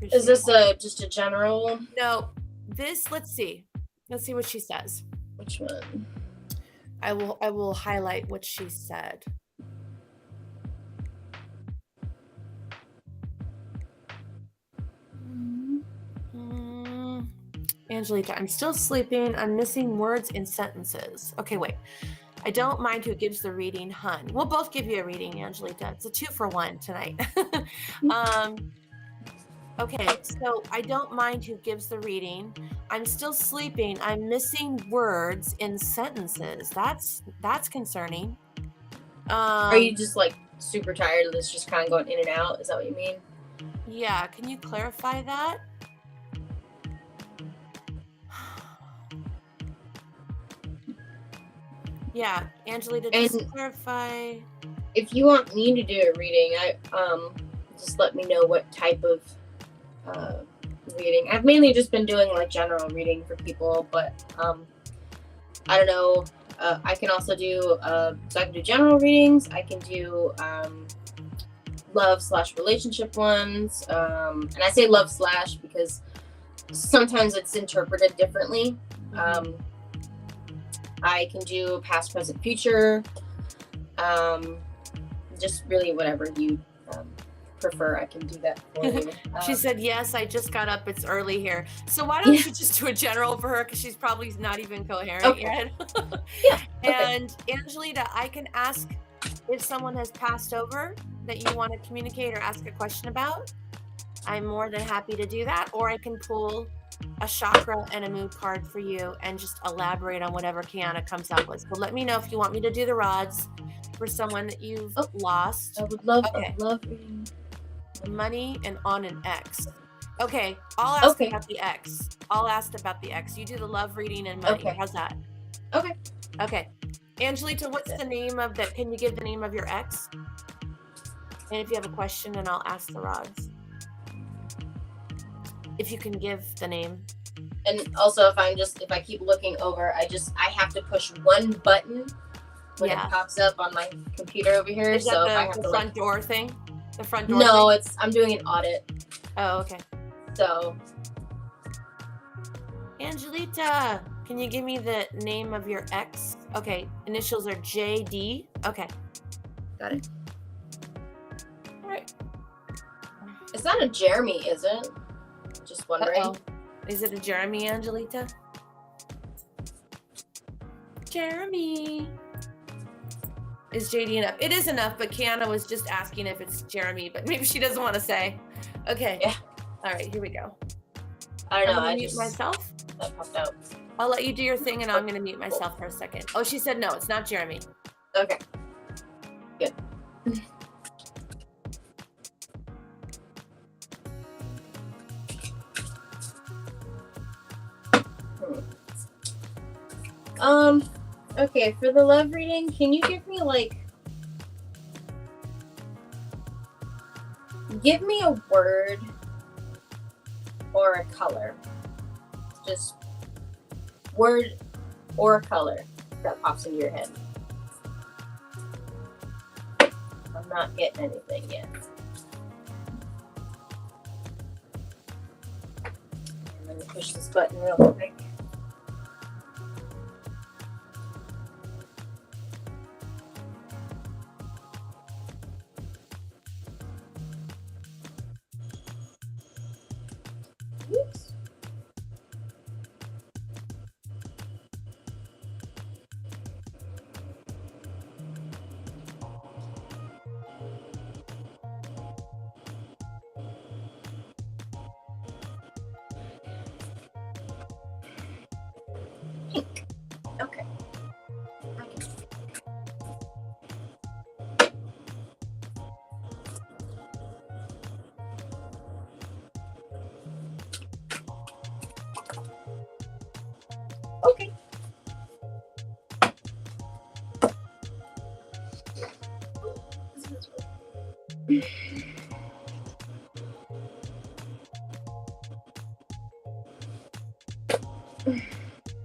Is this just a general? No, this. Let's see what she says. Which one? I will highlight what she said. Angelita, I'm still sleeping. I'm missing words in sentences. Okay, wait. I don't mind who gives the reading, hun. We'll both give you a reading, Angelita. It's a 2-for-1 tonight. Okay, so I don't mind who gives the reading. I'm still sleeping. I'm missing words in sentences. That's concerning. Are you just like super tired of this just kind of going in and out? Is that what you mean? Yeah, can you clarify that? Yeah, Angelita, just clarify. If you want me to do a reading, just let me know what type of reading. I've mainly just been doing like general reading for people, but I don't know. I can also do so I can do general readings. I can do love/relationship ones, and I say love/ because sometimes it's interpreted differently. I can do past, present, future. Just really whatever you prefer, I can do that for you. She said, yes, I just got up. It's early here. So why don't you just do a general for her? Because she's probably not even coherent yet. And Angelita, I can ask if someone has passed over that you want to communicate or ask a question about. I'm more than happy to do that. Or I can pull a chakra and a mood card for you and just elaborate on whatever Kiana comes up with. So let me know if you want me to do the rods for someone that you've lost. I would love money and on an X. Okay, I'll ask about the X. I'll ask about the X. You do the love reading and money. How's that? Okay. Angelita, what's the name of that? Can you give the name of your ex? And if you have a question, then I'll ask the rods. If you can give the name. And also, if I keep looking over, I have to push one button when it pops up on my computer over here. Is that the front door thing? The front door? No, I'm doing an audit. Oh, okay. So, Angelita, can you give me the name of your ex? Okay, initials are JD. Okay, got it. All right. It's not a Jeremy, is it? Just wondering. Uh-oh. Is it a Jeremy, Angelita? Jeremy. Is JD enough? It is enough, but Kiana was just asking if it's Jeremy, but maybe she doesn't want to say. Okay. Yeah. All right, here we go. I don't know. I mute myself. That popped out. I'll let you do your thing, and I'm going to mute myself for a second. Oh, she said no, it's not Jeremy. Okay. Good. Okay, for the love reading, can you give me a word or a color? Just word or a color that pops into your head. I'm not getting anything yet. I'm gonna push this button real quick. Oops. Okay. Okay.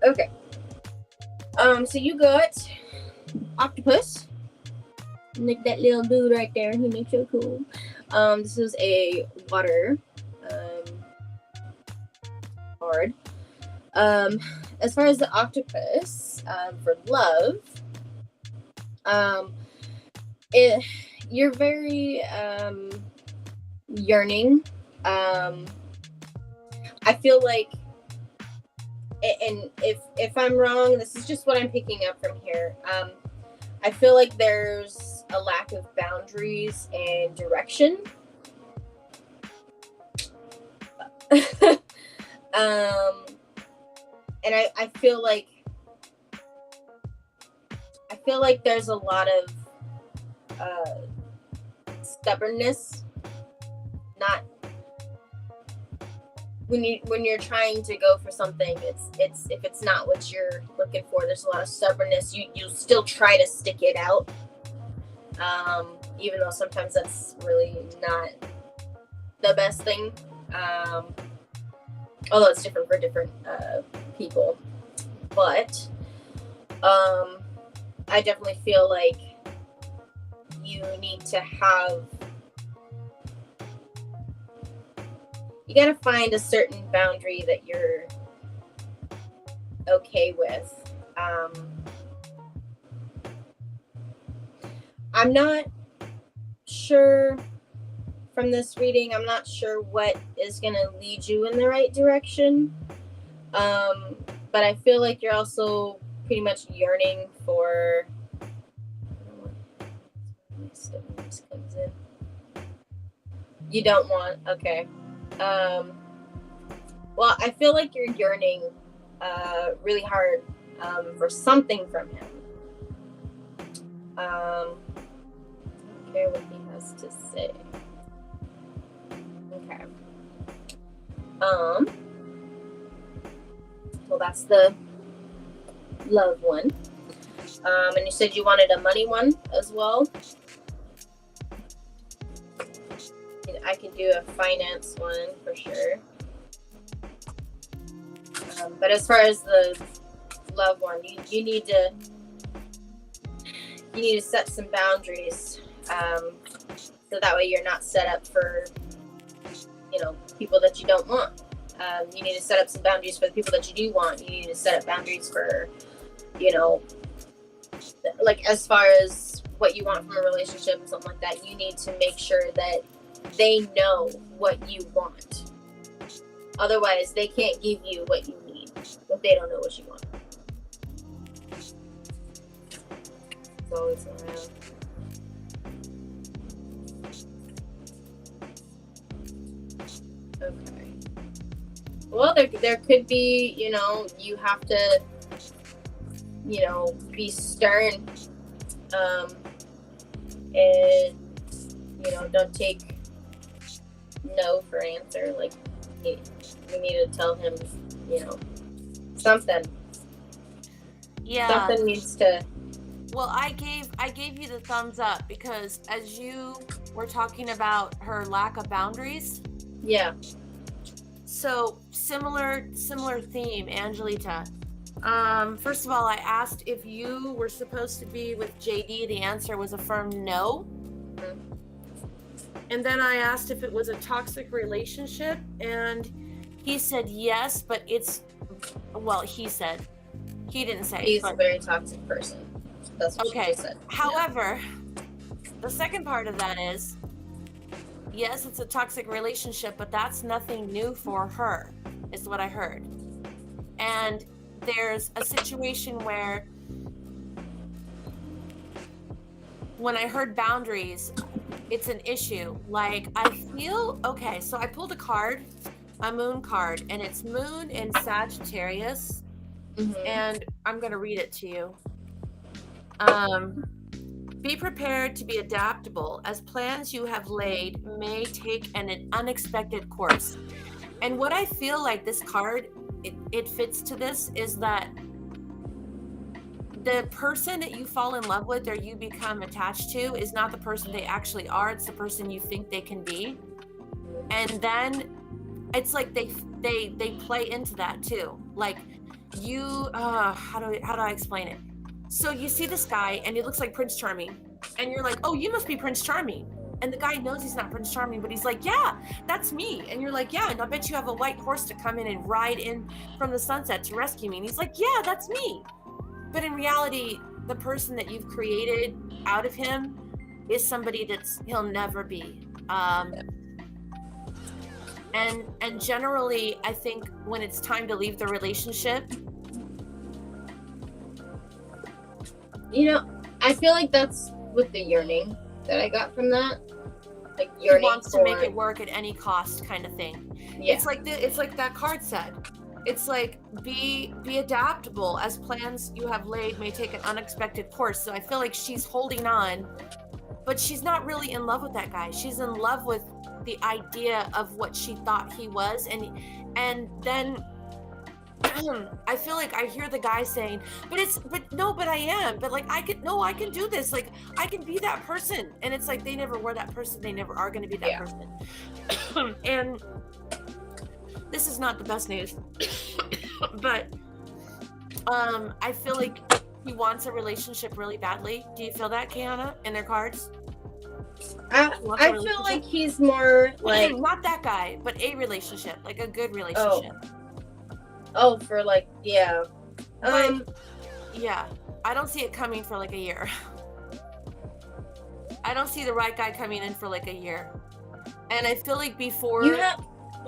Okay. So you got octopus. Like that little dude right there. He makes you cool. This is a water card. As far as the octopus, for love, you're very yearning. I feel like, and if I'm wrong, this is just what I'm picking up from here. I feel like there's a lack of boundaries and direction. And I feel like there's a lot of stubbornness. Not when you're trying to go for something, it's if it's not what you're looking for, there's a lot of stubbornness. You still try to stick it out, even though sometimes that's really not the best thing. Although it's different for different people, but I definitely feel like you need to have, you gotta find a certain boundary that you're okay with. I'm not sure from this reading, I'm not sure what is gonna lead you in the right direction. But I feel like you're also pretty much yearning for, comes in. You don't want, okay. Well, I feel like you're yearning really hard for something from him. I don't care what he has to say. Okay. Well, that's the love one. And you said you wanted a money one as well. I can do a finance one for sure. But as far as the love one, you need to set some boundaries, so that way you're not set up for, people that you don't want. You need to set up some boundaries for the people that you do want. You need to set up boundaries for, like as far as what you want from a relationship or something like that. You need to make sure that they know what you want. Otherwise, they can't give you what you need if they don't know what you want. It's always around. Okay. Well, there could be, you have to, be stern, and, don't take no for an answer. Like, you need to tell him, something. Yeah. Something needs to. Well, I gave you the thumbs up because as you were talking about her lack of boundaries. Yeah. So similar theme, Angelita. First of all, I asked if you were supposed to be with JD. The answer was a firm no. Mm-hmm. And then I asked if it was a toxic relationship, and he said yes, but he said. He didn't say. He's a very toxic person. That's what she just said. However, the second part of that is yes, it's a toxic relationship, but that's nothing new for her, is what I heard. And there's a situation where when I heard boundaries, it's an issue. Like, I feel, okay, so I pulled a moon card, and it's moon in Sagittarius. And I'm going to read it to you. Be prepared to be adaptable, as plans you have laid may take an unexpected course. And what I feel like this card, it fits to this, is that the person that you fall in love with or you become attached to is not the person they actually are. It's the person you think they can be. And then it's like they play into that too. Like, you, how do I explain it? So you see this guy and he looks like Prince Charming, and you're like, oh, you must be Prince Charming. And the guy knows he's not Prince Charming, but he's like, yeah, that's me. And you're like, yeah, and I bet you have a white horse to come in and ride in from the sunset to rescue me. And he's like, yeah, that's me. But in reality, the person that you've created out of him is somebody he'll never be. And generally, I think when it's time to leave the relationship, you know, I feel like that's with the yearning that I got from that. Like, yearning, he wants to make it work at any cost, kind of thing. Yeah. It's like that card said. It's like, be adaptable, as plans you have laid may take an unexpected course. So I feel like she's holding on, but she's not really in love with that guy. She's in love with the idea of what she thought he was, and then I feel like I hear the guy saying, but I am, but like, I can do this, like, I can be that person. And it's like, they never were that person, they never are going to be that person. And this is not the best news, but I feel like he wants a relationship really badly. Do you feel that, Kiana, in their cards? I feel like he's more like, not that guy, but a relationship, like a good relationship. Oh, for like, yeah. Yeah, I don't see it coming for like a year. I don't see the right guy coming in for like a year. And I feel like before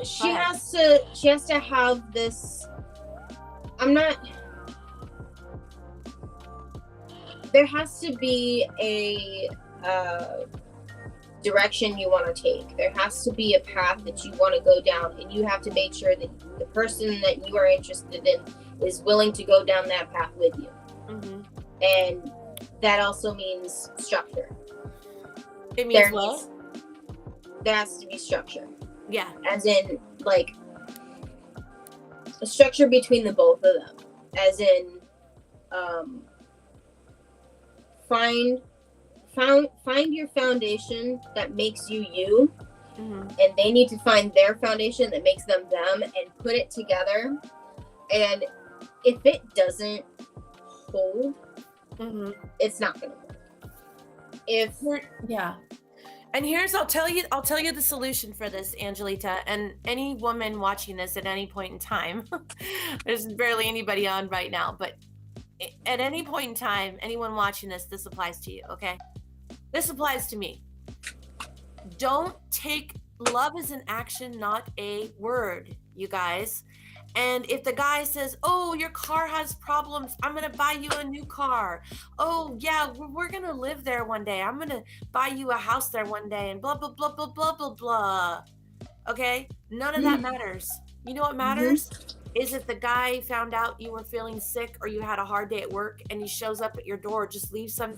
she has to have this. There has to be a direction you want to take. There has to be a path that you want to go down, and you have to make sure that the person that you are interested in is willing to go down that path with you. And that also means structure. It means what? There has to be structure. Yeah. As in, like, a structure between the both of them. As in, find your foundation that makes you you, and they need to find their foundation that makes them them, and put it together. And if it doesn't hold, it's not gonna work. And I'll tell you the solution for this, Angelita, and any woman watching this at any point in time. There's barely anybody on right now, but at any point in time, anyone watching this applies to you, okay? This applies to me. Love is an action, not a word, you guys. And if the guy says, oh, your car has problems, I'm going to buy you a new car. Oh, yeah, we're going to live there one day. I'm going to buy you a house there one day, and blah, blah, blah, blah, blah, blah, blah. Okay? None of that matters. You know what matters? Is if the guy found out you were feeling sick or you had a hard day at work, and he shows up at your door, just leaves some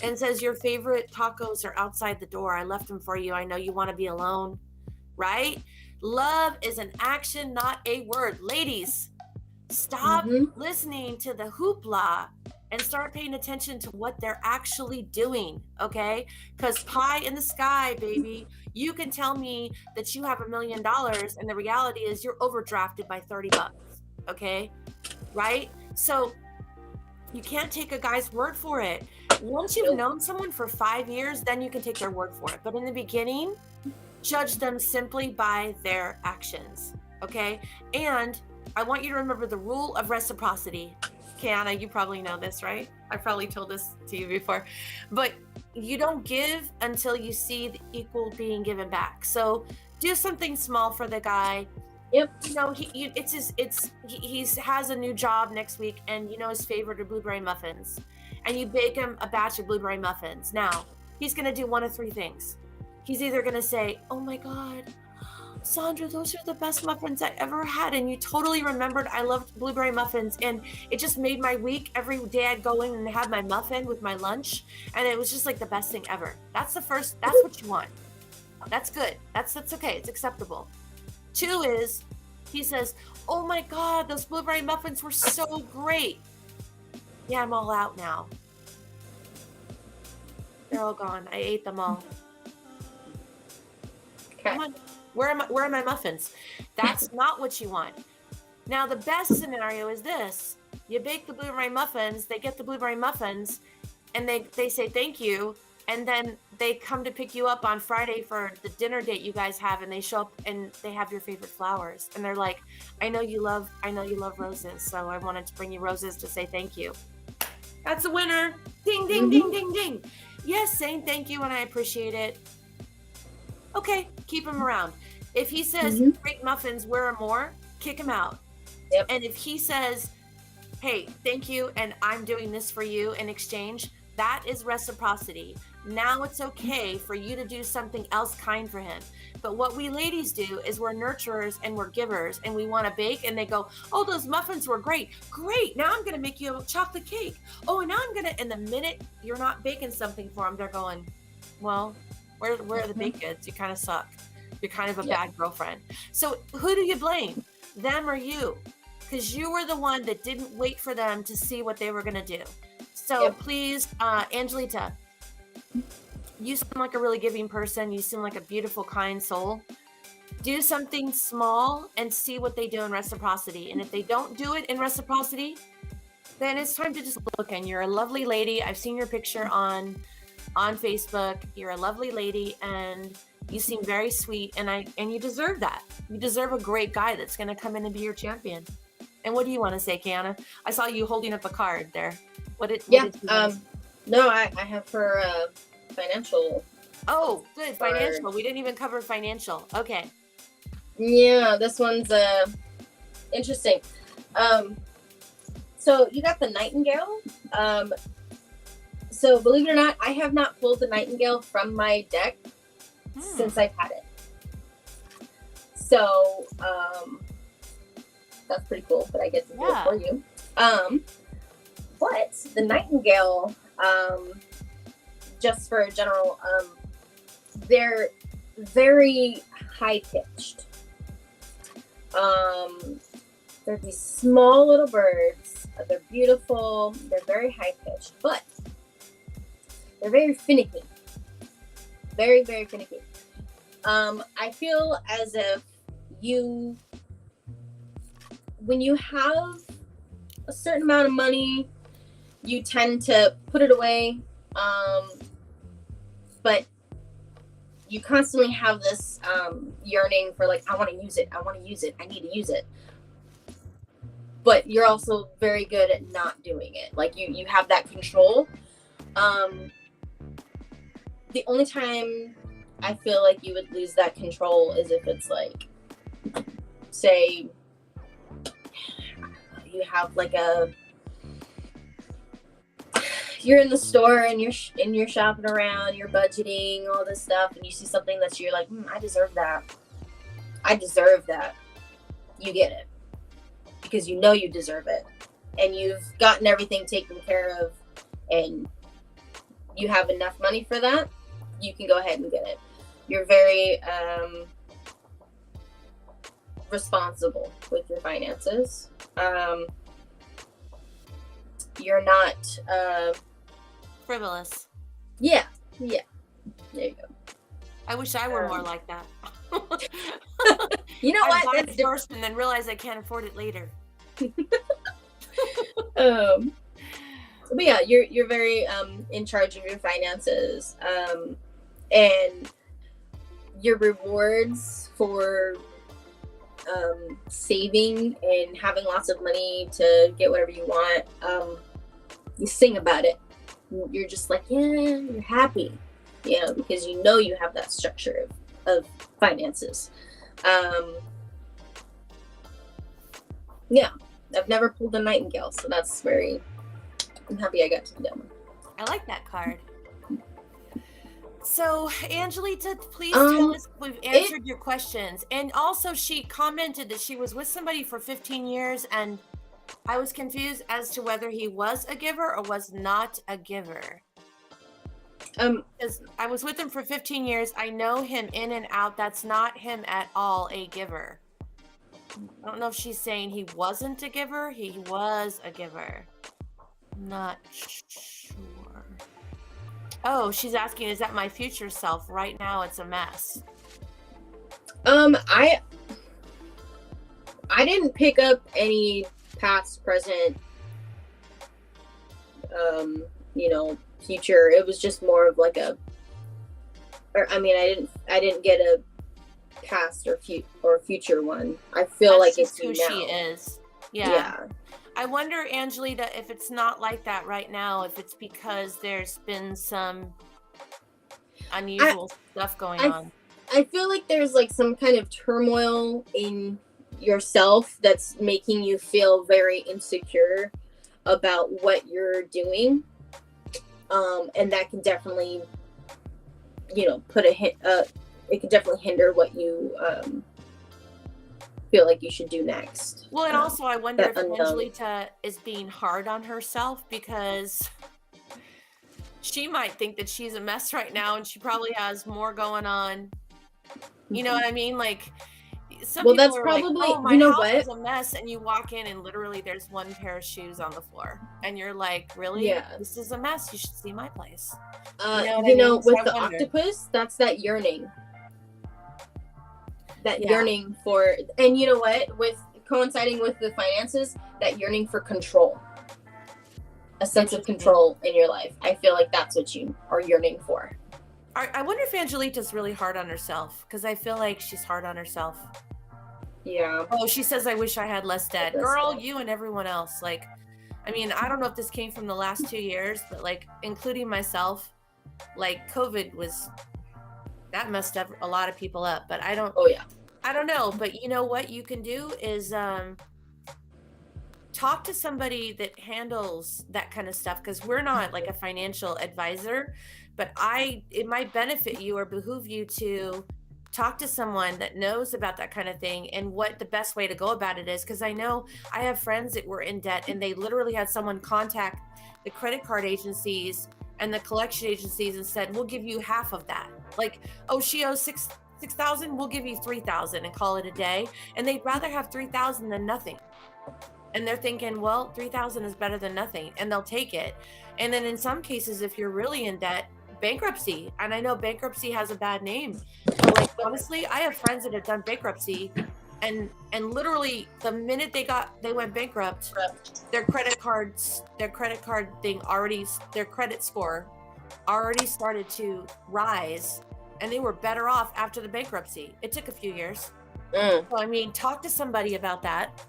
and says, your favorite tacos are outside the door. I left them for you. I know you want to be alone, right? Love is an action, not a word. Ladies, stop listening to the hoopla and start paying attention to what they're actually doing, okay? Because pie in the sky, baby. You can tell me that you have $1 million, and the reality is you're overdrafted by $30, okay? Right? So you can't take a guy's word for it. Once you've known someone for 5 years, then you can take their word for it. But in the beginning, judge them simply by their actions, okay? And I want you to remember the rule of reciprocity. Kiana, you probably know this, right? I probably told this to you before, but you don't give until you see the equal being given back. So do something small for the guy. Yep. You know, he has a new job next week, and you know his favorite are blueberry muffins, and you bake him a batch of blueberry muffins. Now he's gonna do one of three things. He's either gonna say, "Oh my God, Sandra, those are the best muffins I ever had, and you totally remembered I loved blueberry muffins, and it just made my week. Every day I'd go in and have my muffin with my lunch, and it was just like the best thing ever." That's what you want. That's good. That's okay. It's acceptable. 2 is he says, "Oh my God, those blueberry muffins were so great. Yeah, I'm all out now. They're all gone. I ate them all. Okay. Come on. Where are my muffins?" That's not what you want. Now, the best scenario is this. You bake the blueberry muffins, they get the blueberry muffins, and they say thank you, and then they come to pick you up on Friday for the dinner date you guys have, and they show up and they have your favorite flowers, and they're like, I know you love roses, so I wanted to bring you roses to say thank you." That's a winner. Ding, ding, ding, ding, ding. Yes, saying thank you and I appreciate it. Okay, keep him around. If he says, "Great muffins, where are more?" kick him out. Yep. And if he says, "Hey, thank you, and I'm doing this for you in exchange," that is reciprocity. Now it's okay for you to do something else kind for him. But what we ladies do is we're nurturers and we're givers, and we want to bake, and they go, "Oh, those muffins were great. Great, now I'm going to make you a chocolate cake. Oh, and now I'm going to," and the minute you're not baking something for them, they're going, "Well, where are the baked goods? You kind of suck. You're kind of a bad girlfriend." So who do you blame? Them or you? Because you were the one that didn't wait for them to see what they were going to do. So please, Angelita, you seem like a really giving person. You seem like a beautiful, kind soul. Do something small and see what they do in reciprocity. And if they don't do it in reciprocity, then it's time to just look. And you're a lovely lady. I've seen your picture on Facebook. You're a lovely lady, and you seem very sweet, and you deserve that. You deserve a great guy that's going to come in and be your champion. And what do you want to say, Kiana? I saw you holding up a card there. What did you No, I have for financial. Oh, good. Financial. We didn't even cover financial. Okay. Yeah, this one's interesting. So you got the Nightingale. So believe it or not, I have not pulled the Nightingale from my deck since I've had it. So that's pretty cool that I get to do it for you. But the Nightingale, just for a general, they're very high pitched. They're these small little birds. They're beautiful. They're very high pitched, but they're very finicky. Very, very finicky. I feel as if when you have a certain amount of money, you tend to put it away. But you constantly have this yearning for, like, I want to use it. I want to use it. I need to use it. But you're also very good at not doing it. Like, you have that control. The only time I feel like you would lose that control is if it's like, say, you have like you're in the store and you're shopping around, you're budgeting, all this stuff, and you see something that you're like, I deserve that. I deserve that. You get it. Because you know you deserve it. And you've gotten everything taken care of, and you have enough money for that, you can go ahead and get it. You're very responsible with your finances. You're not frivolous. Yeah. There you go. I wish I were more like that. You know what? Buy it first and then realize I can't afford it later. But yeah, you're very in charge of your finances, and your rewards for saving and having lots of money to get whatever you want, you sing about it. You're just like, yeah, you're happy, you know, because you know you have that structure of finances. Yeah, I've never pulled a nightingale, so I'm happy I got to do that one. I like that card. So, Angelita, please tell us we've answered your questions. And also, she commented that she was with somebody for 15 years, and I was confused as to whether he was a giver or was not a giver. Because I was with him for 15 years. I know him in and out. That's not him at all, a giver. I don't know if she's saying he wasn't a giver. He was a giver. Not sure. Oh, she's asking, is that my future self? Right now, it's a mess. I didn't pick up any past, present, you know, future. It was just more of like I didn't get a past or future one. I feel like it's who now. She is. Yeah. I wonder, Angelita, if it's not like that right now, if it's because there's been some unusual stuff going on. I feel like there's like some kind of turmoil in yourself that's making you feel very insecure about what you're doing. And that can definitely, you know, it can definitely hinder what you feel like you should do next. Well, and also I wonder if Angelita is being hard on herself, because she might think that she's a mess right now, and she probably has more going on. You know what I mean? Like, some people that's are probably, like, oh, my you know house what? is a mess, and you walk in and literally there's one pair of shoes on the floor, and you're like, really? Yeah. This is a mess. You should see my place. You know, with the octopus, that's that yearning. Yearning for, and you know what, with coinciding with the finances, that yearning for control, a sense of control in your life. I feel like that's what you are yearning for. I wonder if Angelita's really hard on herself, because I feel like she's hard on herself. Yeah. Oh, she says, I wish I had less debt. Girl, you and everyone else. Like, I mean, I don't know if this came from the last 2 years, but like, including myself, like COVID that messed up a lot of people up, but I don't know. But you know what you can do is talk to somebody that handles that kind of stuff, because we're not like a financial advisor, but it might benefit you or behoove you to talk to someone that knows about that kind of thing and what the best way to go about it is. Because I know I have friends that were in debt, and they literally had someone contact the credit card agencies and the collection agencies and said, we'll give you half of that. Like, oh, she owes $6,000, we'll give you $3,000 and call it a day. And they'd rather have $3,000 than nothing. And they're thinking, well, $3,000 is better than nothing, and they'll take it. And then in some cases, if you're really in debt, bankruptcy. And I know bankruptcy has a bad name, but like, honestly, I have friends that have done bankruptcy, and literally the minute they went bankrupt, their credit score already started to rise, and they were better off after the bankruptcy. It took a few years. So I mean, talk to somebody about that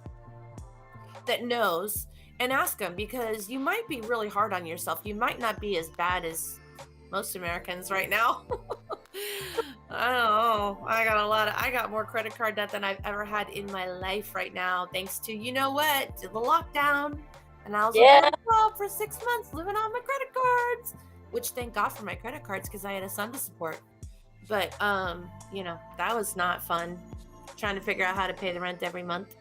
knows, and ask them, because you might be really hard on yourself. You might not be as bad as most Americans right now. I don't know. I got more credit card debt than I've ever had in my life right now, thanks to, you know what, the lockdown. And I was for 6 months living on my credit cards, which thank God for my credit cards, because I had a son to support. But you know, that was not fun, trying to figure out how to pay the rent every month.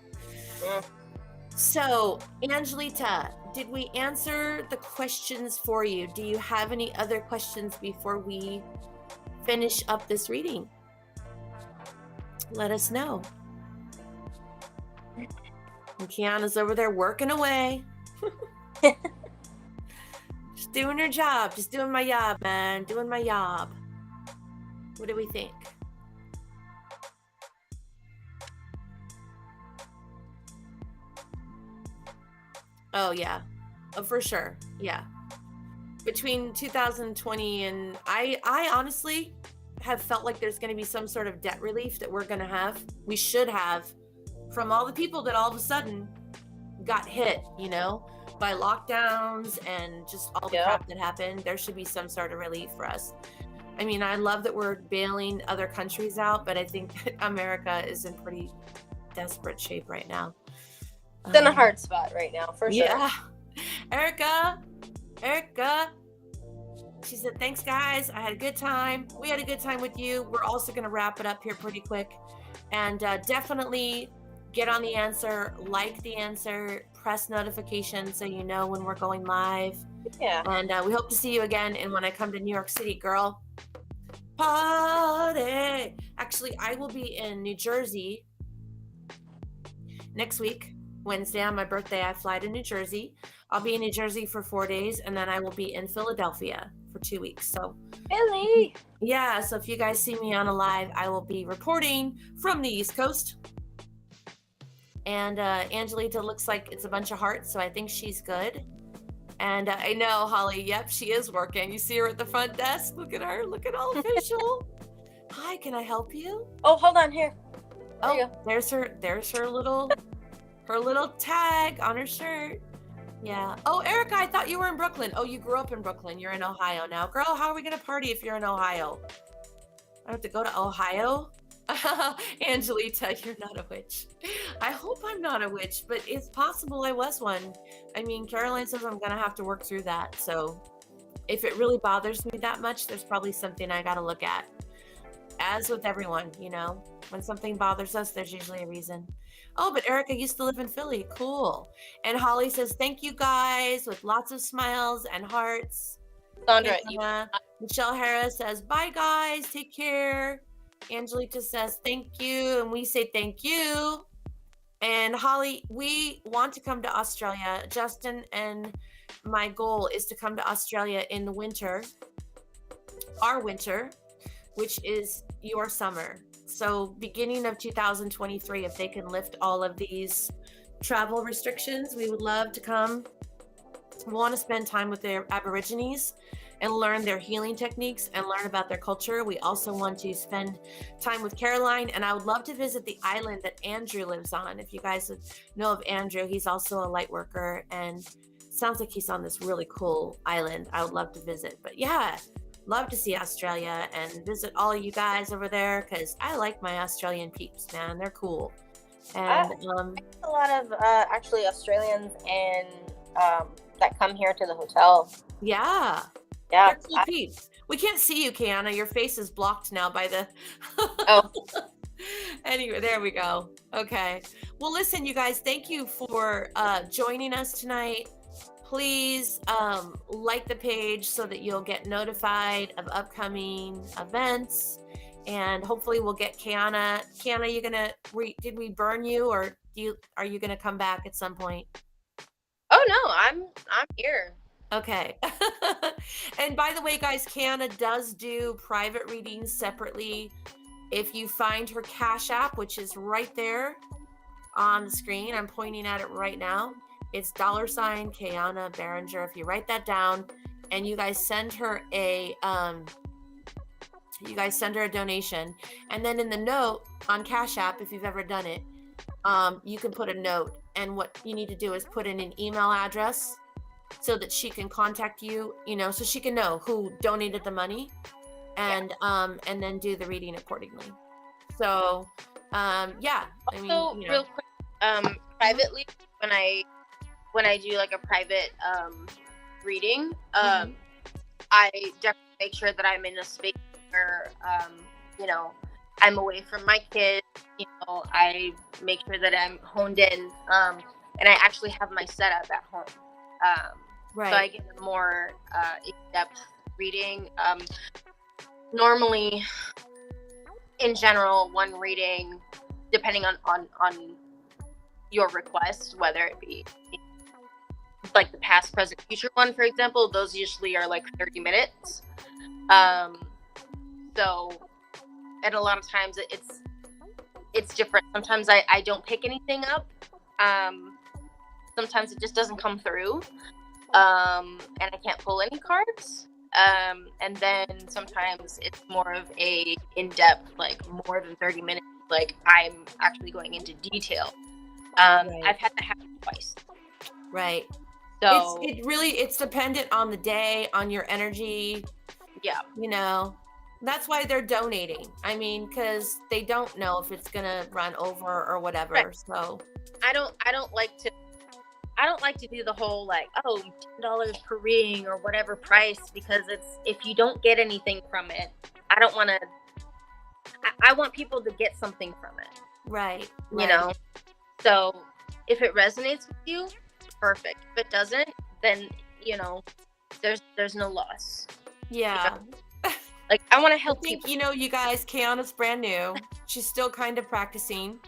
So, Angelita, did we answer the questions for you? Do you have any other questions before we finish up this reading? Let us know. And Kiana's over there working away. Just doing her job. Just doing my job, man. Doing my job. What do we think? Oh, yeah. Oh, for sure. Yeah. Between 2020 and I honestly have felt like there's going to be some sort of debt relief that we're going to have. We should have from all the people that all of a sudden got hit, you know, by lockdowns and just all the crap that happened. There should be some sort of relief for us. I mean, I love that we're bailing other countries out, but I think America is in pretty desperate shape right now. It's in a hard spot right now, for sure. Yeah. Erica, she said, thanks guys, I had a good time. We had a good time with you. We're also going to wrap it up here pretty quick, and definitely get on the answer, like the answer, press notifications so you know when we're going live. Yeah. And we hope to see you again. And when I come to New York City, girl, party. Actually, I will be in New Jersey next week, Wednesday on my birthday. I fly to New Jersey. I'll be in New Jersey for 4 days, and then I will be in Philadelphia for 2 weeks. So Really? yeah, so if you guys see me on a live, I will be reporting from the East Coast. And Angelita looks like it's a bunch of hearts, so I think she's good. And I know Holly, yep, she is working. You see her at the front desk. Look at her, looking all official. Hi, can I help you? Oh, hold on here. There's her little tag on her shirt. Yeah. Oh, Erica, I thought you were in Brooklyn. Oh, you grew up in Brooklyn. You're in Ohio now. Girl, how are we gonna party if you're in Ohio? I have to go to Ohio? Angelita, you're not a witch. I hope I'm not a witch, but it's possible I was one. I mean, Caroline says I'm gonna have to work through that. So if it really bothers me that much, there's probably something I gotta look at. As with everyone, you know, when something bothers us, there's usually a reason. Oh, but Erica used to live in Philly. Cool. And Holly says, thank you guys, with lots of smiles and hearts. Sandra, Michelle Harris says, bye guys, take care. Angelita says, thank you. And we say, thank you. And Holly, we want to come to Australia. Justin and my goal is to come to Australia in the winter, our winter, which is your summer. So beginning of 2023, if they can lift all of these travel restrictions, we would love to come. We want to spend time with their Aborigines and learn their healing techniques and learn about their culture. We also want to spend time with Caroline, and I would love to visit the island that Andrew lives on. If you guys know of Andrew, he's also a light worker, and sounds like he's on this really cool island. I would love to visit. But yeah, love to see Australia and visit all of you guys over there, because I like my Australian peeps, man. They're cool. And a lot of actually Australians and that come here to the hotel. Yeah. Yeah. Cool peeps. We can't see you, Kiana. Your face is blocked now by the Oh. Anyway, there we go. Okay. Well, listen, you guys, thank you for joining us tonight. Please like the page so that you'll get notified of upcoming events, and hopefully we'll get Kiana. Kiana, did we burn you, or are you gonna come back at some point? Oh no, I'm here. Okay. And by the way, guys, Kiana does do private readings separately. If you find her Cashapp, which is right there on the screen, I'm pointing at it right now. It's $sign Kiana Berenger. If you write that down and you guys send her a donation, and then in the note on Cashapp, if you've ever done it, you can put a note, and what you need to do is put in an email address so that she can contact you, so she can know who donated the money, and then do the reading accordingly. So yeah. Also, real quick, privately, when I do like a private reading, I definitely make sure that I'm in a space where I'm away from my kids. I make sure that I'm honed in, and I actually have my setup at home. Right. So I get a more in-depth reading. Normally, in general, one reading, depending on your request, whether it be like the past, present, future one, for example, those usually are like 30 minutes. So, and a lot of times it's different. Sometimes I don't pick anything up. Sometimes it just doesn't come through. And I can't pull any cards. And then sometimes it's more of a in-depth, like more than 30 minutes. Like I'm actually going into detail. I've had that happen twice. Right. So it's dependent on the day, on your energy. Yeah. You know, that's why they're donating. I mean, because they don't know if it's gonna run over or whatever. Right. So I don't like to do the whole like, oh, $10 per ring or whatever price, because if you don't get anything from it, I don't want to. I want people to get something from it. Right. You know. So if it resonates with you, perfect. If it doesn't, then there's no loss. Yeah. Like, I want to help people. You guys, Kiana's brand new. She's still kind of practicing.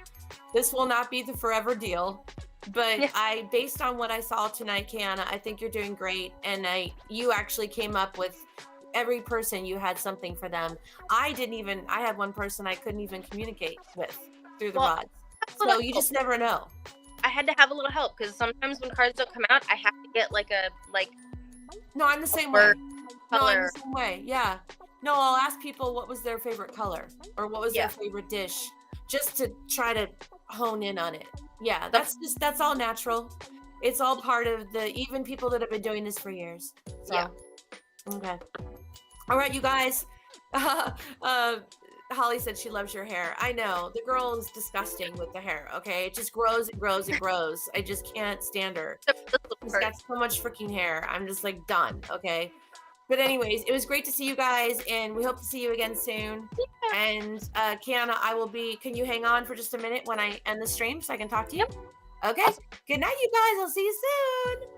This will not be the forever deal. But based on what I saw tonight, Kiana, I think you're doing great. And you actually came up with every person, you had something for them. I had one person I couldn't even communicate with through the rods. So you just never know. I had to have a little help, because sometimes when cards don't come out, I have to get No, I'm the same way. No, I'm the same way. Yeah. No, I'll ask people what was their favorite color or what was their favorite dish, just to try to hone in on it. Yeah, that's all natural. It's all part of even people that have been doing this for years. So, yeah. Okay. All right, you guys. Holly said she loves your hair. I know. The girl is disgusting with the hair, okay? It just grows and grows and grows. I just can't stand her. She's got so much freaking hair. I'm just like done, okay? But anyways, it was great to see you guys, and we hope to see you again soon. Yeah. And Kiana, can you hang on for just a minute when I end the stream so I can talk to you? Yep. Okay. Good night, you guys. I'll see you soon.